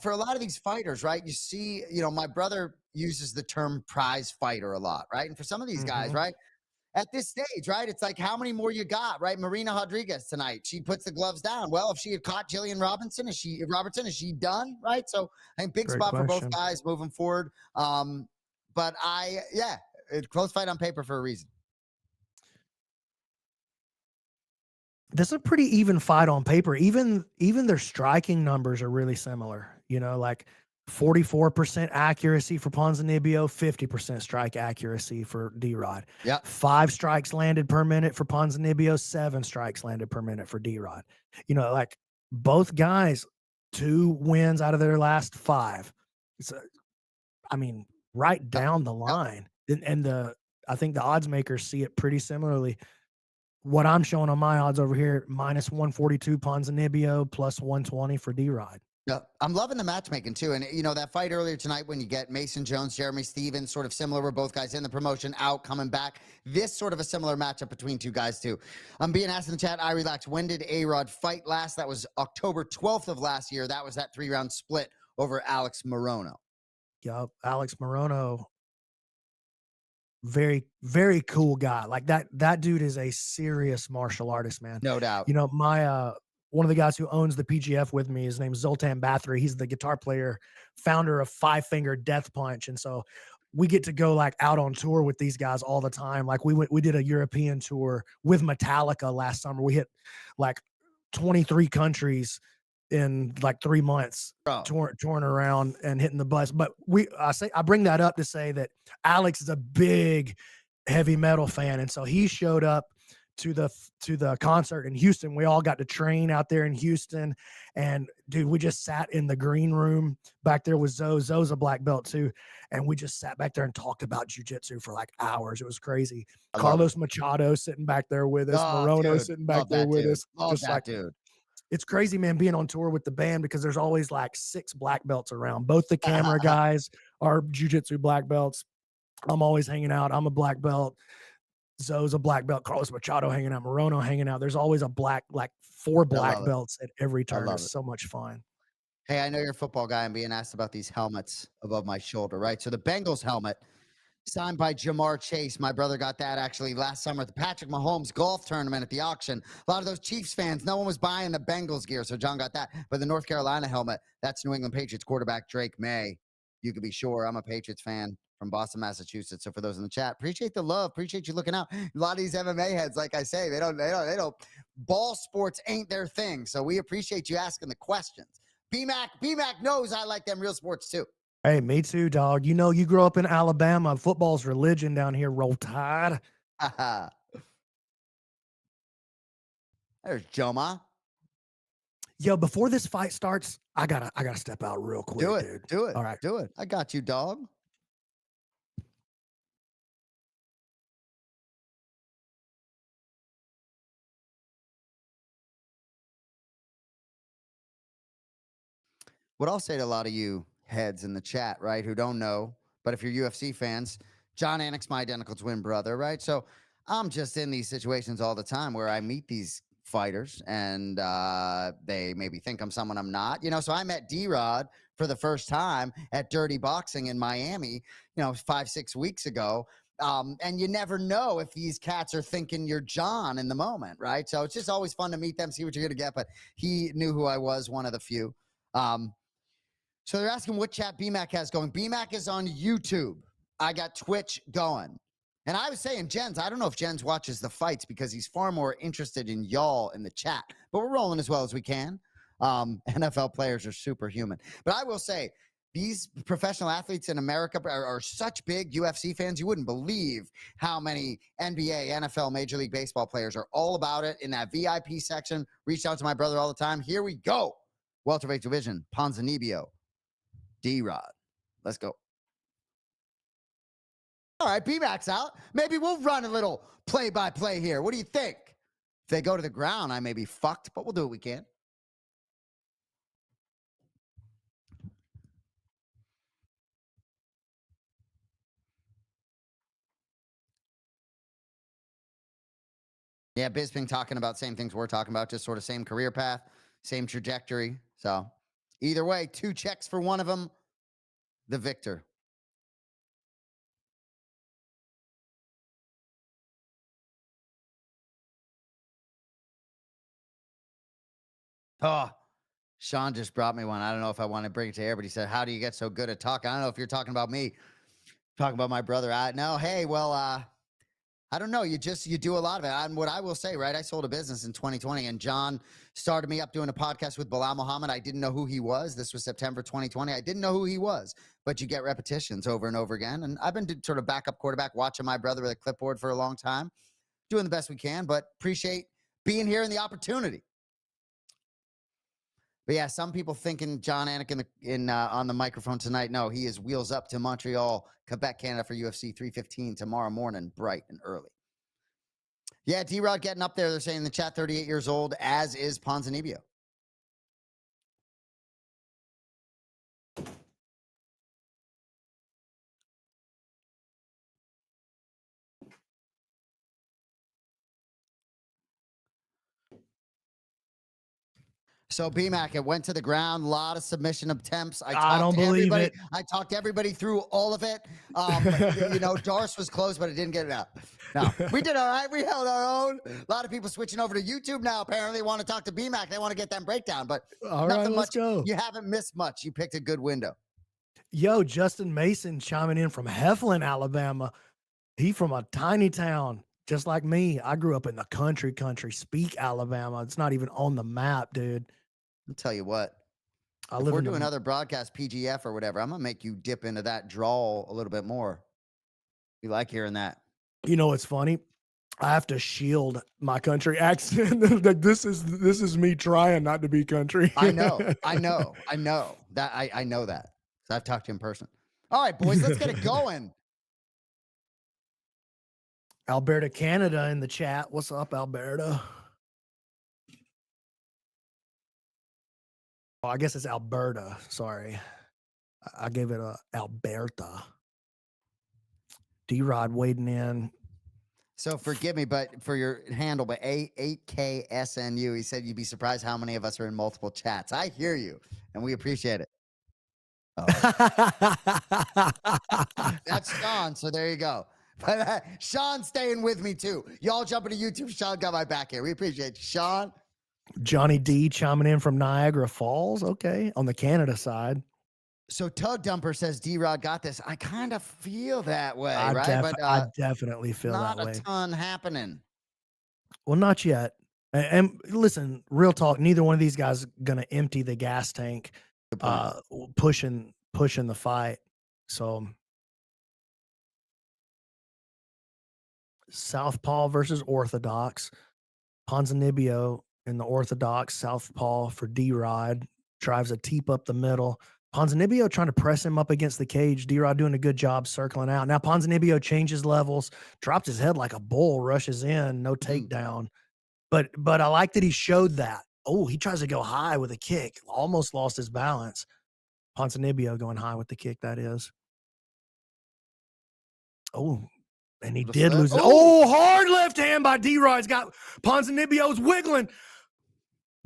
for a lot of these fighters, right? You see, my brother uses the term prize fighter a lot, right? And for some of these guys, Mhm. right? At this stage, right? It's like, how many more you got, right? Marina Rodriguez tonight, she puts the gloves down. Well, if she had caught Jillian Robinson, is she done, right? So I think big Great spot for both question. guys moving forward. But it's close fight on paper for a reason. This is a pretty even fight on paper. Even their striking numbers are really similar. Like 44% accuracy for Ponzinibbio, 50% strike accuracy for D-Rod. Yeah, 5 strikes landed per minute for Ponzinibbio, 7 strikes landed per minute for D-Rod. Like both guys, 2 wins out of their last 5. So, I mean, right yep, down the yep. line. And I think the odds makers see it pretty similarly. What I'm showing on my odds over here, -142 Ponzinibbio, +120 for D-Rod. Yeah, I'm loving the matchmaking too. And that fight earlier tonight when you get Mason Jones, Jeremy Stevens, sort of similar, where both guys in the promotion, out, coming back. This sort of a similar matchup between 2 guys too. I'm being asked in the chat, I relax. When did A-Rod fight last? That was October 12th of last year. That was that 3-round split over Alex Morono. Yup, Alex Morono, very, very cool guy. Like that dude is a serious martial artist, man. No doubt. My one of the guys who owns the PGF with me, his name's Zoltan Bathory. He's the guitar player, founder of Five Finger Death Punch. And so we get to go like out on tour with these guys all the time. Like we did a European tour with Metallica last summer. We hit like 23 countries in like 3 months, Bro. touring around and hitting the bus. But I bring that up to say that Alex is a big heavy metal fan, and so he showed up to the concert in Houston. We all got to train out there in Houston, and dude, we just sat in the green room back there with Zoe. Zoe's a black belt too, and we just sat back there and talked about jujitsu for like hours. It was crazy. I love it. Carlos Machado sitting back there with us, Oh, Morono dude. sitting back Love there that with dude. us, Love just like that dude. it's crazy, man, being on tour with the band because there's always like 6 black belts around. Both the camera guys are jujitsu black belts. I'm always hanging out. I'm a black belt. Zoe's a black belt. Carlos Machado hanging out. Morono hanging out. There's always like 4 I black love it. belts at every I turn. love It's it. so much fun. Hey, I know you're a football guy. I'm being asked about these helmets above my shoulder, right? So the Bengals helmet, signed by Jamar Chase. My brother got that actually last summer at the Patrick Mahomes golf tournament at the auction. A lot of those Chiefs fans, no one was buying the Bengals gear, so John got that. But the North Carolina helmet, that's New England Patriots quarterback Drake May. You can be sure I'm a Patriots fan from Boston, Massachusetts. So for those in the chat, appreciate the love, appreciate you looking out. A lot of these MMA heads, like I say, they don't. Ball sports ain't their thing. So we appreciate you asking the questions. BMAC knows I like them real sports too. Hey, me too, dog. You grew up in Alabama. Football's religion down here. Roll Tide. There's Joma. Yo, before this fight starts, I gotta step out real quick, Do it. dude. Do it. All right. Do it. I got you, dog. what I'll say to a lot of you heads in the chat, right, who don't know, but if you're UFC fans, John Anik's my identical twin brother, right? So I'm just in these situations all the time where I meet these fighters and they maybe think I'm someone I'm not, you know. So I met D-Rod for the first time at Dirty Boxing in Miami, 5-6 weeks ago. And you never know if these cats are thinking you're John in the moment, right? So it's just always fun to meet them, see what you're going to get. But he knew who I was, one of the few. Um, so they're asking what chat BMAC has going. BMAC is on YouTube. I got Twitch going. And I was saying, Jens, I don't know if Jens watches the fights because he's far more interested in y'all in the chat. But we're rolling as well as we can. NFL players are superhuman. But I will say, these professional athletes in America are such big UFC fans. You wouldn't believe how many NBA, NFL, Major League Baseball players are all about it in that VIP section. Reach out to my brother all the time. Here we go. Welterweight division, Ponzinibbio, D-Rod. Let's go. All right, BMAC's out. Maybe we'll run a little play-by-play here. What do you think? If they go to the ground, I may be fucked, but we'll do what we can. Yeah, Bisping talking about same things we're talking about, just sort of same career path, same trajectory. So either way, 2 checks for one of them, the victor. Oh, Sean just brought me one. I don't know if I want to bring it to air, but he said, how do you get so good at talking? I don't know if you're talking about me, talking about my brother. No, hey, well, I don't know. You do a lot of it. And what I will say, right? I sold a business in 2020 and John started me up doing a podcast with Bilal Muhammad. I didn't know who he was. This was September 2020. I didn't know who he was, but you get repetitions over and over again. And I've been sort of backup quarterback, watching my brother with a clipboard for a long time, doing the best we can, but appreciate being here and the opportunity. But yeah, some people thinking John Anik on the microphone tonight. No, he is wheels up to Montreal, Quebec, Canada for UFC 315 tomorrow morning, bright and early. Yeah, D-Rod getting up there. They're saying in the chat, 38 years old, as is Ponzinibbio. So BMAC, it went to the ground. A lot of submission attempts. I don't believe it. I talked everybody through all of it. Darce was close, but it didn't get it out. No, we did all right. We held our own. A lot of people switching over to YouTube now. Apparently, want to talk to BMAC. They want to get that breakdown. But all right, let's go. You haven't missed much. You picked a good window. Yo, Justin Mason chiming in from Heflin, Alabama. He from a tiny town, just like me. I grew up in the country, Speak, Alabama. It's not even on the map, dude. I'll tell you what. If we're doing another broadcast, PGF or whatever, I'm going to make you dip into that drawl a little bit more. You like hearing that? You know what's funny? I have to shield my country accent. Like this is me trying not to be country. I know. That I know that. So I've talked to him in person. All right, boys, let's get it going. Alberta, Canada in the chat. What's up, Alberta? Oh, I guess it's Alberta. Sorry. I gave it a Alberta. D-Rod wading in. So forgive me, but for your handle, but 8KSNU, he said you'd be surprised how many of us are in multiple chats. I hear you, and we appreciate it. Oh. That's Sean, so there you go. But Sean's staying with me too. Y'all jumping to YouTube. Sean got my back here. We appreciate you, Sean. Johnny D chiming in from Niagara Falls. Okay, on the Canada side. So Tug Dumper says D-Rod got this. I kind of feel that way, right? I definitely feel that way. Not a ton happening. Well, not yet. And listen, real talk. Neither one of these guys gonna empty the gas tank, pushing the fight. So Southpaw versus Orthodox. Ponzinibbio in the Orthodox. Southpaw for D-Rod. Drives a teep up the middle. Ponzinibbio trying to press him up against the cage. D-Rod doing a good job circling out. Now Ponzinibbio changes levels, drops his head like a bull, rushes in, no takedown. But I like that he showed that. Oh, he tries to go high with a kick. Almost lost his balance. Ponzinibbio going high with the kick, that is. Oh, and he Little did slip. lose it. Oh, Oh, hard left hand by D-Rod's got Ponzinibbio's wiggling.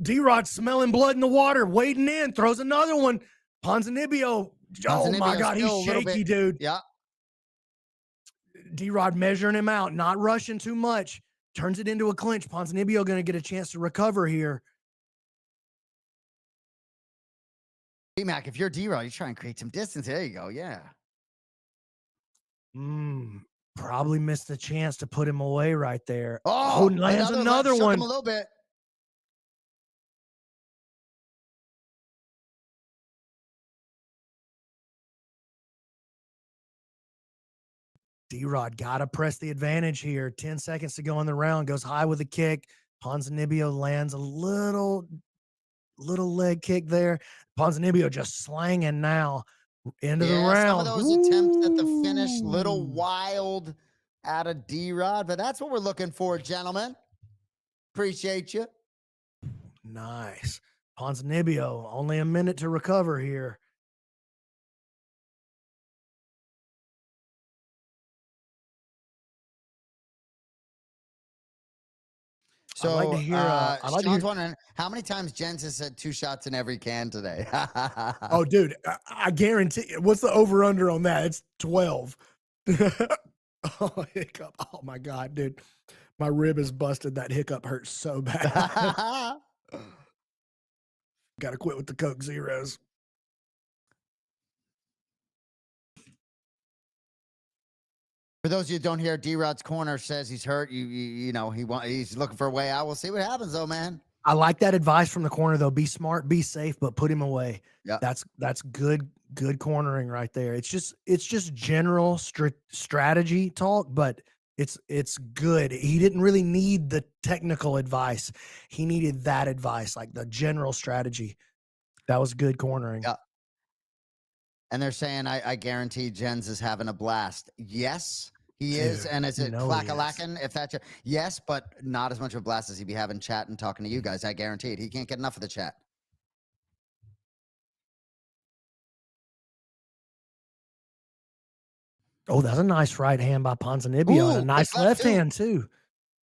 D-Rod smelling blood in the water, wading in, throws another one. Ponzinibbio, oh my Ponzinibbio God, he's still a little bit. shaky, dude. Yeah. D-Rod measuring him out, not rushing too much. Turns it into a clinch. Ponzinibbio going to get a chance to recover here. B-Mac, if you're D-Rod, you try and create some distance. There you go. Yeah. Probably missed the chance to put him away right there. Oh, Oh, lands another left another shook him one. a little bit. D-Rod got to press the advantage here. 10 seconds to go in the round. Goes high with a kick. Ponzinibbio lands a little leg kick there. Ponzinibbio just slanging now. End of the Yeah, some of round. those attempts at the finish, little Ooh, wild out of D-Rod, but that's what we're looking for, gentlemen. Appreciate you. nice. Ponzinibbio, only a minute to recover here. I'd like to So hear. I'd like to Sean's hear. wondering how many times Jens has said 2 shots in every can today. Oh, dude, I guarantee. What's the over under on that? It's 12. Oh, hiccup. Oh my God, dude. My rib is busted. That hiccup hurts so bad. Got to quit with the Coke Zeros. For those of you who don't hear, D-Rod's corner says he's hurt. He's looking for a way out. We'll see what happens though, man. I like that advice from the corner though. Be smart, be safe, but put him away. Yeah. That's good cornering right there. It's just general strategy talk, but it's good. He didn't really need the technical advice. He needed that advice, like the general strategy. That was good cornering. Yeah. And they're saying, I guarantee Jens is having a blast. Yes, he is. Dude, And is it he is. clack-a-lackin'? If that's yes, but not as much of a blast as he'd be having chat and talking to you guys. I guarantee it. He can't get enough of the chat. Oh, that's a nice right hand by Ponzinibbio and a Ooh, nice left hand too.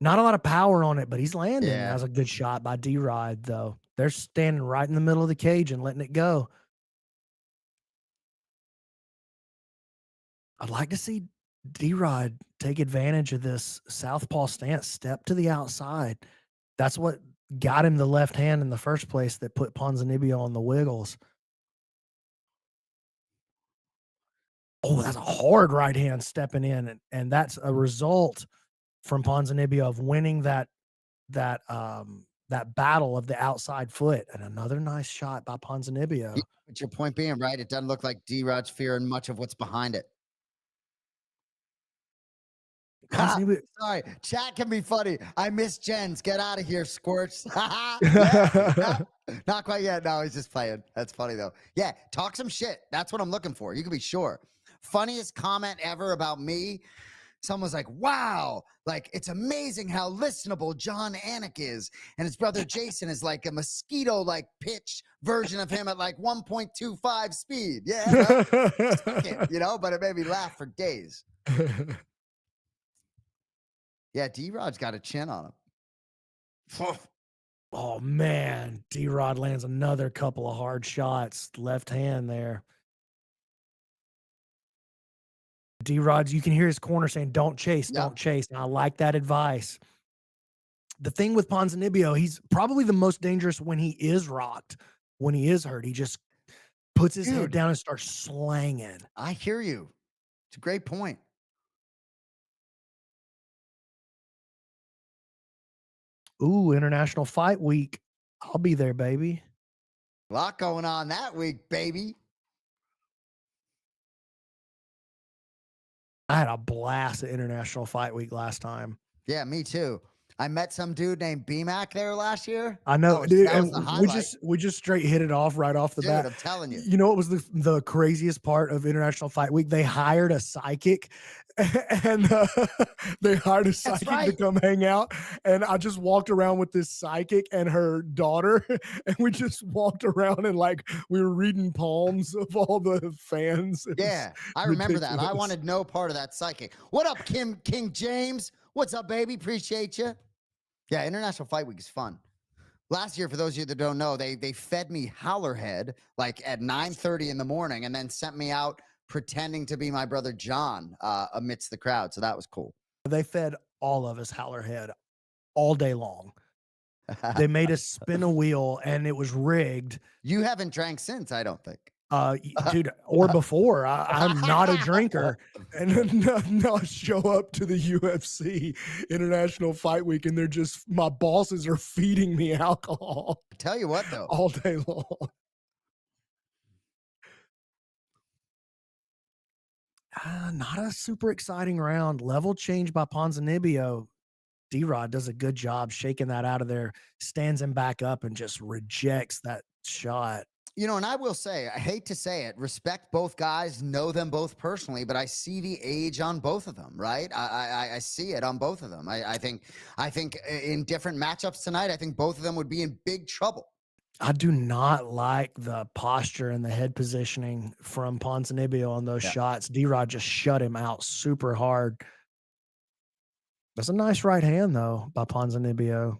Not a lot of power on it, but he's landing. Yeah. That's a good shot by D-Rod, though. They're standing right in the middle of the cage and letting it go. I'd like to see D-Rod take advantage of this southpaw stance, step to the outside. That's what got him the left hand in the first place that put Ponzinibbio on the wiggles. Oh, that's a hard right hand stepping in, and that's a result from Ponzinibbio of winning that battle of the outside foot. And another nice shot by Ponzinibbio. Yeah, but your point being, right, it doesn't look like D-Rod's fearing much of what's behind it. Sorry, chat can be funny. I miss Jens. Get out of here, squirts. Yeah. Not quite yet. No, he's just playing. That's funny though. Yeah, talk some shit. That's what I'm looking for. You can be sure. Funniest comment ever about me. Someone's like, wow, like it's amazing how listenable John Anik is. And his brother Jason is like a mosquito like pitch version of him at like 1.25 speed. Yeah, well, but it made me laugh for days. Yeah, D-Rod's got a chin on him. Oh, man. D-Rod lands another couple of hard shots. Left hand there. D-Rod, you can hear his corner saying, don't chase, don't chase. And I like that advice. The thing with Ponzinibbio, he's probably the most dangerous when he is rocked, when he is hurt. He just puts his head down and starts slanging. I hear you. It's a great point. Ooh, International Fight Week. I'll be there, baby. A lot going on that week, baby. I had a blast at International Fight Week last time. Yeah, me too. I met some dude named BMAC there last year. I know, That was dude, that was the and we highlight. just we just straight hit it off right off the Dude, bat. I'm telling you. You know what was the craziest part of International Fight Week? They hired a psychic, and they hired a That's psychic to right. come hang out, and I just walked around with this psychic and her daughter, and we just walked around and like we were reading palms of all the fans. It was Yeah, I remember that. I ridiculous. wanted no part of that psychic. What up, King James? What's up, baby? Appreciate you. Yeah, International Fight Week is fun. Last year, for those of you that don't know, they fed me Howlerhead like at 9:30 in the morning and then sent me out pretending to be my brother John amidst the crowd. So that was cool. They fed all of us Howlerhead all day long. They made us spin a wheel, and it was rigged. You haven't drank since, I don't think. Dude, or before. I'm not a drinker, and then now I show up to the UFC International Fight Week, and they're just my bosses are feeding me alcohol Tell you what, though, all day long. Not a super exciting round. Level change by Ponzinibbio. D-Rod does a good job shaking that out of there, stands him back up, and just rejects that shot. you know, and I will say, I hate to say it, respect both guys, know them both personally, but I see the age on both of them, right? I see it on both of them. I think in different matchups tonight, I think both of them would be in big trouble. I do not like the posture and the head positioning from Ponzinibbio on those Yeah. shots. D-Rod just shut him out super hard. That's a nice right hand, though, by Ponzinibbio.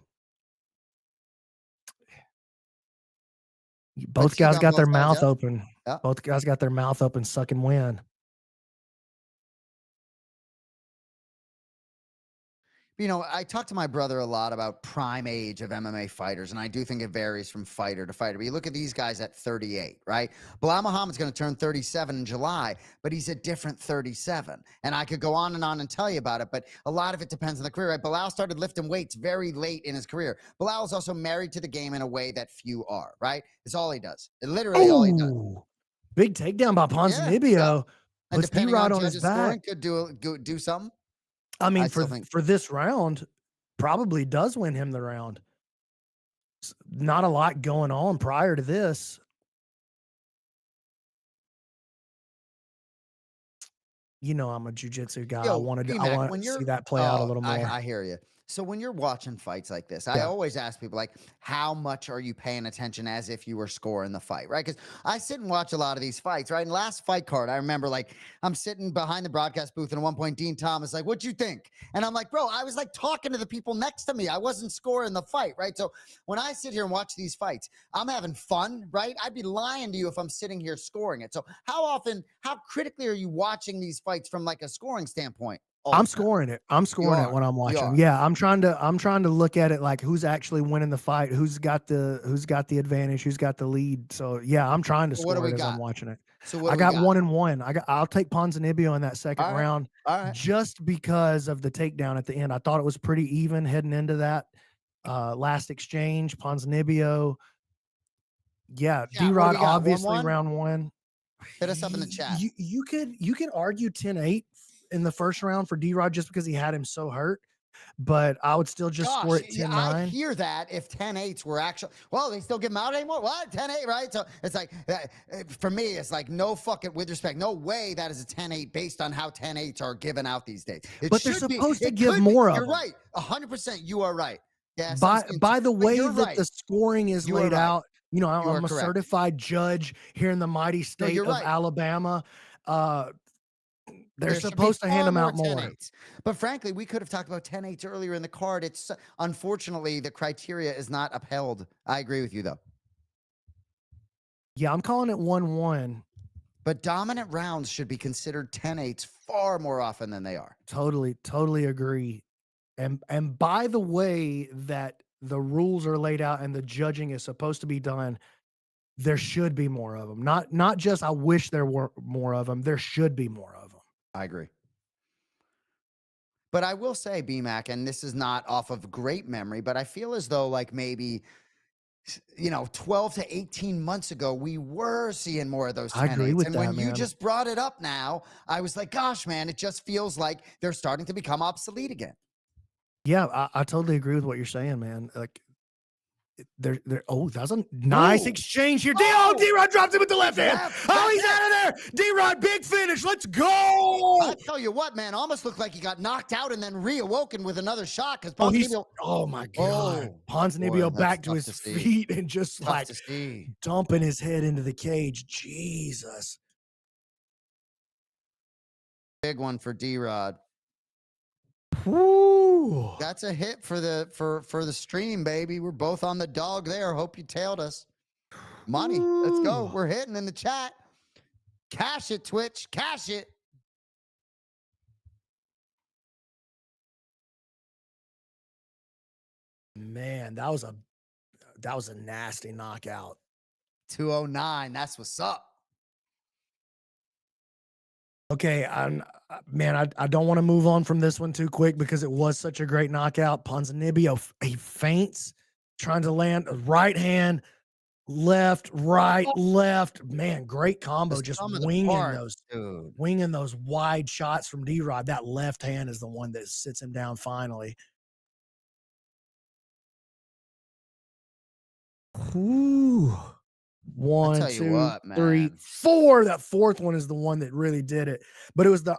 Both TV guys on got their both sides, mouth yeah. open. Yeah. Both guys got their mouth open, sucking wind. You know, I talk to my brother a lot about prime age of MMA fighters, and I do think it varies from fighter to fighter. But you look at these guys at 38, right? Bilal Muhammad's going to turn 37 in July, but he's a different 37. And I could go on and tell you about it, but a lot of it depends on the career, right? Bilal started lifting weights very late in his career. Bilal is also married to the game in a way that few are, right? It's all he does. Literally all he does. Oh, big takedown by Yeah. Ponzinibbio. And Puts depending on D-Rod on his judges scoring, back. could do something. I mean, I still think for this round, probably does win him the round. Not a lot going on prior to this. You know, I'm a jujitsu guy. I Yo, want BMAC, to when see you're that play out a little more. I hear you. So when you're watching fights like this, I Yeah. always ask people like, how much are you paying attention as if you were scoring the fight, right? Because I sit and watch a lot of these fights, right? And last fight card, I remember like I'm sitting behind the broadcast booth, and at one point Dean Thomas like, "What'd you think?" And I'm like, "Bro, I was like talking to the people next to me. I wasn't scoring the fight, right?" So when I sit here and watch these fights, I'm having fun, right? I'd be lying to you if I'm sitting here scoring it. So how critically are you watching these fights from like a scoring standpoint? I'm scoring it. I'm scoring it when I'm watching. Yeah, I'm trying to look at it like who's actually winning the fight, who's got the advantage, who's got the lead. So yeah, I'm trying to What do score we it as I'm got? watching it. So what I do we got got? 1-1. I'll take Ponzinibbio in that second All right. round All right. just because of the takedown at the end. I thought it was pretty even heading into that last exchange. Ponzinibbio. Yeah, Yeah, what do D-Rod we got? obviously 1-1? round one. Hit us up in the chat. You could argue 10-8 in the first round for D-Rod just because he had him so hurt, but I would still just score it Yeah, I 10-9. hear that if 10-8s were actually, well, they still give them out anymore. What? 10-8, right? So it's like, for me, it's like no fucking, with respect, no way that is a 10-8 based on how 10-8s are given out these days. But they're supposed to give more of them. You're right. 100%. You are right. Yeah. By the way that right. the scoring is You are laid right. out, you know, You are I'm a correct. certified judge here in the mighty state you're of right. Alabama. They're There should be supposed to hand far them out more. 10-8s. But frankly, we could have talked about 10-8s earlier in the card. It's unfortunately the criteria is not upheld. I agree with you though. Yeah, I'm calling it 1-1. But dominant rounds should be considered 10-8s far more often than they are. Totally agree. And by the way that the rules are laid out and the judging is supposed to be done, there should be more of them. Not just I wish there were more of them. There should be more of them. I agree. But I will say, BMAC, and this is not off of great memory, but I feel as though like maybe 12 to 18 months ago, we were seeing more of those 10-8s. I agree with and that, when you man. just brought it up now, I was like, gosh, man, it just feels like they're starting to become obsolete again. Yeah, I totally agree with what you're saying, man. Like there. Oh, that was a nice Ooh. exchange here. Oh, D-Rod drops him with the left hand. left. Oh, That's he's it. out of there. D-Rod, big finish. Let's go. I tell you what, man, almost looked like he got knocked out and then reawoken with another shot because Oh, he's Ponzinibbio. oh my god. Oh, boy, Ponzinibbio that's back to tough his to see. feet and just Tough like to see. dumping his head into the cage. Jesus. Big one for D-Rod. Woo. That's a hit for the stream, baby. We're both on the dog there. Hope you tailed us. Money. Let's go. Woo. We're hitting in the chat. Cash it, Twitch. Cash it. Man, that was a nasty knockout. 209. That's what's up. Okay, man, I don't want to move on from this one too quick because it was such a great knockout. Ponzinibbio, he feints, trying to land a right hand, left, right, left. Man, great The combo, just sum of the parts, dude. winging those wide shots from D-Rod. That left hand is the one that sits him down finally. Whew. I One, tell you 2, what, 3, man. 4. That fourth one is the one that really did it. But it was the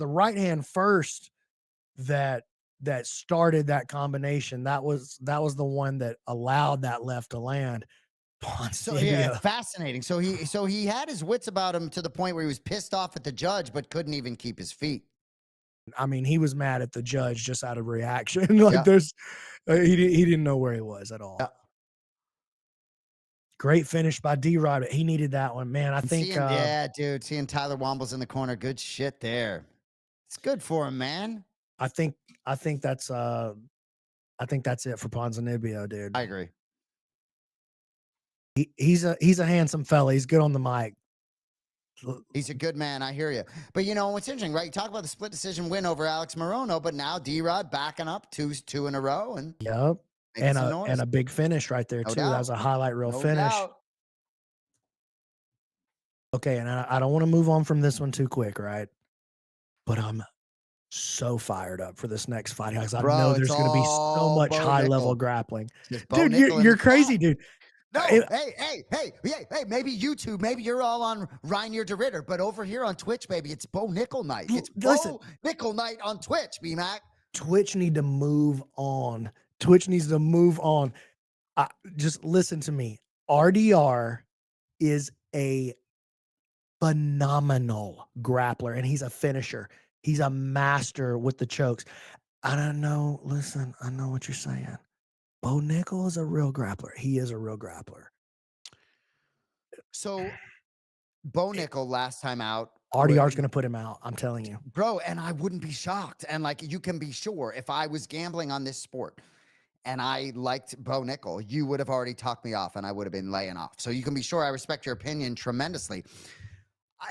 right hand first that started that combination. That was the one that allowed that left to land. So yeah, Ponzinibbio. fascinating. So he had his wits about him to the point where he was pissed off at the judge, but couldn't even keep his feet. I mean, he was mad at the judge just out of reaction. Like Yeah. there's he didn't know where he was at Yeah. all. Great finish by D-Rod. He needed that one, man. I And think yeah, dude, seeing Tyler Wombles in the corner, good shit there. It's good for him, man. I think I think that's it for Ponzinibbio, dude. I agree. He's a handsome fella. He's good on the mic. He's a good man. I hear you. But you know what's interesting, right? You talk about the split decision win over Alex Morono, but now D-Rod backing up two in a row and Yep. making some And noise. a big finish right there No too. That was doubt. a highlight reel No finish. doubt. Okay, and I don't want to move on from this one too quick, right? But I'm so fired up for this next fight because I know Bro, it's there's going to be so all much Bo high level Nickel. grappling. Just Bo Dude, Nickel in you're the chat. crazy, dude. No, hey, maybe YouTube, maybe you're all on Reinier de Ritter, but over here on Twitch, baby, it's Bo Nickel night. It's Listen, Bo Nickel night on Twitch, B-Mac. Twitch need to move on. Twitch needs to move on. Just listen to me. RDR is a phenomenal grappler, and he's a finisher. He's a master with the chokes. I don't know. Listen, I know what you're saying. Bo Nickel is a real grappler. He is a real grappler. So Bo Nickel last time out, RDR is going to put him out. I'm telling you. bro, and I wouldn't be shocked. And like you can be sure if I was gambling on this sport and I liked Bo Nickel, you would have already talked me off and I would have been laying off. So you can be sure I respect your opinion tremendously.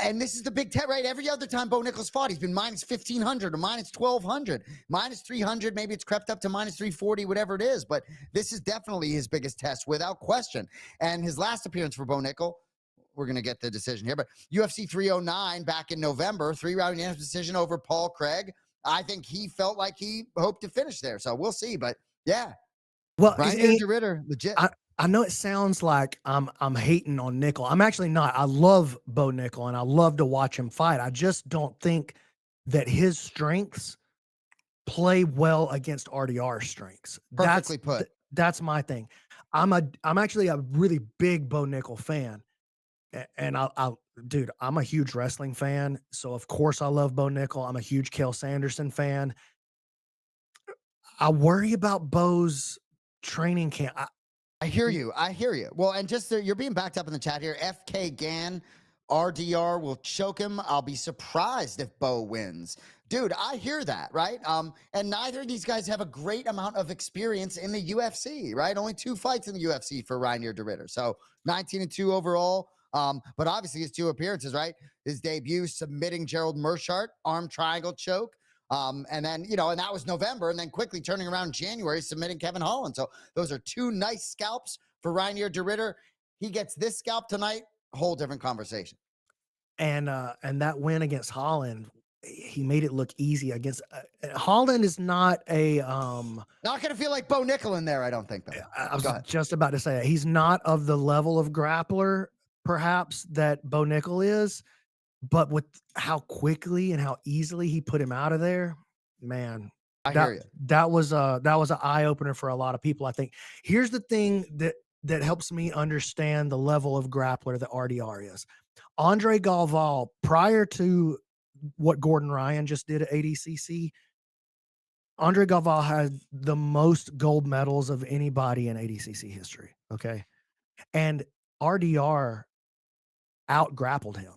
And this is the big test, right? Every other time Bo Nickel's fought, he's been minus 1,500 or minus 1,200, minus 300. Maybe it's crept up to minus 340, whatever it is. But this is definitely his biggest test without question. And his last appearance for Bo Nickel, we're going to get the decision here, but UFC 309 back in November, 3-round unanimous decision over Paul Craig. I think he felt like he hoped to finish there. So we'll see. But yeah, Well, Reinier de Ritter, legit. I know it sounds like I'm hating on Nickel. I'm actually not. I love Bo Nickel and I love to watch him fight. I just don't think that his strengths play well against RDR's strengths. Perfectly put. That's my thing. I'm actually a really big Bo Nickel fan. And dude, I'm a huge wrestling fan. So of course I love Bo Nickel. I'm a huge Cael Sanderson fan. I worry about Bo's training camp. I hear you. I hear you. Well, and just you're being backed up in the chat here. FK Gan, RDR will choke him. I'll be surprised if Bo wins. Dude, I hear that, right? And neither of these guys have a great amount of experience in the UFC, right? Only 2 fights in the UFC for Reinier de Ritter. So 19-2 overall. But obviously his 2 appearances, right? His debut submitting Gerald Mershart, arm triangle choke. And then, and that was November, and then quickly turning around January, submitting Kevin Holland. So those are 2 nice scalps for Reinier de Ritter. He gets this scalp tonight, whole different conversation. And that win against Holland, he made it look easy against Holland is not a Not gonna feel like Bo Nickel in there, I don't think though. I was Go ahead. just about to say that. He's not of the level of grappler perhaps that Bo Nickel is, but with how quickly and how easily he put him out of there, man, I that hear you. that was an eye opener for a lot of people. I think here's the thing that helps me understand the level of grappler that RDR is. Andre Galval, prior to what Gordon Ryan just did at ADCC, Andre Galval had the most gold medals of anybody in ADCC history. Okay. And RDR out grappled him.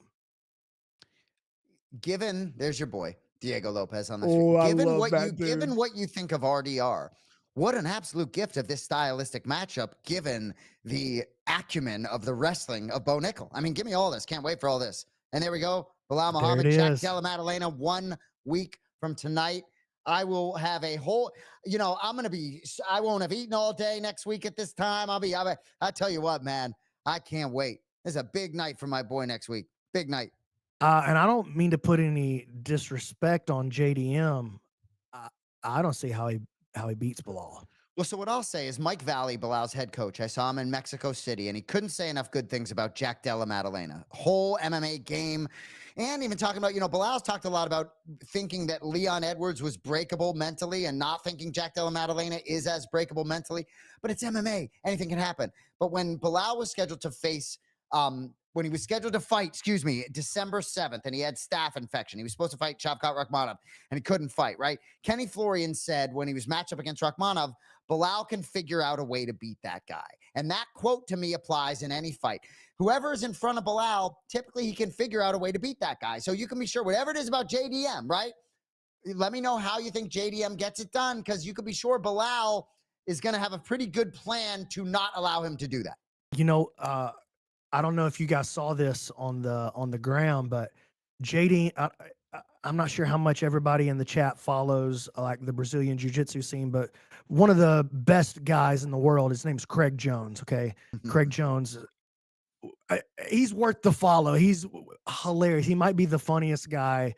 Given, there's your boy Diego Lopez on the Oh, street. I love that dude. Given what you think of RDR, what an absolute gift of this stylistic matchup, given the acumen of the wrestling of Bo Nickel. I mean, give me all this. Can't wait for all this. And there we go. Bilal There Muhammad, it Jack is. Della Maddalena, 1 week from tonight. I will have a whole, I won't have eaten all day next week at this time. I tell you what, man, I can't wait. This is a big night for my boy next week. Big night. And I don't mean to put any disrespect on JDM. I, I don't see how he beats Bilal. Well, so what I'll say is Mike Valley, Bilal's head coach, I saw him in Mexico City, and he couldn't say enough good things about Jack Della Maddalena. Whole MMA game, and even talking about, Bilal's talked a lot about thinking that Leon Edwards was breakable mentally and not thinking Jack Della Maddalena is as breakable mentally. But it's MMA. Anything can happen. But when Bilal was scheduled to face when he was scheduled to fight, December 7th, and he had staph infection. He was supposed to fight Shavkat Rakhmonov, and he couldn't fight, right? Kenny Florian said when he was matched up against Rakhmonov, Bilal can figure out a way to beat that guy. And that quote to me applies in any fight. Whoever is in front of Bilal, typically he can figure out a way to beat that guy. So you can be sure, whatever it is about JDM, right? Let me know how you think JDM gets it done, because you could be sure Bilal is going to have a pretty good plan to not allow him to do that. I don't know if you guys saw this on the ground, but JD, I'm not sure how much everybody in the chat follows like the Brazilian jiu-jitsu scene, but one of the best guys in the world, his name's Craig Jones. Okay. Craig Jones, he's worth the follow. He's hilarious. He might be the funniest guy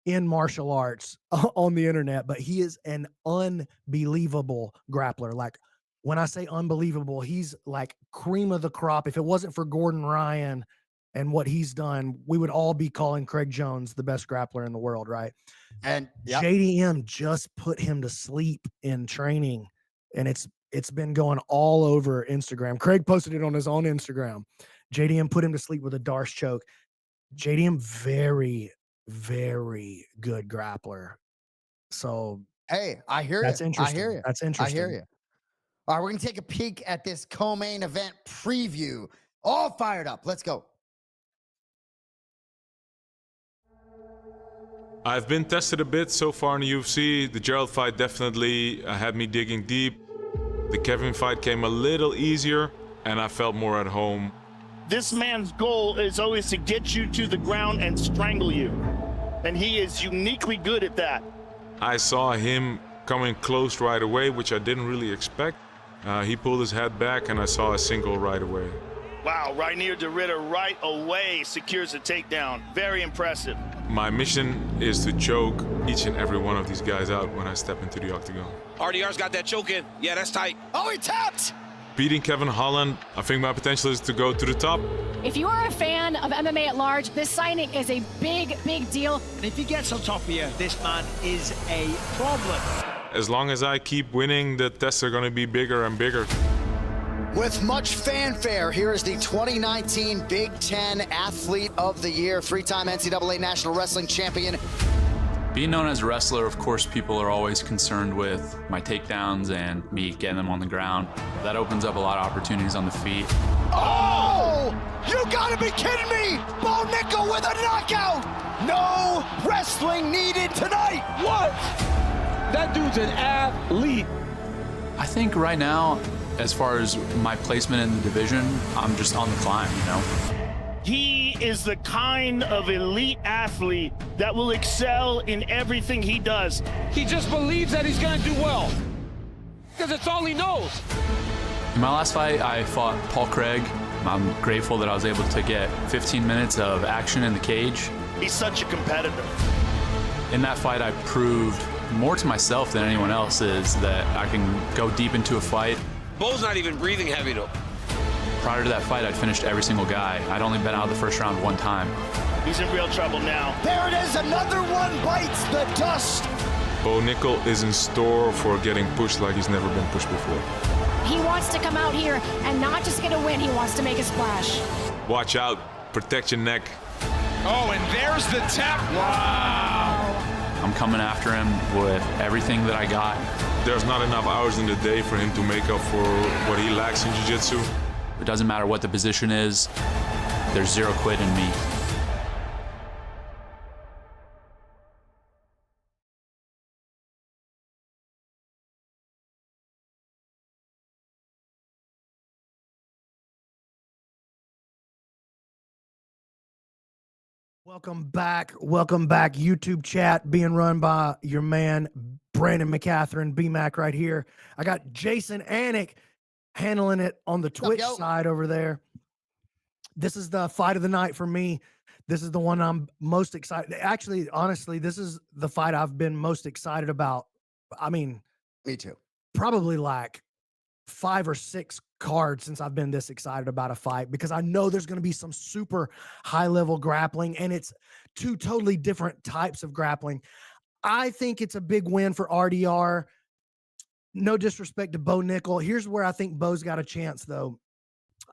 in martial arts on the internet, but he is an unbelievable grappler. Like, when I say unbelievable, he's like cream of the crop. If it wasn't for Gordon Ryan and what he's done, we would all be calling Craig Jones the best grappler in the world, right? And JDM just put him to sleep in training, and it's been going all over Instagram. Craig posted it on his own Instagram. JDM put him to sleep with a Darce choke. JDM, very, very good grappler. So hey, I hear you. That's interesting. I hear you. That's interesting. I hear you. All right, we're going to take a peek at this co-main event preview. All fired up. Let's go. I've been tested a bit so far in the UFC. The Gerald fight definitely had me digging deep. The Kevin fight came a little easier, and I felt more at home. This man's goal is always to get you to the ground and strangle you. And he is uniquely good at that. I saw him coming close right away, which I didn't really expect. He pulled his head back, and I saw a single right away. Wow, Rainier DeRitter right away secures a takedown. Very impressive. My mission is to choke each and every one of these guys out when I step into the octagon. RDR's got that choke in. Yeah, that's tight. Oh, he tapped! Beating Kevin Holland, I think my potential is to go to the top. If you are a fan of MMA at large, this signing is a big, big deal. And if he gets on top of you, this man is a problem. As long as I keep winning, the tests are going to be bigger and bigger. With much fanfare, here is the 2019 Big Ten Athlete of the Year, three-time NCAA National Wrestling Champion. Being known as a wrestler, of course, people are always concerned with my takedowns and me getting them on the ground. That opens up a lot of opportunities on the feet. Oh! You gotta be kidding me! Bo Nickel with a knockout! No wrestling needed tonight! What? That dude's an athlete. I think right now, as far as my placement in the division, I'm just on the climb, you know? He is the kind of elite athlete that will excel in everything he does. He just believes that he's gonna do well. Because it's all he knows. In my last fight, I fought Paul Craig. I'm grateful that I was able to get 15 minutes of action in the cage. He's such a competitor. In that fight, I proved more to myself than anyone else is that I can go deep into a fight. Bo's not even breathing heavy though. Prior to that fight, I'd finished every single guy. I'd only been out of the first round one time. He's in real trouble now. There it is. Another one bites the dust. Bo Nickel is in store for getting pushed like he's never been pushed before. He wants to come out here and not just get a win, he wants to make a splash. Watch out, protect your neck. Oh, and there's the tap. Wow. I'm coming after him with everything that I got. There's not enough hours in the day for him to make up for what he lacks in jiu-jitsu. It doesn't matter what the position is. There's zero quit in me. Welcome back, YouTube chat being run by your man Brandon McCatherine, BMAC right here. I got Jason Anik handling it on the Twitch side over there. This is the fight of the night for me. This is the one I'm most excited. Actually, honestly, this is the fight I've been most excited about. I mean, Me too. probably like 5 or 6 cards since I've been this excited about a fight, because I know there's going to be some super high level grappling, and it's 2 totally different types of grappling. I think it's a big win for RDR. No disrespect to Bo Nickel. Here's where I think Bo's got a chance though.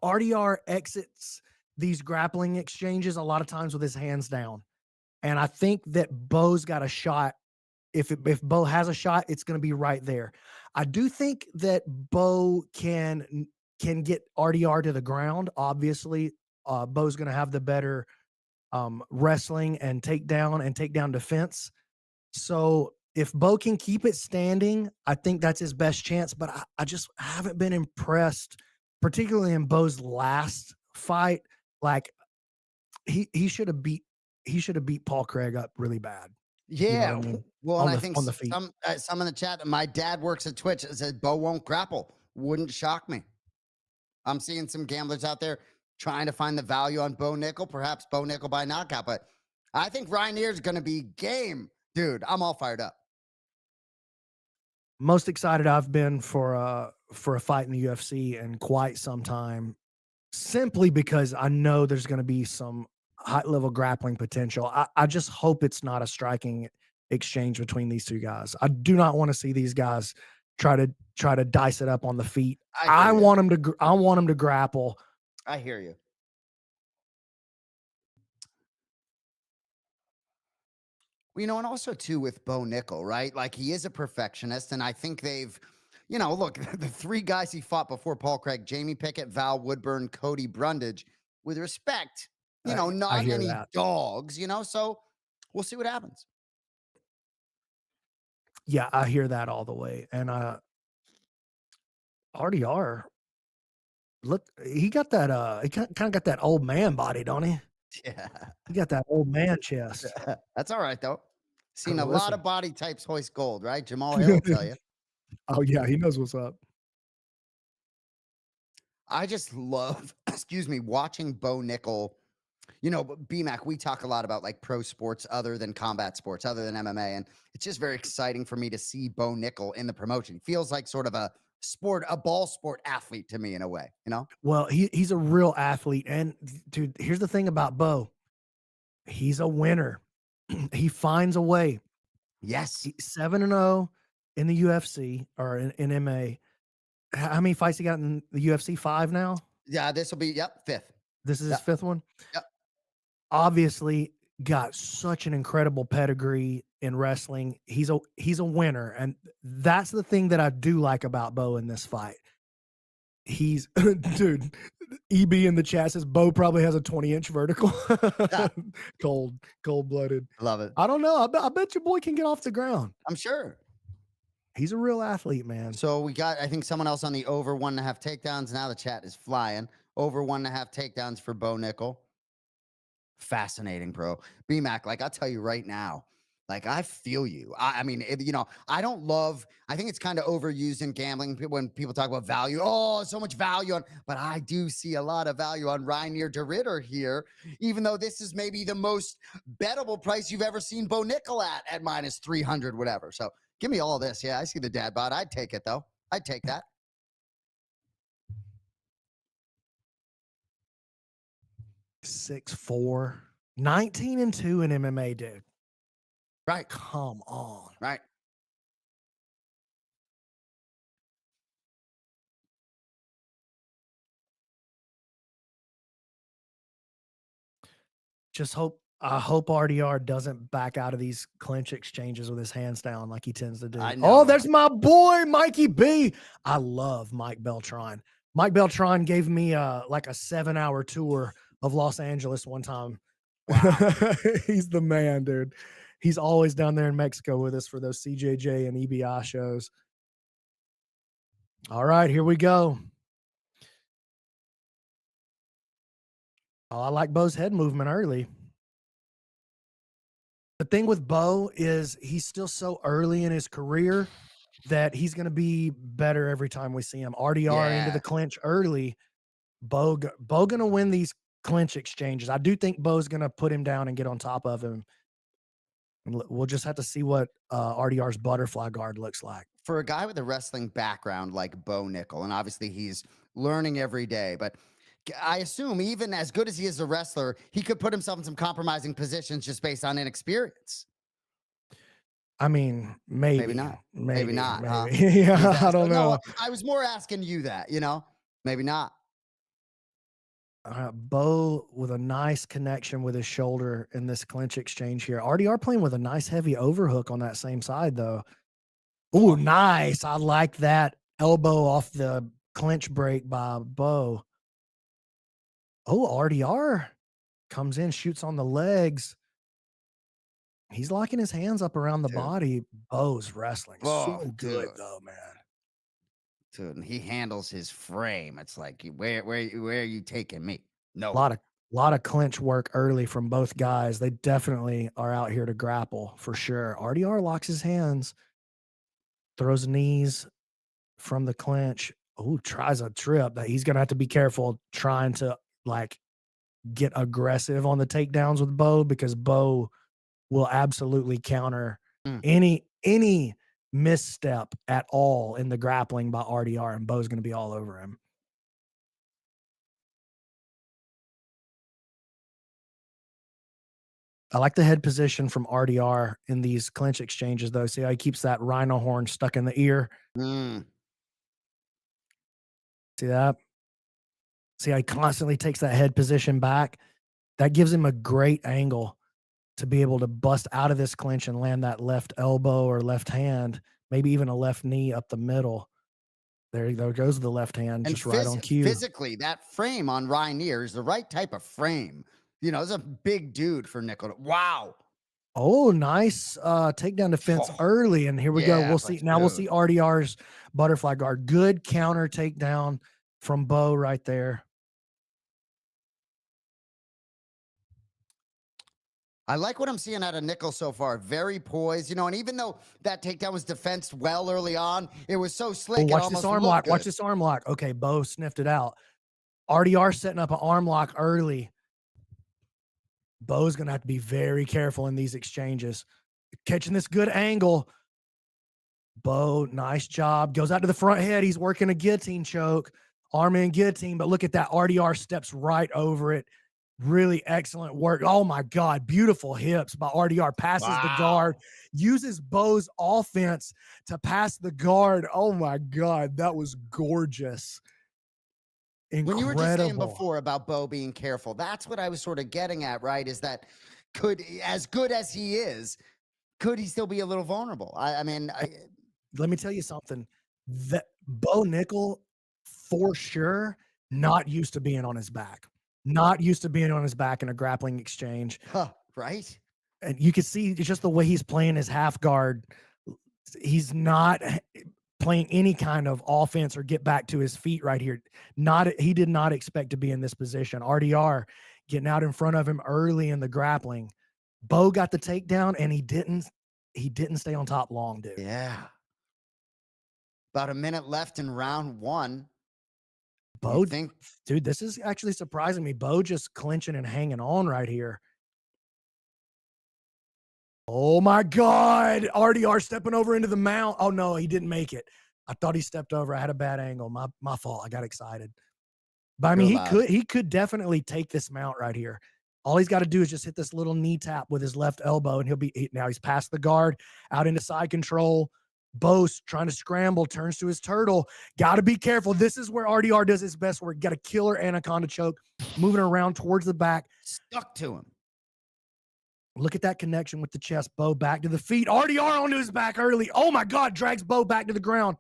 RDR exits these grappling exchanges a lot of times with his hands down. And I think that Bo's got a shot. If Bo has a shot, it's going to be right there. I do think that Bo can get RDR to the ground. Obviously, Bo's going to have the better wrestling and takedown defense. So if Bo can keep it standing, I think that's his best chance. But I just haven't been impressed, particularly in Bo's last fight. Like he should have beat Paul Craig up really bad. Yeah. You know what I mean? Well, On and I the- think on the feet. some in the chat, my dad works at Twitch, said Bo won't grapple. Wouldn't shock me. I'm seeing some gamblers out there trying to find the value on Bo Nickel, perhaps Bo Nickel by knockout. But I think Ryanier's going to be game. Dude, I'm all fired up. Most excited I've been for a fight in the UFC in quite some time, simply because I know there's going to be some high level grappling potential. I just hope it's not a striking exchange between these 2 guys. I do not want to see these guys try to dice it up on the feet. I want them to grapple. I hear you. Well, and also too with Bo Nickel, right? Like he is a perfectionist, and I think they've, look, the 3 guys he fought before Paul Craig: Jamie Pickett, Val Woodburn, Cody Brundage. With respect, not any dogs, So we'll see what happens. Yeah, I hear that all the way. And RDR, look, he got that he kind of got that old man body, don't he? Yeah. He got that old man chest. That's all right, though. Seen Oh, a lot listen. of body types hoist gold, right? Jamal Hill will tell you. Oh yeah, he knows what's up. I just love, watching Bo Nickel. BMAC, we talk a lot about like pro sports other than combat sports, other than MMA. And it's just very exciting for me to see Bo Nickel in the promotion. He feels like sort of a ball sport athlete to me in a way, Well, he's a real athlete. And dude, here's the thing about Bo. He's a winner. He finds a way. Yes. 7-0 in the UFC or in MA. How many fights he got in the UFC? 5 now? Yeah, this will be, 5th. This is his 5th one? Yep. Obviously got such an incredible pedigree in wrestling. He's a winner. And that's the thing that I do like about Bo in this fight. He's dude, EB in the chat says Bo probably has a 20-inch vertical. Yeah. Cold-blooded. Love it. I don't know. I bet your boy can get off the ground. I'm sure. He's a real athlete, man. So we got, I think, someone else on the over 1.5 takedowns. Now the chat is flying. Over 1.5 takedowns for Bo Nickel. Fascinating, bro. BMAC, like I'll tell you right now, Like, I feel you. I mean, you know, I think it's kind of overused in gambling when people talk about value. Oh, so much value on, but I do see a lot of value on Reinier de Ridder here, even though this is maybe the most bettable price you've ever seen Bo Nickel at minus 300, whatever. So give me all this. Yeah, I see the dad bod. I'd take it, though. I'd take that. 6'4", 19-2 in MMA, dude. Right. Come on. Right. I hope RDR doesn't back out of these clinch exchanges with his hands down like he tends to do. I Oh, know. there's my boy, Mikey B. I love Mike Beltran. Mike Beltran gave me like a 7-hour tour of Los Angeles one time. Wow. He's the man, dude. He's always down there in Mexico with us for those CJJ and EBI shows. All right, here we go. Oh, I like Bo's head movement early. The thing with Bo is he's still so early in his career that he's going to be better every time we see him. RDR into the clinch early. Bo going to win these clinch exchanges. I do think Bo's going to put him down and get on top of him. We'll just have to see what RDR's butterfly guard looks like. For a guy with a wrestling background like Bo Nickel, and obviously he's learning every day, but I assume even as good as he is a wrestler, he could put himself in some compromising positions just based on inexperience. I mean, maybe not. Maybe not. Maybe. Huh? Yeah, I don't know. No, I was more asking you that, you know, maybe not. Bo with a nice connection with his shoulder in this clinch exchange here. RDR playing with a nice heavy overhook on that same side, though. Ooh, nice. I like that elbow off the clinch break by Bo. Oh, RDR comes in, shoots on the legs. He's locking his hands up around the body. Bo's wrestling so good, though, man. Dude, and he handles his frame. It's like, where are you taking me? No. A lot of clinch work early from both guys. They definitely are out here to grapple for sure. RDR locks his hands, throws knees from the clinch. Oh, tries a trip that he's gonna have to be careful trying to like get aggressive on the takedowns with Bo, because Bo will absolutely counter any misstep at all in the grappling by RDR, and Bo's gonna be all over him. I like the head position from RDR in these clinch exchanges, though. See how he keeps that rhino horn stuck in the ear? See that? See how he constantly takes that head position back? That gives him a great angle to be able to bust out of this clinch and land that left elbow or left hand, maybe even a left knee up the middle. There goes the left hand, And just right on cue. Physically, that frame on Reinier is the right type of frame. You know, it's a big dude for Nickel. Wow. Oh, nice takedown defense early. And here we go. We'll see. Now we'll see RDR's butterfly guard. Good counter takedown from Bo right there. I like what I'm seeing out of Nickel so far. Very poised, you know, and even though that takedown was defensed well early on, it was so slick. Oh, watch this arm lock. Watch this arm lock. Okay, Bo sniffed it out. RDR setting up an arm lock early. Bo's going to have to be very careful in these exchanges. Catching this good angle. Bo, nice job. Goes out to the front head. He's working a guillotine choke. Arm in guillotine, but look at that. RDR steps right over it. Really excellent work. Oh, my God. Beautiful hips by RDR. Passes the guard. Uses Bo's offense to pass the guard. Oh, my God. That was gorgeous. Incredible. When you were just saying before about Bo being careful, that's what I was sort of getting at, right? Is that as good as he is, could he still be a little vulnerable? I mean, let me tell you something. That Bo Nickel, for sure, not used to being on his back. Not used to being on his back in a grappling exchange. Right? And you can see just the way he's playing his half guard. He's not playing any kind of offense or get back to his feet right here. He did not expect to be in this position. RDR getting out in front of him early in the grappling. Bo got the takedown and he didn't he didn't stay on top long, dude. Yeah. About a minute left in round 1. Bo, You think? dude, this is actually surprising me. Bo just clinching and hanging on right here. Oh my God. RDR stepping over into the mount. Oh no, he didn't make it. I thought he stepped over. I had a bad angle. My fault. I got excited. But I mean, he could definitely take this mount right here. All he's got to do is just hit this little knee tap with his left elbow, and now he's past the guard, out into side control. Bo's trying to scramble, turns to his turtle. Got to be careful. This is where RDR does his best work. Got a killer anaconda choke, moving around towards the back. Stuck to him. Look at that connection with the chest. Bo back to the feet. RDR onto his back early. Oh my God, drags Bo back to the ground.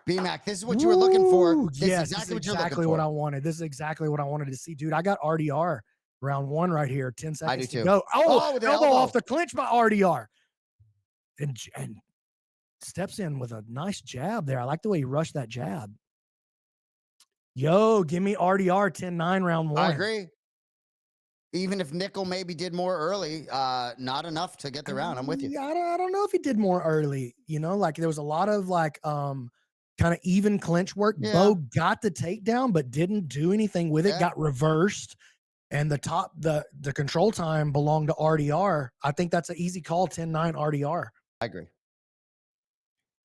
B-Mac, this is what you were looking for. Yes, this is exactly what I wanted. This is exactly what I wanted to see, dude. I got RDR round 1 right here. 10 seconds to go. Oh, elbow off the clinch by RDR, and steps in with a nice jab there. I like the way he rushed that jab. Yo, give me RDR 10-9 round 1. I agree. Even if Nickel maybe did more early, not enough to get the round. I'm with you. Yeah, I don't know if he did more early. You know, like there was a lot of like kind of even clinch work. Yeah. Bo got the takedown, but didn't do anything with it. Yeah. Got reversed, and the control time belonged to RDR. I think that's an easy call. 10-9 RDR. I agree.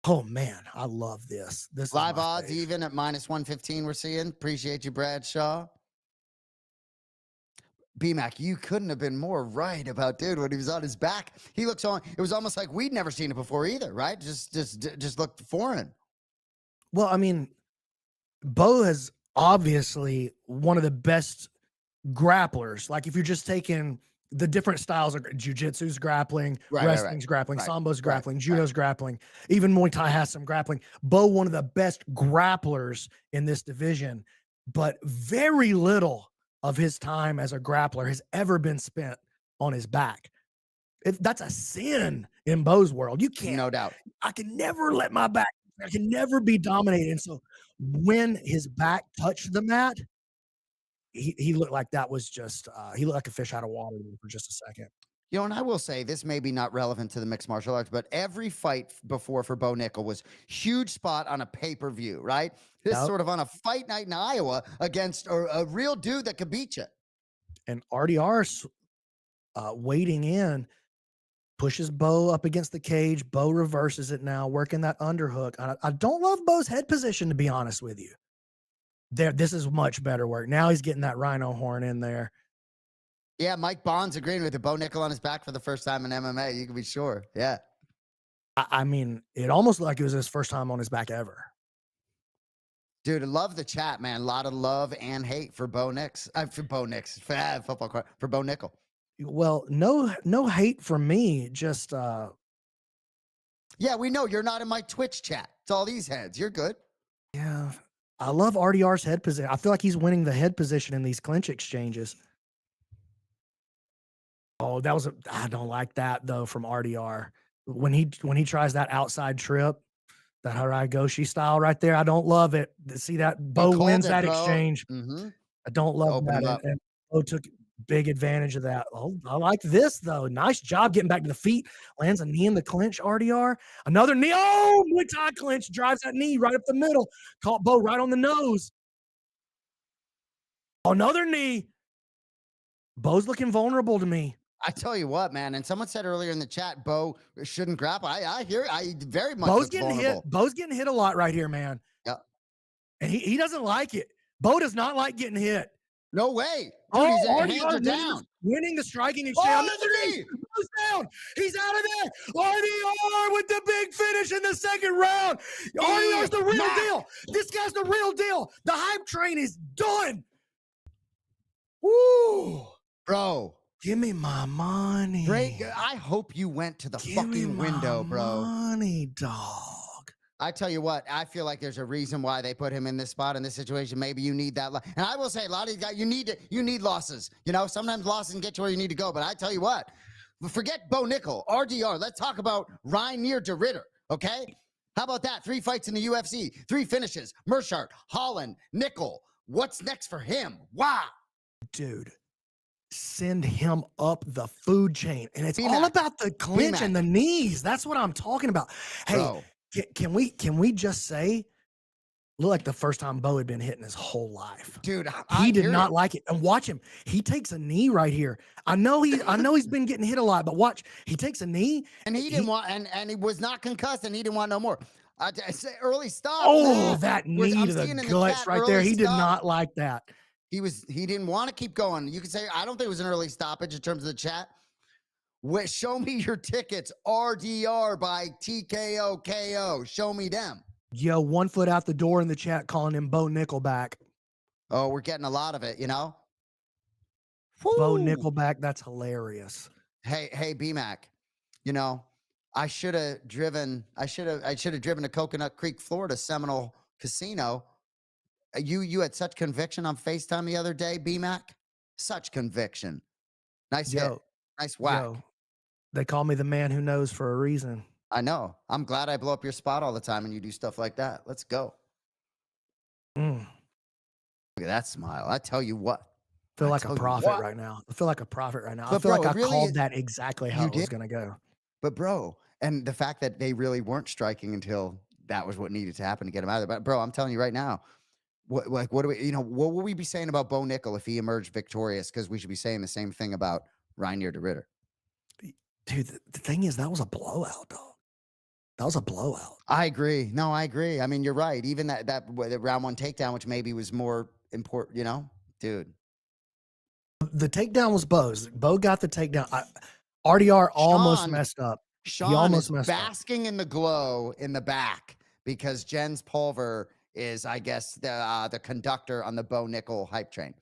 Oh man, I love this. This Live is my odds fave. even at -115. We're seeing. Appreciate you, Bradshaw. B-Mac, you couldn't have been more right about dude when he was on his back. He looks on. It was almost like we'd never seen it before either, right? Just looked foreign. Well, I mean, Bo has obviously one of the best grapplers. Like if you're just taking the different styles of jiu-jitsu's grappling, wrestling's grappling, sambo's grappling, judo's grappling, even Muay Thai has some grappling. Bo, one of the best grapplers in this division, but very little of his time as a grappler has ever been spent on his back. That's a sin in Bo's world. You can't. No doubt. I can never let my back. I can never be dominated. And so when his back touched the mat, he looked like that was just he looked like a fish out of water for just a second. You know, and I will say this may be not relevant to the mixed martial arts, but every fight before for Bo Nickel was huge spot on a pay-per-view, right? This sort of on a fight night in Iowa against a real dude that could beat you. And RDR's waiting in, pushes Bo up against the cage. Bo reverses it now, working that underhook. I don't love Bo's head position, to be honest with you. This is much better work. Now he's getting that rhino horn in there. Yeah, Mike Bond's agreeing with it. Bo Nickel on his back for the first time in MMA. You can be sure. Yeah. I mean, it almost looked like it was his first time on his back ever. Dude, I love the chat, man. A lot of love and hate for Bo Nix. For Bo Nix. For Bo Nickel. Well, no hate from me. Just yeah, we know you're not in my Twitch chat. It's all these heads. You're good. Yeah, I love RDR's head position. I feel like he's winning the head position in these clinch exchanges. Oh, I don't like that though from RDR. When he tries that outside trip, that Haragoshi style right there, I don't love it. See that Bo wins that exchange. I don't love that. And Bo took big advantage of that. Oh, I like this though. Nice job getting back to the feet. Lands a knee in the clinch, RDR. Another knee. Oh, Muay Thai clinch. Drives that knee right up the middle. Caught Bo right on the nose. Another knee. Bo's looking vulnerable to me. I tell you what, man. And someone said earlier in the chat, Bo shouldn't grapple. I hear. I very much. Bo's getting hit. Bo's getting hit a lot right here, man. Yeah. And he doesn't like it. Bo does not like getting hit. No way. Dude, his hands are down. Winning the striking exchange. Bo's down. He's out of there. RDR with the big finish in the second round. RDR's the real deal. This guy's the real deal. The hype train is done. Woo. Bro. Give me my money. Great. I hope you went to the fucking window, bro. Money, dog. I tell you what, I feel like there's a reason why they put him in this spot in this situation. Maybe you need that. And I will say, a lot of these guys, you need losses. You know, sometimes losses get you where you need to go. But I tell you what, forget Bo Nickel, RDR. Let's talk about Reinier de Ridder. Okay, how about that? 3 fights in the UFC, 3 finishes. Mershart, Holland, Nickel. What's next for him? Wow, dude. send him up the food chain. And it's all B-Mac. about the clinch and the B-Mac. knees. That's what I'm talking about. Hey, Bro. can we just say, look like the first time Bo had been hit in his whole life. Dude, He did not like it. And watch him. He takes a knee right here. I know he's been getting hit a lot, but watch, he takes a knee. And he didn't want, and he was not concussed, and he didn't want no more. I say early stop. Oh, that knee I'm to the seeing in guts chat, right there. early He did stop. not like that. He didn't want to keep going. You could say, I don't think it was an early stoppage in terms of the chat. Show me your tickets. RDR by TKO KO. Show me them. Yo, 1 foot out the door in the chat calling him Bo Nickelback. Oh, we're getting a lot of it, you know? Bo Woo. Nickelback, that's hilarious. Hey, B-Mac, you know, I should have driven to Coconut Creek, Florida, Seminole Casino. You had such conviction on FaceTime the other day, B-Mac. Such conviction. Nice hit. Nice whack. Yo, they call me the man who knows for a reason. I know. I'm glad I blow up your spot all the time and you do stuff like that. Let's go. Mm. Look at that smile. I tell you what. I feel like a prophet right now. I feel like a prophet right now. I feel like I called that exactly how it was going to go. But bro, and the fact that they really weren't striking until that was what needed to happen to get him out of there. But bro, I'm telling you right now, what do we, what will we be saying about Bo Nickel if he emerged victorious? Because we should be saying the same thing about Reinier de Ritter. Dude, the thing is, that was a blowout, dog. That was a blowout. I agree. No, I agree. I mean, you're right. Even that round 1 takedown, which maybe was more important, dude. The takedown was Bo's. Bo got the takedown. RDR almost messed up. Sean almost is messed basking in the glow in the back because Jens Pulver is, I guess, the conductor on the Bo Nickel hype train.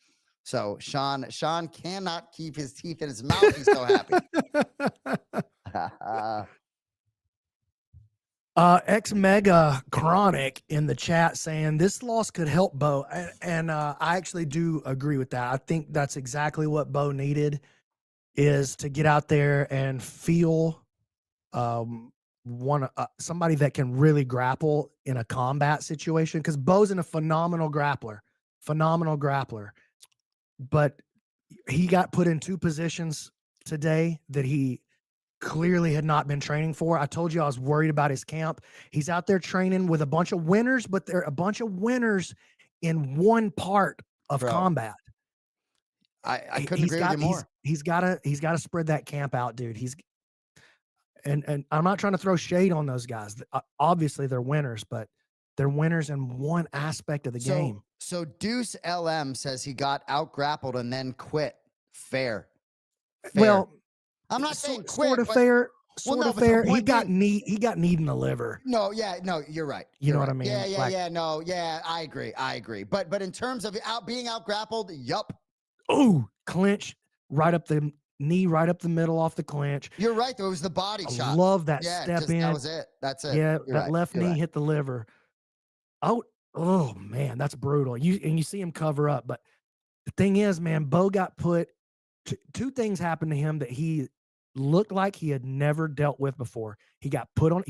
So Sean cannot keep his teeth in his mouth. He's so happy. X Mega Chronic in the chat saying this loss could help Bo, and I actually do agree with that. I think that's exactly what Bo needed, is to get out there and feel somebody that can really grapple in a combat situation, because Bo's a phenomenal grappler, but he got put in 2 positions today that he clearly had not been training for. I told you I was worried about his camp. He's out there training with a bunch of winners, but they're a bunch of winners in one part of combat. I couldn't agree with you more. He's got to spread that camp out, dude. And I'm not trying to throw shade on those guys. Obviously they're winners, but they're winners in one aspect of the game. So Deuce LM says he got out grappled and then quit. Fair. Well, I'm not saying quit, sort of but, fair. Well, no, fair. He got kneed in the liver. No, you're right. You know right. what I mean? I agree. But in terms of being out grappled, yup. Oh, clinch right up the knee, right up the middle off the clinch. You're right, though. It was the body shot. Love that step in. That was it. That's it. Yeah, you're right. left knee hit the liver. Oh man, that's brutal. You see him cover up, but the thing is, man, Bo got put. 2 things happened to him that he looked like he had never dealt with before. He got put on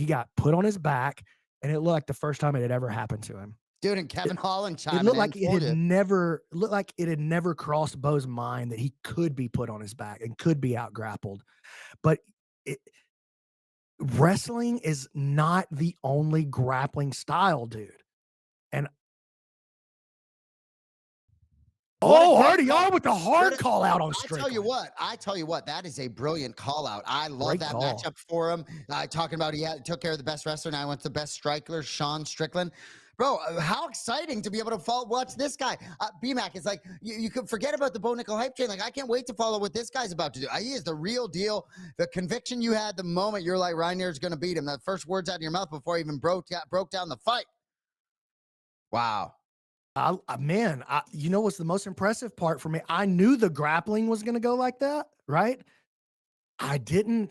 his back, and it looked like the first time it had ever happened to him. Dude, and Kevin Holland chiming in. It looked like it had never crossed Bo's mind that he could be put on his back and could be out grappled. But wrestling is not the only grappling style, dude. And RDR with the hard call out on Strickland. I tell you what, that is a brilliant call out. I love that matchup for him. Talking about he took care of the best wrestler, now I went to the best striker, Sean Strickland. Bro, how exciting to be able to watch this guy. B-Mac, it's like, you could forget about the Bo Nickel hype train. Like, I can't wait to follow what this guy's about to do. He is the real deal. The conviction you had the moment you're like, Reinier's going to beat him. The first words out of your mouth before he even broke down the fight. Wow. You know what's the most impressive part for me? I knew the grappling was going to go like that, right? I didn't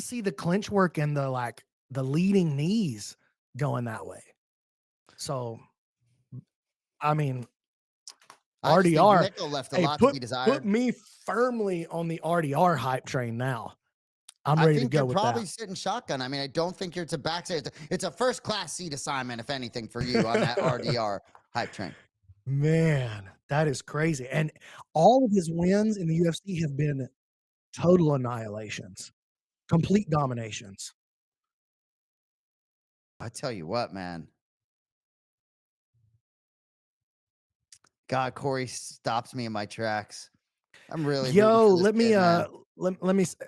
see the clinch work and the leading knees going that way. So, I mean, RDR Nickel left a lot to be desired. Put me firmly on the RDR hype train now. I'm ready to go with that. You're probably sitting shotgun. I mean, I don't think it's a backstage. It's a first class seat assignment, if anything, for you on that RDR hype train. Man, That is crazy, and all of his wins in the UFC have been total annihilations, complete dominations. I tell you what, man. God, Corey stops me in my tracks. I'm really rooting Yo, for this kid, man.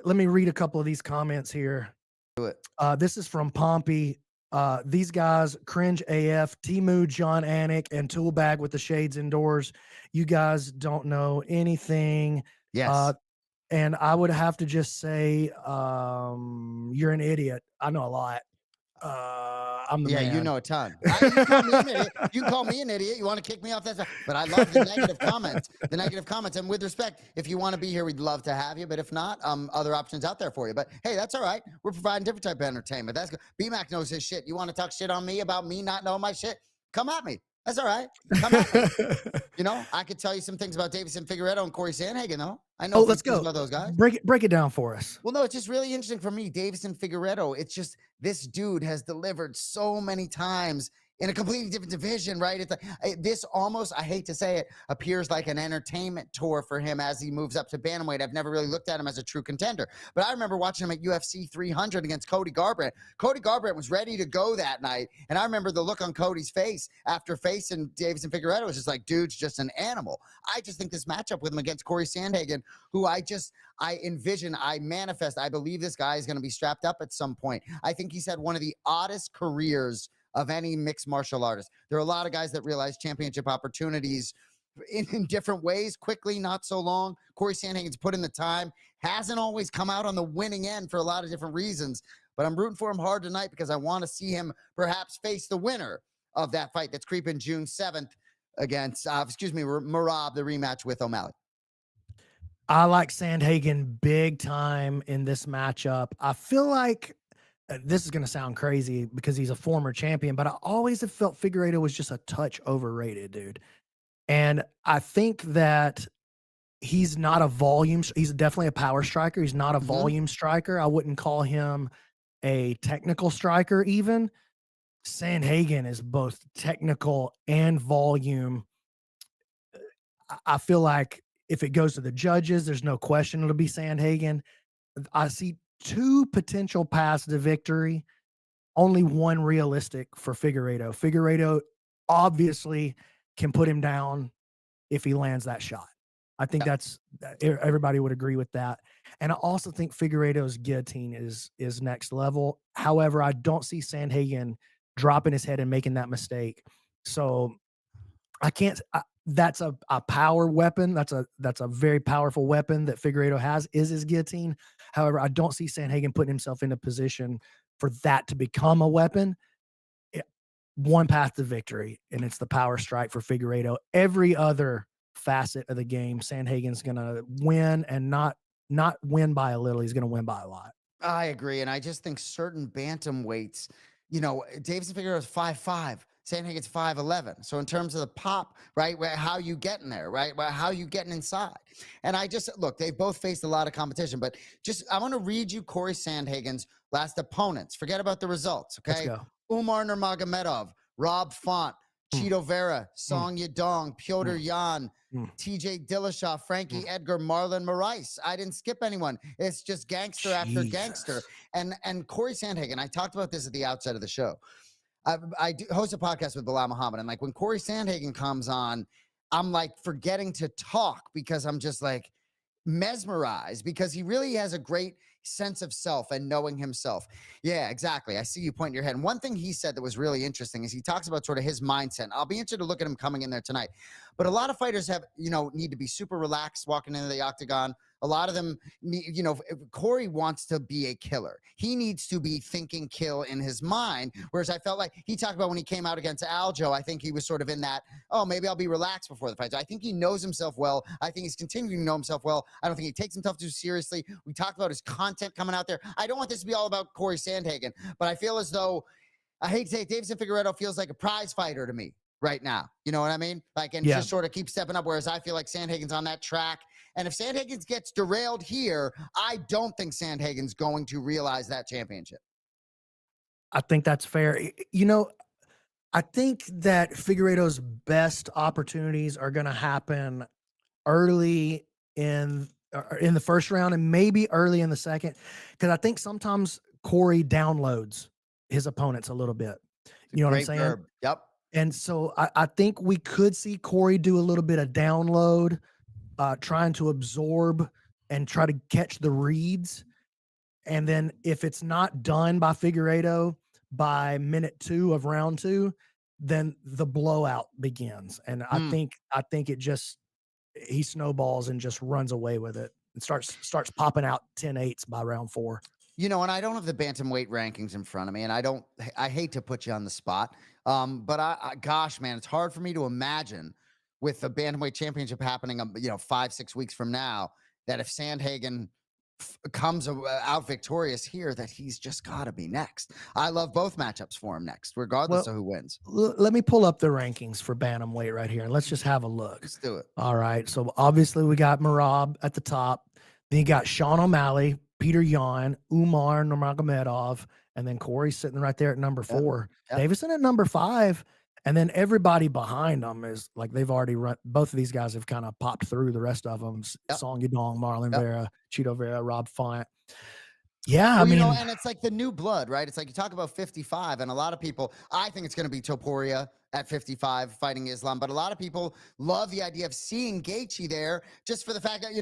let me read a couple of these comments here. Do it. This is from Pompey. These guys cringe AF. Timu, John Anik, and Toolbag with the shades indoors. You guys don't know anything. Yes. And I would have to just say, you're an idiot. I know a lot. I'm the Yeah, man. you know a ton. You call me an idiot. You call me an idiot. You want to kick me off that side. But I love the negative comments. The negative comments. And with respect, if you want to be here, we'd love to have you. But if not, other options out there for you. But hey, that's all right. We're providing different type of entertainment. That's good. BMAC knows his shit. You want to talk shit on me about me not knowing my shit? Come at me. That's all right. Come at me. You know, I could tell you some things about Davison Figueredo and Corey Sandhagen, though. I know Let's go. about those guys. Break it down for us. Well, no, it's just really interesting for me. Davison Figueredo, it's just this dude has delivered so many times in a completely different division, right? It's like, this almost, I hate to say it, appears like an entertainment tour for him as he moves up to bantamweight. I've never really looked at him as a true contender, but I remember watching him at UFC 300 against Cody Garbrandt. Cody Garbrandt was ready to go that night, and I remember the look on Cody's face after facing Davison Figueredo was just like, dude's just an animal. I just think this matchup with him against Corey Sandhagen, who I envision, I manifest, I believe this guy is going to be strapped up at some point. I think he's had one of the oddest careers of any mixed martial artist. There are a lot of guys that realize championship opportunities in different ways, quickly, not so long. Corey Sandhagen's put in the time, hasn't always come out on the winning end for a lot of different reasons, but I'm rooting for him hard tonight because I want to see him perhaps face the winner of that fight that's creeping June 7th against, Marab, the rematch with O'Malley. I like Sandhagen big time in this matchup. I feel like this is going to sound crazy because he's a former champion, but I always have felt Figueiredo was just a touch overrated, dude. And I think that he's not a volume. He's definitely a power striker. He's not a volume striker. I wouldn't call him a technical striker even. Sandhagen is both technical and volume. I feel like if it goes to the judges, there's no question it'll be Sandhagen. I see two potential paths to victory, only one realistic for Figueiredo. Figueiredo obviously can put him down if he lands that shot. I think that's everybody would agree with that. And I also think Figueiredo's guillotine is next level. However, I don't see Sandhagen dropping his head and making that mistake. So I can't. That's a power weapon. That's a very powerful weapon that Figueiredo has, is his guillotine. However, I don't see Sandhagen putting himself in a position for that to become a weapon. One path to victory, and it's the power strike for Figueiredo. Every other facet of the game, Sandhagen's going to win, and not win by a little. He's going to win by a lot. I agree, and I just think certain bantamweights, you know, Davison Figueiredo is 5'5". Sandhagen's 5'11". So in terms of the pop, right, how you getting there, right, how you getting inside? And I just, look, they've both faced a lot of competition, but just, I want to read you Corey Sandhagen's last opponents. Forget about the results, okay? Let's go. Umar Nurmagomedov, Rob Font, Cheeto Vera, Song Yadong, Piotr Yan, TJ Dillashaw, Frankie Edgar, Marlon Moraes. I didn't skip anyone. It's just gangster after gangster. And Corey Sandhagen, I talked about this at the outset of the show. I host a podcast with Bilal Muhammad, and like when Corey Sandhagen comes on, I'm like forgetting to talk because I'm just like mesmerized because he really has a great sense of self and knowing himself. Yeah, exactly. I see you pointing your head. And one thing he said that was really interesting is he talks about sort of his mindset. I'll be interested to look at him coming in there tonight. But a lot of fighters have, you know, need to be super relaxed walking into the octagon. A lot of them, you know, Corey wants to be a killer. He needs to be thinking kill in his mind. Whereas I felt like he talked about when he came out against Aljo, I think he was sort of in that, oh, maybe I'll be relaxed before the fight. So I think he knows himself well. I think he's continuing to know himself well. I don't think he takes himself too seriously. We talked about his content coming out there. I don't want this to be all about Corey Sandhagen, but I feel as though, I hate to say it, Davison Figueiredo feels like a prize fighter to me right now. You know what I mean? Like, and just sort of keep stepping up, whereas I feel like Sandhagen's on that track. And if Sandhagen gets derailed here, I don't think Sandhagen's going to realize that championship. I think that's fair. You know, I think that Figueiredo's best opportunities are going to happen early in the first round and maybe early in the second, because I think sometimes Corey downloads his opponents a little bit. You know what I'm Great saying? verb. Yep. And so I think we could see Corey do a little bit of download, trying to absorb and try to catch the reads. And then if it's not done by Figueiredo by minute 2 of round 2, then the blowout begins. And I think it just he snowballs and just runs away with it and starts popping out 10-8s by round 4. You know, and I don't have the bantamweight rankings in front of me, and I hate to put you on the spot, but gosh, man, it's hard for me to imagine with the bantamweight championship happening, 5-6 weeks from now, that if Sandhagen comes out victorious here, that he's just got to be next. I love both matchups for him next, regardless of who wins. Let me pull up the rankings for bantamweight right here, and let's just have a look. Let's do it. All right. So obviously we got Merab at the top. Then you got Sean O'Malley, Peter Yan, Umar Nurmagomedov, and then Corey sitting right there at number 4. Yep. Davison at number 5. And then everybody behind them is like they've already run. Both of these guys have kind of popped through the rest of them. Song Yudong, Marlon Vera, Chito Vera, Rob Font. Yeah, well, I mean, and it's like the new blood, right? It's like you talk about 55, and a lot of people, I think it's going to be Topuria at 55 fighting Islam, but a lot of people love the idea of seeing Gaethje there just for the fact that,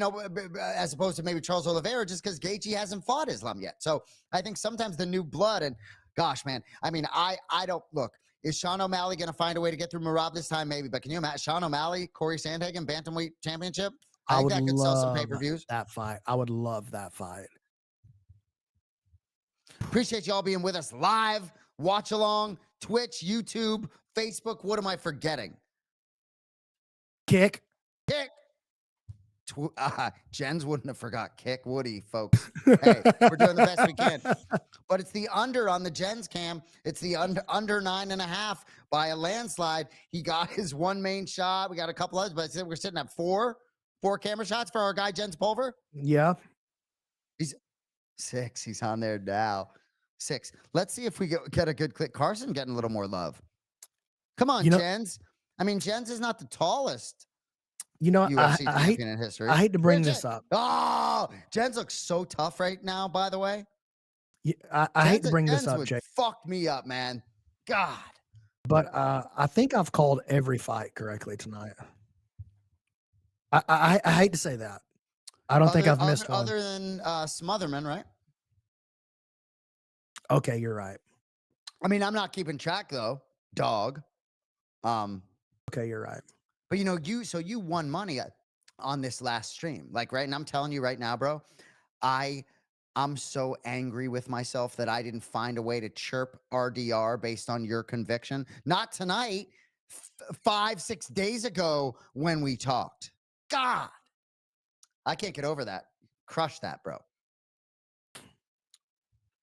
as opposed to maybe Charles Oliveira, just because Gaethje hasn't fought Islam yet. So I think sometimes the new blood, and gosh, man, I mean, I don't look. Is Sean O'Malley going to find a way to get through Merab this time? Maybe, but can you imagine Sean O'Malley, Corey Sandhagen, bantamweight championship? I think that could sell some pay-per-views. That fight, I would love that fight. Appreciate y'all being with us live, watch along, Twitch, YouTube, Facebook. What am I forgetting? Kick. Jens wouldn't have forgot Kick, would he, folks? Hey, we're doing the best we can. But it's the under on the Jens cam. It's the under 9.5 by a landslide. He got his one main shot. We got a couple others, but we're sitting at four camera shots for our guy Jens Pulver. Yeah. He's 6. He's on there now. 6. Let's see if we get a good click. Carson getting a little more love. Come on, Jens. I mean, Jens is not the tallest. UFC champion in history. I hate to bring this up. Oh, Jens looks so tough right now, by the way. Yeah, I hate to bring this up, Jay. Fucked me up, man. God. But I think I've called every fight correctly tonight. I hate to say that. I don't think I've missed one. Other than Smotherman, right? Okay, you're right. I mean, I'm not keeping track though, dog. Okay, you're right. But you won money on this last stream, like, right? And I'm telling you right now, bro, I'm so angry with myself that I didn't find a way to chirp RDR based on your conviction. Not tonight, 5-6 days ago when we talked. God, I can't get over that. Crush that, bro.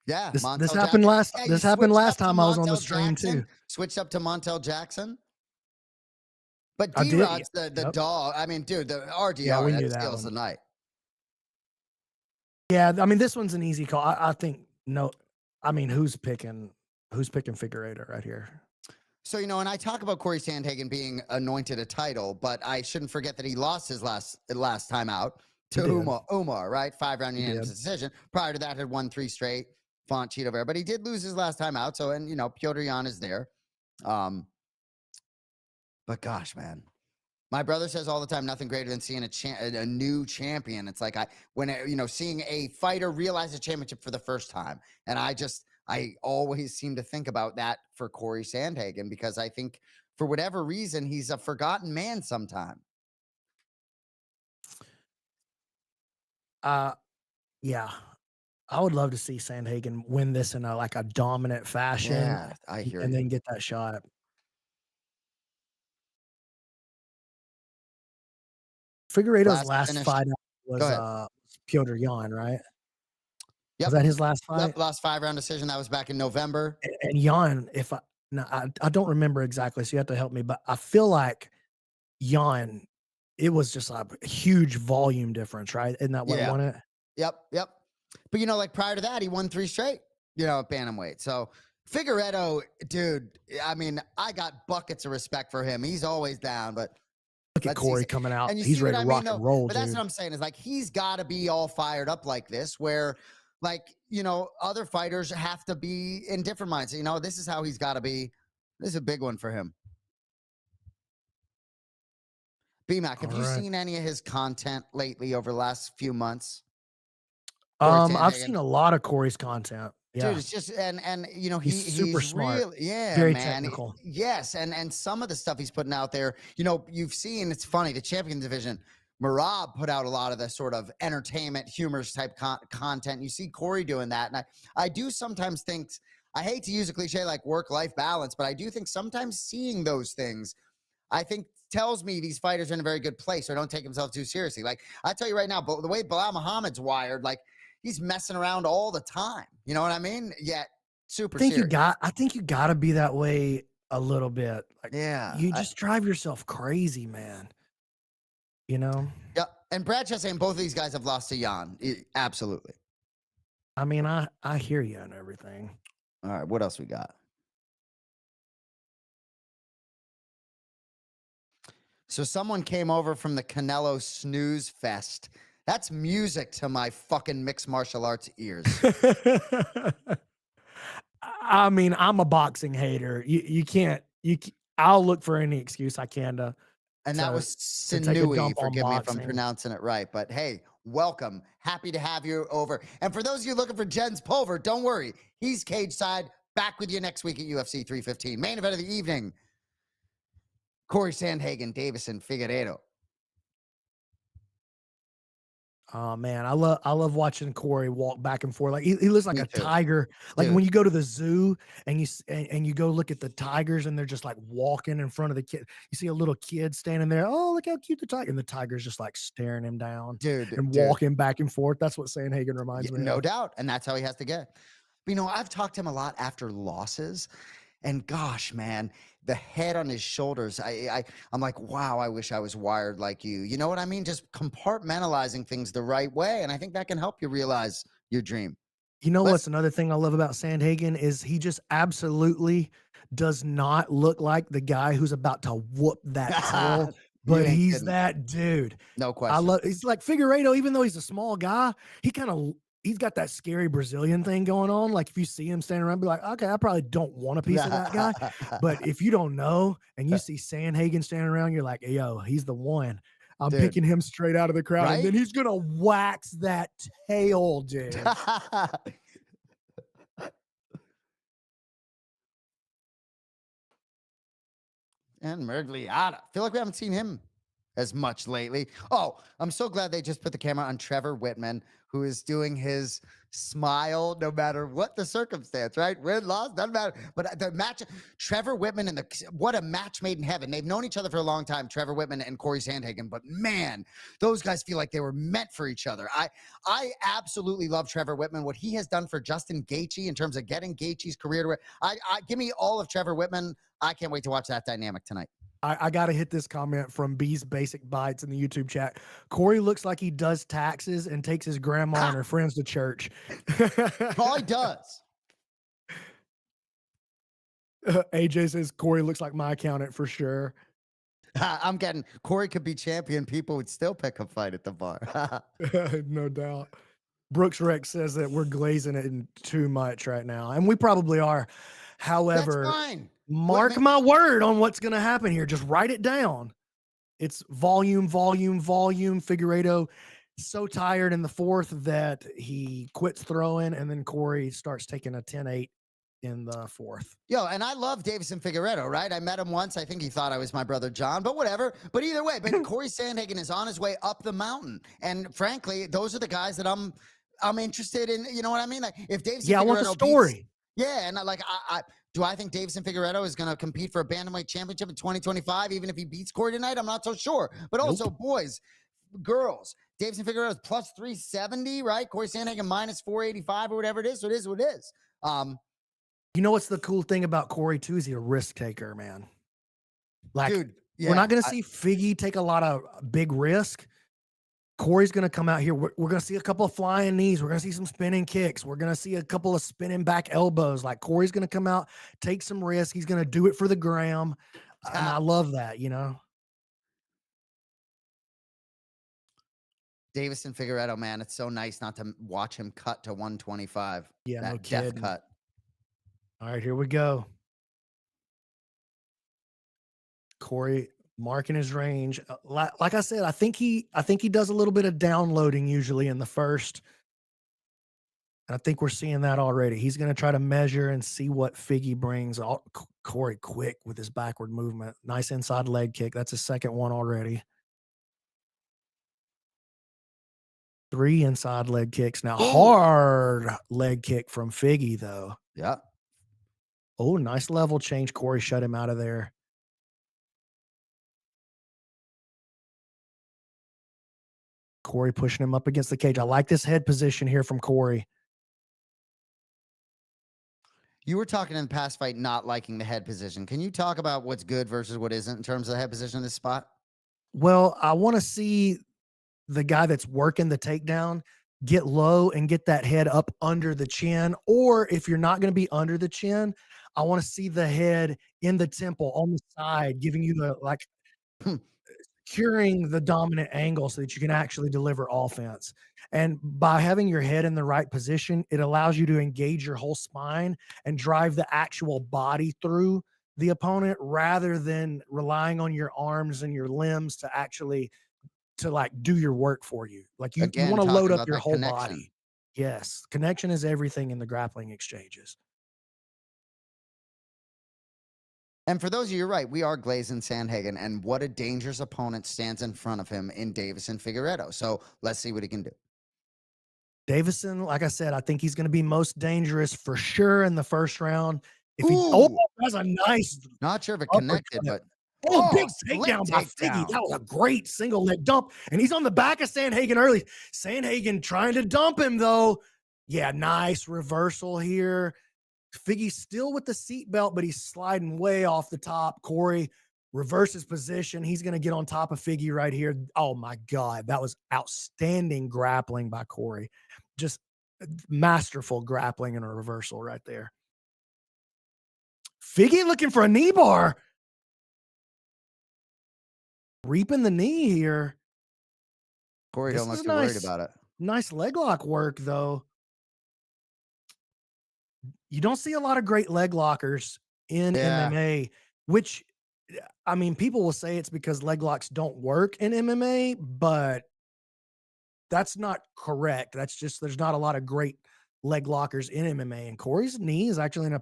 Yeah, this happened last. Hey, this happened last time I was on the stream too. Switched up to Montel Jackson. But D-Rod's the dog. I mean, dude, the RDR that steals the night. Yeah, I mean, this one's an easy call. I think no. I mean, who's picking Figueiredo right here? So, and I talk about Corey Sandhagen being anointed a title, but I shouldn't forget that he lost his last time out to Umar, right? 5-round unanimous decision. Prior to that, had won 3 straight. Font, Chito Vera, but he did lose his last time out. So, and Piotr Jan is there. But gosh, man, my brother says all the time, nothing greater than seeing a new champion. It's like seeing a fighter realize a championship for the first time. And I always seem to think about that for Corey Sandhagen, because I think for whatever reason, he's a forgotten man sometime. Yeah. I would love to see Sandhagen win this in a dominant fashion. Yeah, I hear you. And then get that shot. Figueiredo's last fight was Piotr Jan, right? Yep. Was that his last fight? Yep, last 5-round decision. That was back in November. And Jan, I don't remember exactly, so you have to help me, but I feel like Jan, it was just a huge volume difference, right? Isn't that what won it? Yep. But like prior to that, he won 3 straight, at bantamweight. So Figueredo, dude, I mean, I got buckets of respect for him. He's always down, but Look at let's see. Corey coming out. And you He's see ready what to I rock mean, though? and roll, But that's dude. what I'm saying is like, he's got to be all fired up like this, where like, you know, other fighters have to be in different minds. You know, this is how he's got to be. This is a big one for him. BMAC, have All you right. seen any of his content lately over the last few months? Corey I've Sandhagen? seen a lot of Corey's content. Yeah. Dude, it's just and you know, He's super he's smart. real, yeah, Very man. technical. Yes, and some of the stuff he's putting out there, you know, you've seen, it's funny, the champion division, Marab put out a lot of the sort of entertainment, humorous type content. You see Corey doing that, and I do sometimes think, I hate to use a cliche like work-life balance, but I do think sometimes seeing those things, I think tells me these fighters are in a very good place or don't take themselves too seriously. Like I tell you right now, but the way Bilal Muhammad's wired, like he's messing around all the time. You know what I mean? Yet super serious. I think you gotta be that way a little bit. Like Yeah. you just drive yourself crazy, man. You know? Yeah. And Brad just saying both of these guys have lost to Jan. Absolutely. I mean, I hear you and everything. All right. What else we got? So someone came over from the Canelo Snooze Fest. That's music to my fucking mixed martial arts ears. I mean, I'm a boxing hater. I'll look for any excuse I can to. And that to- was to take a Sinui. dump on Forgive me if I'm boxing. pronouncing it right. But hey, welcome. Happy to have you over. And for those of you looking for Jens Pulver, don't worry. He's cage side. Back with you next week at UFC 315. Main event of the evening. Corey Sandhagen, Davison, Figueiredo. Oh man, I love watching Corey walk back and forth. Like he looks like Me a too. tiger. Like Dude. when you go to the zoo and and you go look at the tigers and they're just like walking in front of the kid. You see a little kid standing there. Oh, look how cute the tiger! And the tiger's just like staring him down, Dude, and dude. walking back and forth. That's what Sandhagen reminds me No of. doubt. And that's how he has to get. But, you know, I've talked to him a lot after losses. And gosh, man, the head on his shoulders, I'm like, wow, I wish I was wired like you. You know what I mean? Just compartmentalizing things the right way. And I think that can help you realize your dream. You know what's another thing I love about Sandhagen is he just absolutely does not look like the guy who's about to whoop that tail, but ain't he's kidding. that dude. No question. He's like Figueiredo, even though he's a small guy, he's got that scary Brazilian thing going on. Like if you see him standing around, be like, okay, I probably don't want a piece of that guy. But if you don't know and you see Sandhagen standing around, you're like, hey, yo, he's the one. I'm Dude. picking him straight out of the crowd, Right? and then he's gonna wax that tail, dude. And Mergliata. Feel like we haven't seen him as much lately. Oh, I'm so glad they just put the camera on Trevor Whitman, who is doing his smile no matter what the circumstance, right? Win, loss, doesn't matter. But the match, Trevor Whitman and what a match made in heaven. They've known each other for a long time, Trevor Whitman and Corey Sandhagen, but man, those guys feel like they were meant for each other. I absolutely love Trevor Whitman, what he has done for Justin Gaethje in terms of getting Gaethje's career to where I give me all of Trevor Whitman. I can't wait to watch that dynamic tonight. I got to hit this comment from B's Basic Bites in the YouTube chat. Corey looks like he does taxes and takes his grandma and her friends to church. All he does. AJ says Corey looks like my accountant for sure. I'm getting Corey could be champion. People would still pick a fight at the bar. No doubt. Brooks Rex says that we're glazing it in too much right now, and we probably are. However, That's fine. mark my word on what's going to happen here. Just write it down. It's volume. Figueiredo so tired in the fourth that he quits throwing, and then Corey starts taking a 10-8 in the fourth. Yo, and I love Davison Figueiredo, right? I met him once. I think he thought I was my brother John, but whatever. But either way, but Corey Sandhagen is on his way up the mountain. And frankly, those are the guys that I'm interested in. You know what I mean? Like if Davison Figueiredo I want the story. Yeah, and do I think Davison Figueiredo is going to compete for a bantamweight championship in 2025, even if he beats Corey tonight? I'm not so sure. But also, boys, girls, Davison Figueiredo is plus 370, right? Corey Sandhagen minus 485 or whatever it is. So it is what it is. You know what's the cool thing about Corey too? Is he's a risk taker, man. Like, dude, we're not going to see Figgy take a lot of big risk. Corey's going to come out here. We're going to see a couple of flying knees. We're going to see some spinning kicks. We're going to see a couple of spinning back elbows. Like Corey's going to come out, take some risk. He's going to do it for the gram. And I love that, you know? Davison Figueredo, man, it's so nice not to watch him cut to 125. Yeah, that no death kidding. cut. All right, here we go. Corey marking his range. Like I said, I think he does a little bit of downloading usually in the first. And I think we're seeing that already. He's going to try to measure and see what Figgy brings. Corey quick with his backward movement. Nice inside leg kick. That's his second one already. 3 inside leg kicks. Now, hard leg kick from Figgy, though. Yeah. Oh, nice level change. Corey shut him out of there. Corey pushing him up against the cage. I like this head position here from Corey. You were talking in the past fight not liking the head position. Can you talk about what's good versus what isn't in terms of the head position in this spot? Well, I want to see the guy that's working the takedown get low and get that head up under the chin. Or if you're not going to be under the chin, I want to see the head in the temple on the side, giving you the like securing the dominant angle so that you can actually deliver offense. And by having your head in the right position, it allows you to engage your whole spine and drive the actual body through the opponent rather than relying on your arms and your limbs to actually to like do your work for you. Like you Again, want to load talking up about your that whole connection. body. Yes. Connection is everything in the grappling exchanges. And for those of you, you're right, we are glazing Sandhagen, and what a dangerous opponent stands in front of him in Davison Figueredo. So let's see what he can do. Davison, like I said, I think he's going to be most dangerous for sure in the first round. If he that's a nice Not sure if it uppercut. connected, but big split takedown by Figgy. That was a great single leg dump. And he's on the back of Sandhagen early. Sandhagen trying to dump him, though. Yeah, nice reversal here. Figgy's still with the seatbelt, but he's sliding way off the top. Corey reverses position. He's going to get on top of Figgy right here. Oh, my God. That was outstanding grappling by Corey. Just masterful grappling and a reversal right there. Figgy looking for a knee bar. Reaping the knee here. Corey don't look too worried about it. Nice leg lock work, though. You don't see a lot of great leg lockers in MMA, which, I mean, people will say it's because leg locks don't work in MMA, but that's not correct. That's just, there's not a lot of great leg lockers in MMA. And Corey's knee is actually in a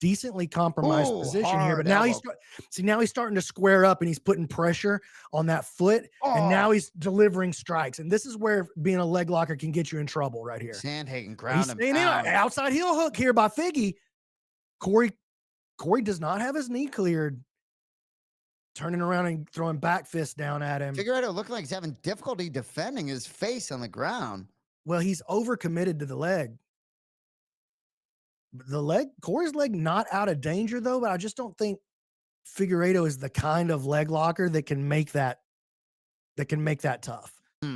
decently compromised position here, but now now he's starting to square up and he's putting pressure on that foot, and now he's delivering strikes. And this is where being a leg locker can get you in trouble right here. Sandhagen ground him in outside heel hook here by Figgy. Corey does not have his knee cleared. Turning around and throwing back fists down at him. Figueredo looked like he's having difficulty defending his face on the ground. Well, he's overcommitted to the leg. Corey's leg not out of danger though, but I just don't think Figueredo is the kind of leg locker that can make that tough.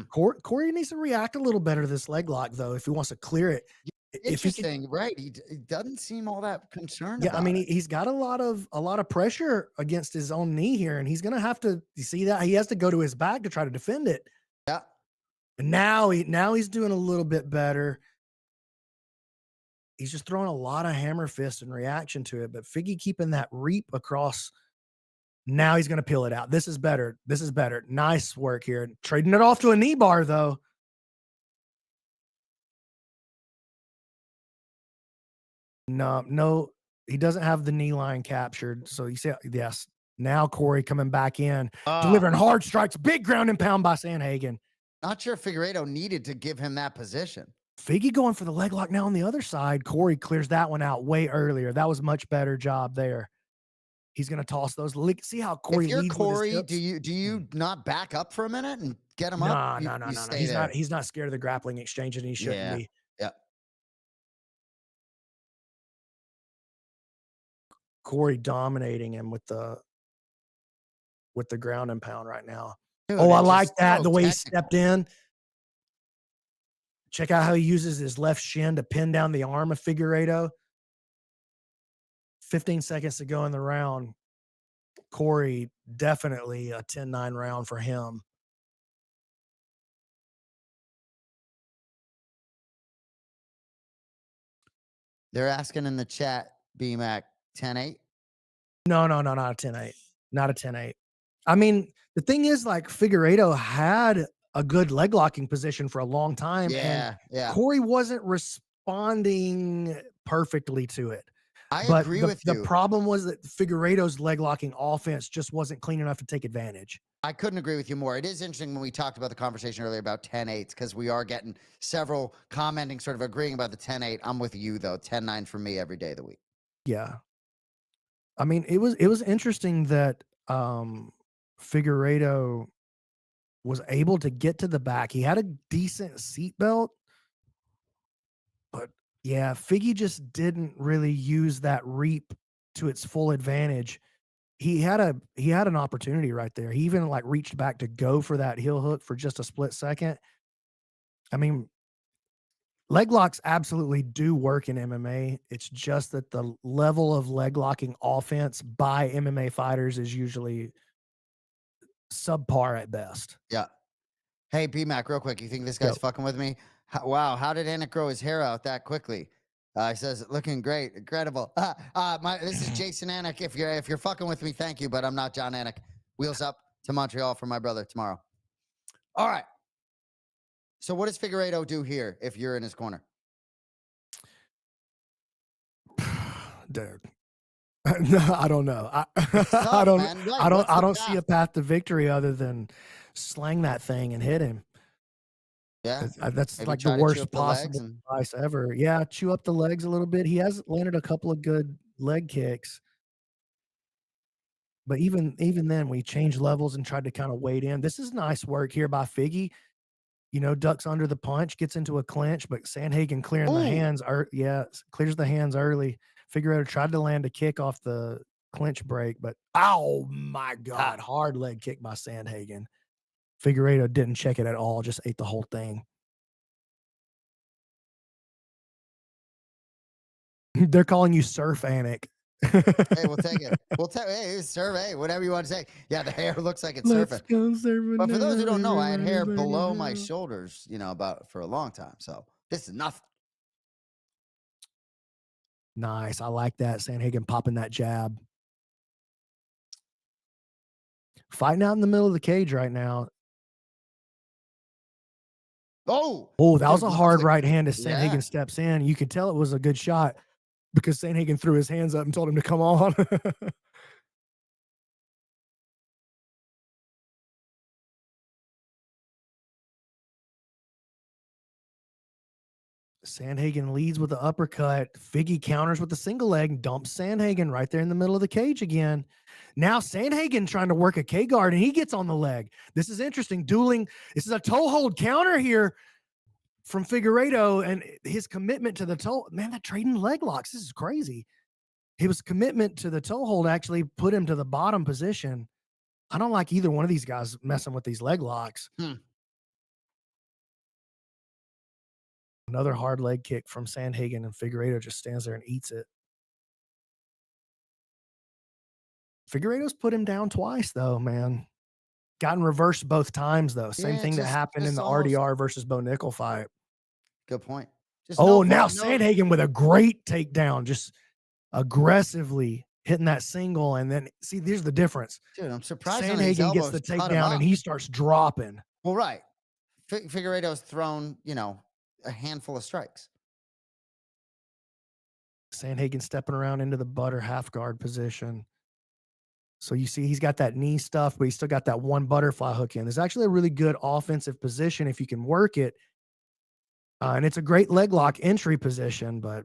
Corey needs to react a little better to this leg lock though if he wants to clear it. Interesting, right? He doesn't seem all that concerned. Yeah, I mean, he's got a lot of pressure against his own knee here, and he's gonna have to. You see that he has to go to his back to try to defend it. Yeah. And now he's doing a little bit better. He's just throwing a lot of hammer fists in reaction to it, but Figgy keeping that reap across. Now he's going to peel it out. This is better. This is better. Nice work here. Trading it off to a knee bar, though. No, he doesn't have the knee line captured. So you see, yes. Now Corey coming back in, delivering hard strikes. Big ground and pound by Sandhagen. Not sure Figueredo needed to give him that position. Figgy going for the leg lock now on the other side. Corey clears that one out way earlier. That was a much better job there. He's going to toss those. See how Corey leads. If you're Corey, do you not back up for a minute and get him up? No. He's not scared of the grappling exchange, and he shouldn't be. Yeah. Corey dominating him with the ground and pound right now. Dude, I like that. The way he stepped in. Check out how he uses his left shin to pin down the arm of Figueiredo. 15 seconds to go in the round. Corey, definitely a 10-9 round for him. They're asking in the chat, BMAC 10-8. No, not a 10-8. Not a 10-8. I mean, the thing is, like, Figueiredo had a good leg locking position for a long time, and Corey wasn't responding perfectly to it. I But agree with the you. problem was that Figueiredo's leg locking offense just wasn't clean enough to take advantage. I couldn't agree with you more. It is interesting when we talked about the conversation earlier about 10-8s, because we are getting several commenting, sort of agreeing about the 10-8. I'm with you, though. 10-9 for me every day of the week. Yeah. I mean, it was interesting that Figueiredo was able to get to the back. He had a decent seatbelt, but yeah, Figgy just didn't really use that reap to its full advantage. He had an opportunity right there. He even like reached back to go for that heel hook for just a split second. I mean, leg locks absolutely do work in MMA. It's just that the level of leg locking offense by MMA fighters is usually subpar at best. Yeah. Hey, BMAC, real quick. You think this guy's fucking with me? Wow. How did Anik grow his hair out that quickly? He says, looking great. Incredible. This is Jason Anik. If you're fucking with me, thank you, but I'm not John Anik. Wheels up to Montreal for my brother tomorrow. All right. So what does Figueiredo do here if you're in his corner? Dude. No, I don't know. Tough, I don't man. Right. I don't see a path to victory other than slang that thing and hit him. Yeah. That's Maybe like try the to chew worst up the possible legs and- advice ever. Yeah, chew up the legs a little bit. He has landed a couple of good leg kicks. But even then, we changed levels and tried to kind of wade in. This is nice work here by Figgy. You know, ducks under the punch, gets into a clinch, but Sandhagen clearing the hands. Clears the hands early. Figueiredo tried to land a kick off the clinch break, but oh my God, hard leg kick by Sandhagen. Figueiredo didn't check it at all, just ate the whole thing. They're calling you Surf Anik. Hey, we'll take it. Hey, surf. Hey, whatever you want to say. Yeah, the hair looks like it's Let's surfing. go surfing. But for those who don't know, I had hair everybody's below like, my shoulders, about for a long time. So this is nothing. nice. I like that. Sandhagen popping that jab. Fighting out in the middle of the cage right now. Oh, that was a hard right hand as Sandhagen Yeah. steps in. You could tell it was a good shot because Sandhagen threw his hands up and told him to come on. Sandhagen leads with the uppercut. Figgy counters with the single leg and dumps Sandhagen right there in the middle of the cage again. Now Sandhagen trying to work a K guard and he gets on the leg. This is interesting. Dueling. This is a toe hold counter here from Figueiredo and his commitment to the toe. Man, that trading leg locks. This is crazy. His commitment to the toe hold actually put him to the bottom position. I don't like either one of these guys messing with these leg locks. Another hard leg kick from Sandhagen, and Figueiredo just stands there and eats it. Figueiredo's put him down twice, though, man. Gotten reversed both times, though. Same thing that happened in the RDR versus Bo Nickel fight. Good point. Now Sandhagen with a great takedown, just aggressively hitting that single. And then, see, there's the difference. Dude, I'm surprised Sandhagen gets the takedown and he starts dropping. Well, right. Figueiredo's thrown, a handful of strikes. Sandhagen stepping around into the butter half guard position. So you see he's got that knee stuff, but he's still got that one butterfly hook in. There's actually a really good offensive position if you can work it. And it's a great leg lock entry position, but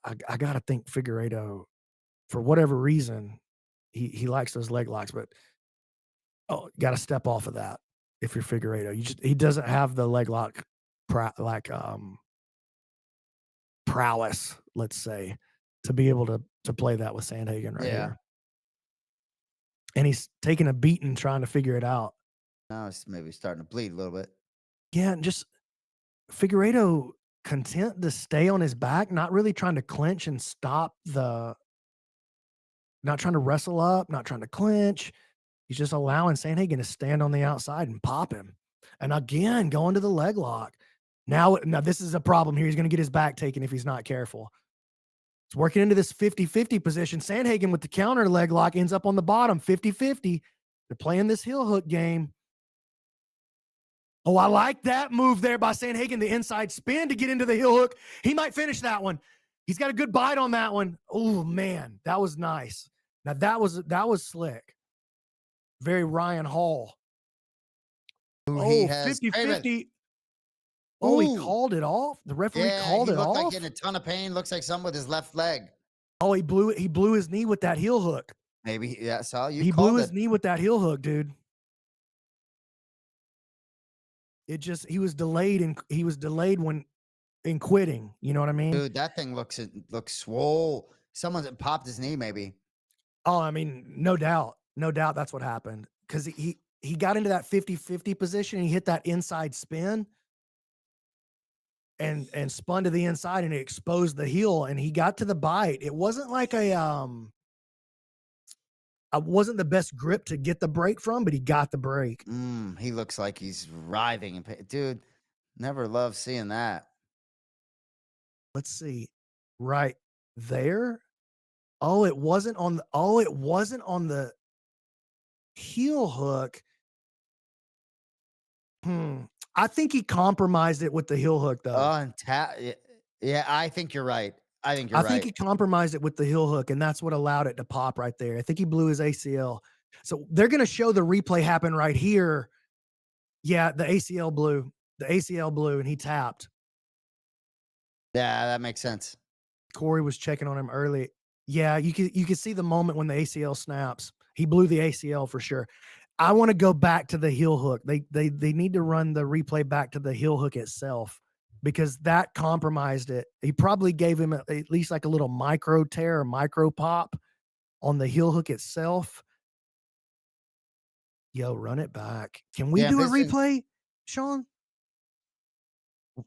I got to think Figueiredo, for whatever reason, he likes those leg locks, but you got to step off of that if you're Figueiredo. He doesn't have the leg lock prowess, let's say, to be able to play that with Sandhagen right here. And he's taking a beating trying to figure it out. Now it's maybe starting to bleed a little bit. Yeah, and just Figueiredo content to stay on his back, not really trying to clinch and stop not trying to wrestle up, not trying to clinch. He's just allowing Sandhagen to stand on the outside and pop him. And again, going to the leg lock. Now this is a problem here. He's going to get his back taken if he's not careful. It's working into this 50-50 position. Sandhagen with the counter leg lock ends up on the bottom, 50-50. They're playing this heel hook game. Oh, I like that move there by Sandhagen, the inside spin to get into the heel hook. He might finish that one. He's got a good bite on that one. Oh, man, that was nice. Now, that was slick. Very Ryan Hall. He Oh, has 50-50. Oh, he Ooh. called it off. The referee Yeah, called he it looked off. like in a ton of pain. Looks like something with his left leg. Oh, he blew his knee with that heel hook. Maybe, yeah, so you He called blew it. his knee with that heel hook, dude. He was delayed when in quitting. You know what I mean? Dude, that thing looks swole. Someone's popped his knee, maybe. Oh, I mean, no doubt. No doubt that's what happened. Because he got into that 50-50 position and he hit that inside spin and spun to the inside and it exposed the heel and he got to the bite. It wasn't like I wasn't the best grip to get the break from, but he got the break. He looks like he's writhing in pain. Dude, never loved seeing that. Let's see. Right there. Oh, it wasn't on the heel hook. I think he compromised it with the heel hook though. Oh, and yeah, I think you're right. I think you're I right. think he compromised it with the heel hook, and that's what allowed it to pop right there. I think he blew his ACL. So they're going to show the replay happen right here. Yeah, the ACL blew. The ACL blew, and he tapped. Yeah, that makes sense. Corey was checking on him early. Yeah, you can see the moment when the ACL snaps. He blew the ACL for sure. I want to go back to the heel hook. They need to run the replay back to the heel hook itself because that compromised it. He probably gave him at least like a little micro tear or micro pop on the heel hook itself. Yo, run it back. Can we do a replay, Sean?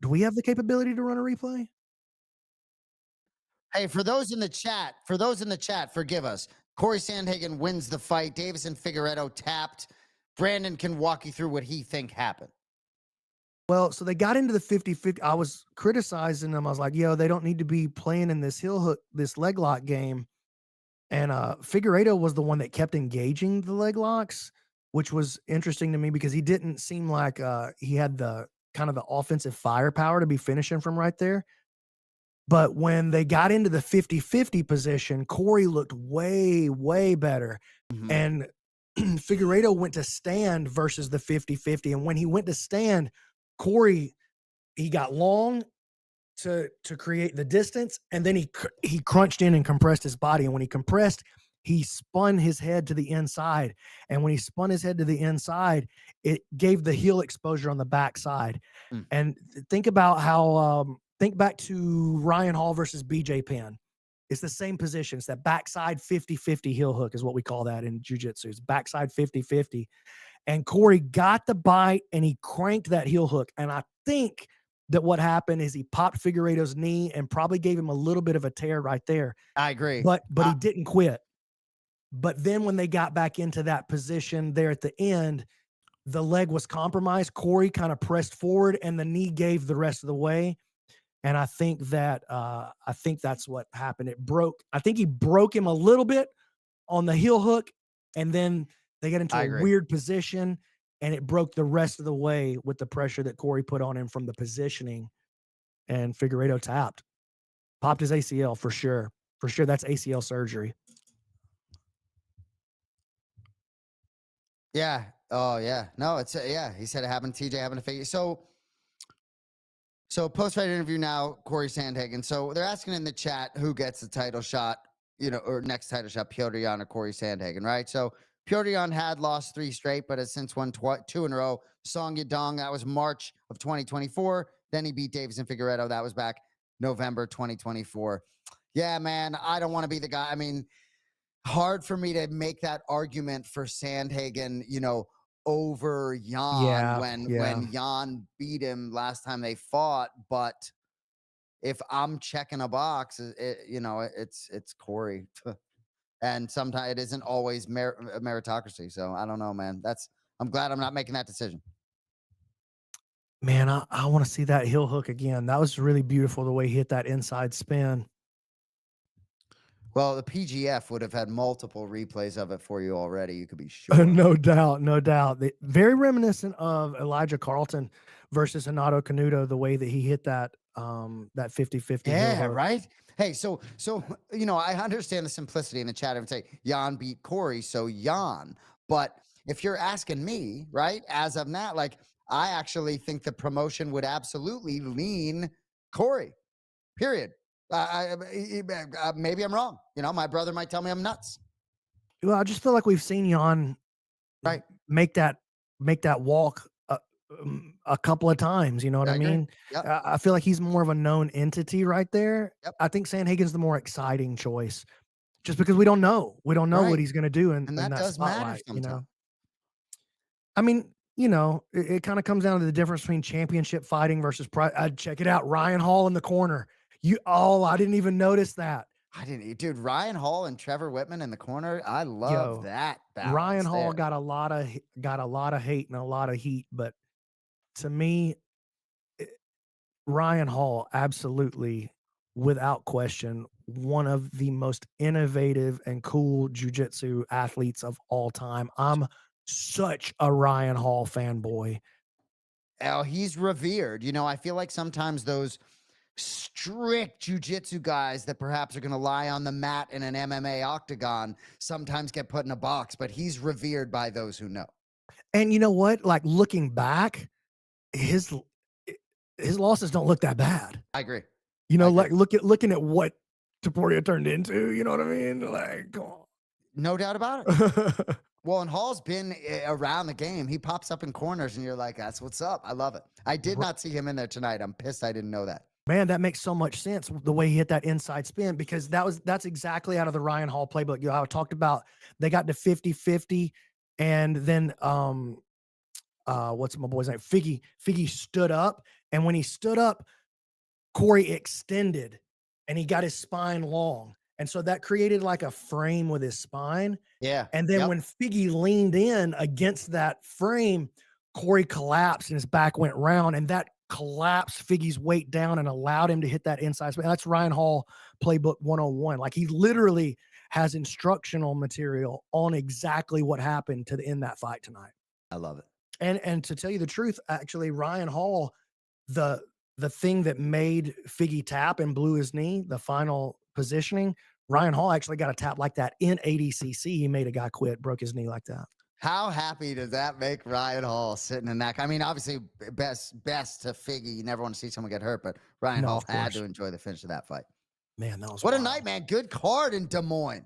Do we have the capability to run a replay? Hey, for those in the chat, forgive us. Corey Sandhagen wins the fight. Davison Figueiredo tapped. Brandon can walk you through what he think happened. Well, so they got into the 50-50. I was criticizing them. I was like, yo, they don't need to be playing in this heel hook, this leg lock game. And Figueiredo was the one that kept engaging the leg locks, which was interesting to me because he didn't seem like he had the kind of the offensive firepower to be finishing from right there. But when they got into the 50-50 position, Corey looked way, way better. And Figueiredo went to stand versus the 50-50. And when he went to stand, Corey, he got long to create the distance, and then he crunched in and compressed his body. And when he compressed, he spun his head to the inside. And when he spun his head to the inside, it gave the heel exposure on the backside. And think about how think back to Ryan Hall versus BJ Penn. It's the same position. It's that backside 50-50 heel hook is what we call that in jiu-jitsu. It's backside 50-50. And Corey got the bite and he cranked that heel hook. And I think that what happened is he popped Figueiredo's knee and probably gave him a little bit of a tear right there. I agree. But he didn't quit. But then when they got back into that position there at the end, the leg was compromised. Corey kind of pressed forward and the knee gave the rest of the way. And I think that's what happened. It broke. I think he broke him a little bit on the heel hook, and then they got into a weird position, and it broke the rest of the way with the pressure that Corey put on him from the positioning. And Figueiredo popped his ACL for sure. For sure, that's ACL surgery. Yeah. Oh, yeah. No, it's yeah. He said it happened. TJ happened to figure. So post-fight interview now, Corey Sandhagen. So they're asking in the chat who gets the title shot, or next title shot, Petr Yan or Corey Sandhagen, right? So Petr Yan had lost 3 straight, but has since won 2 in a row. Song Yadong, that was March of 2024. Then he beat Davison Figueiredo. That was back November 2024. Yeah, man, I don't want to be the guy. I mean, hard for me to make that argument for Sandhagen, over Jan Yeah, when Jan beat him last time they fought. But if I'm checking a box, it's Corey. And sometimes it isn't always meritocracy. So I don't know, man. I'm glad I'm not making that decision. man, I want to see that heel hook again. That was really beautiful the way he hit that inside spin. Well, the PGF would have had multiple replays of it for you already. You could be sure. No doubt, no doubt. Very reminiscent of Elijah Carlton versus Renato Canuto, the way that he hit that 50-50 heel Yeah, hook. right. Hey, so I understand the simplicity in the chat and say Jan beat Corey, so Jan. But if you're asking me, right, as of now, like I actually think the promotion would absolutely lean Corey. Period. Maybe I'm wrong. My brother might tell me I'm nuts. Well, I just feel like we've seen Jan Right. make that walk a couple of times. You know what I I agree. mean? Yep. I feel like he's more of a known entity right there. Yep. I think Sandhagen's the more exciting choice, just because we don't know what Right. he's going to do in And that that does matter spotlight. sometimes. I mean, it kind of comes down to the difference between championship fighting versus check it out. Ryan Hall in the corner. I didn't even notice that. I didn't, dude. Ryan Hall and Trevor Whitman in the corner. I love that balance. Ryan Hall there. got a lot of hate and a lot of heat, but to me, Ryan Hall absolutely, without question, one of the most innovative and cool jiu-jitsu athletes of all time. I'm such a Ryan Hall fanboy. Oh, he's revered. I feel like sometimes those strict jujitsu guys that perhaps are going to lie on the mat in an MMA octagon sometimes get put in a box, but he's revered by those who know. And you know what? Like looking back, his losses don't look that bad. I agree. Like looking at what Taporia turned into. You know what I mean? Like, come on. No doubt about it. Well, and Hall's been around the game. He pops up in corners, and you're like, "That's what's up." I love it. I did not see him in there tonight. I'm pissed I didn't know that. Man, that makes so much sense the way he hit that inside spin, because that's exactly out of the Ryan Hall playbook. I talked about they got to 50-50, and then what's my boy's name? Figgy stood up, and when he stood up, Corey extended and he got his spine long. And so that created like a frame with his spine. Yeah. And then when Figgy leaned in against that frame, Corey collapsed and his back went round, and that collapsed Figgy's weight down and allowed him to hit that inside spin. That's Ryan Hall playbook 101. Like he literally has instructional material on exactly what happened to end that fight tonight. I love it. And to tell you the truth, actually, Ryan Hall, the thing that made Figgy tap and blew his knee, the final positioning, Ryan Hall actually got a tap like that in ADCC. He made a guy quit, broke his knee like that. How happy does that make Ryan Hall sitting in that? I mean, obviously, best to Figgy. You never want to see someone get hurt, but Ryan Hall had to enjoy the finish of that fight. Man, that was what wild. a night, man. Good card in Des Moines.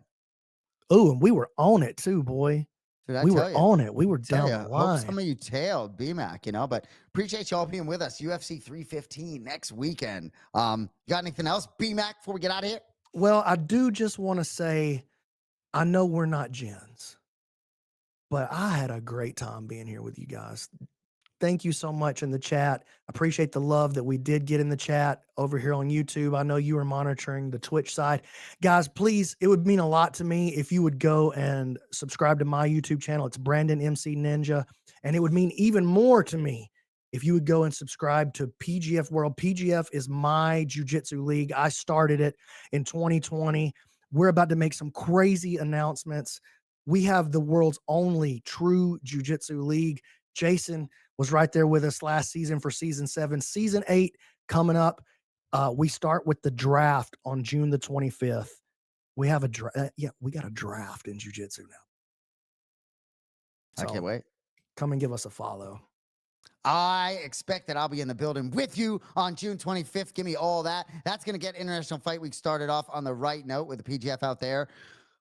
Oh, and we were on it too, boy. Dude, we were on it. We were down the line. Hope some of you tailed BMAC, but appreciate y'all being with us. UFC 315 next weekend. You got anything else, BMAC, before we get out of here? Well, I do just want to say, I know we're not gens, but I had a great time being here with you guys. Thank you so much in the chat. Appreciate the love that we did get in the chat over here on YouTube. I know you were monitoring the Twitch side. Guys, please, it would mean a lot to me if you would go and subscribe to my YouTube channel. It's Brandon MC Ninja. And it would mean even more to me if you would go and subscribe to PGF World. PGF is my jiu-jitsu league. I started it in 2020. We're about to make some crazy announcements. We have the world's only true jiu-jitsu league. Jason was right there with us last season for season 7. Season 8 coming up. We start with the draft on June the 25th. We have a we got a draft in jiu-jitsu now. So, I can't wait. Come and give us a follow. I expect that I'll be in the building with you on June 25th. Give me all that. That's going to get International Fight Week started off on the right note with the PGF out there.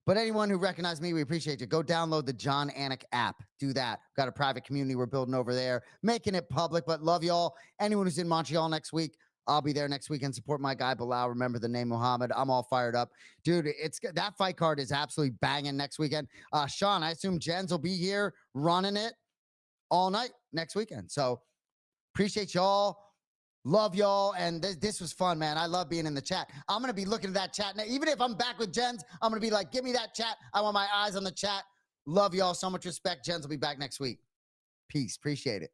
But anyone who recognized me, we appreciate you. Go download the John Anik app. Do that. Got a private community we're building over there, making it public, but love y'all. Anyone who's in Montreal next week, I'll be there next week and support my guy, Bilal. Remember the name Muhammad. I'm all fired up. Dude, that fight card is absolutely banging next weekend. Sean, I assume Jens will be here running it. all night next weekend. So appreciate y'all. Love y'all. And this was fun, man. I love being in the chat. I'm going to be looking at that chat now. Even if I'm back with Jens, I'm going to be like, give me that chat. I want my eyes on the chat. Love y'all. So much respect. Jens will be back next week. Peace. Appreciate it.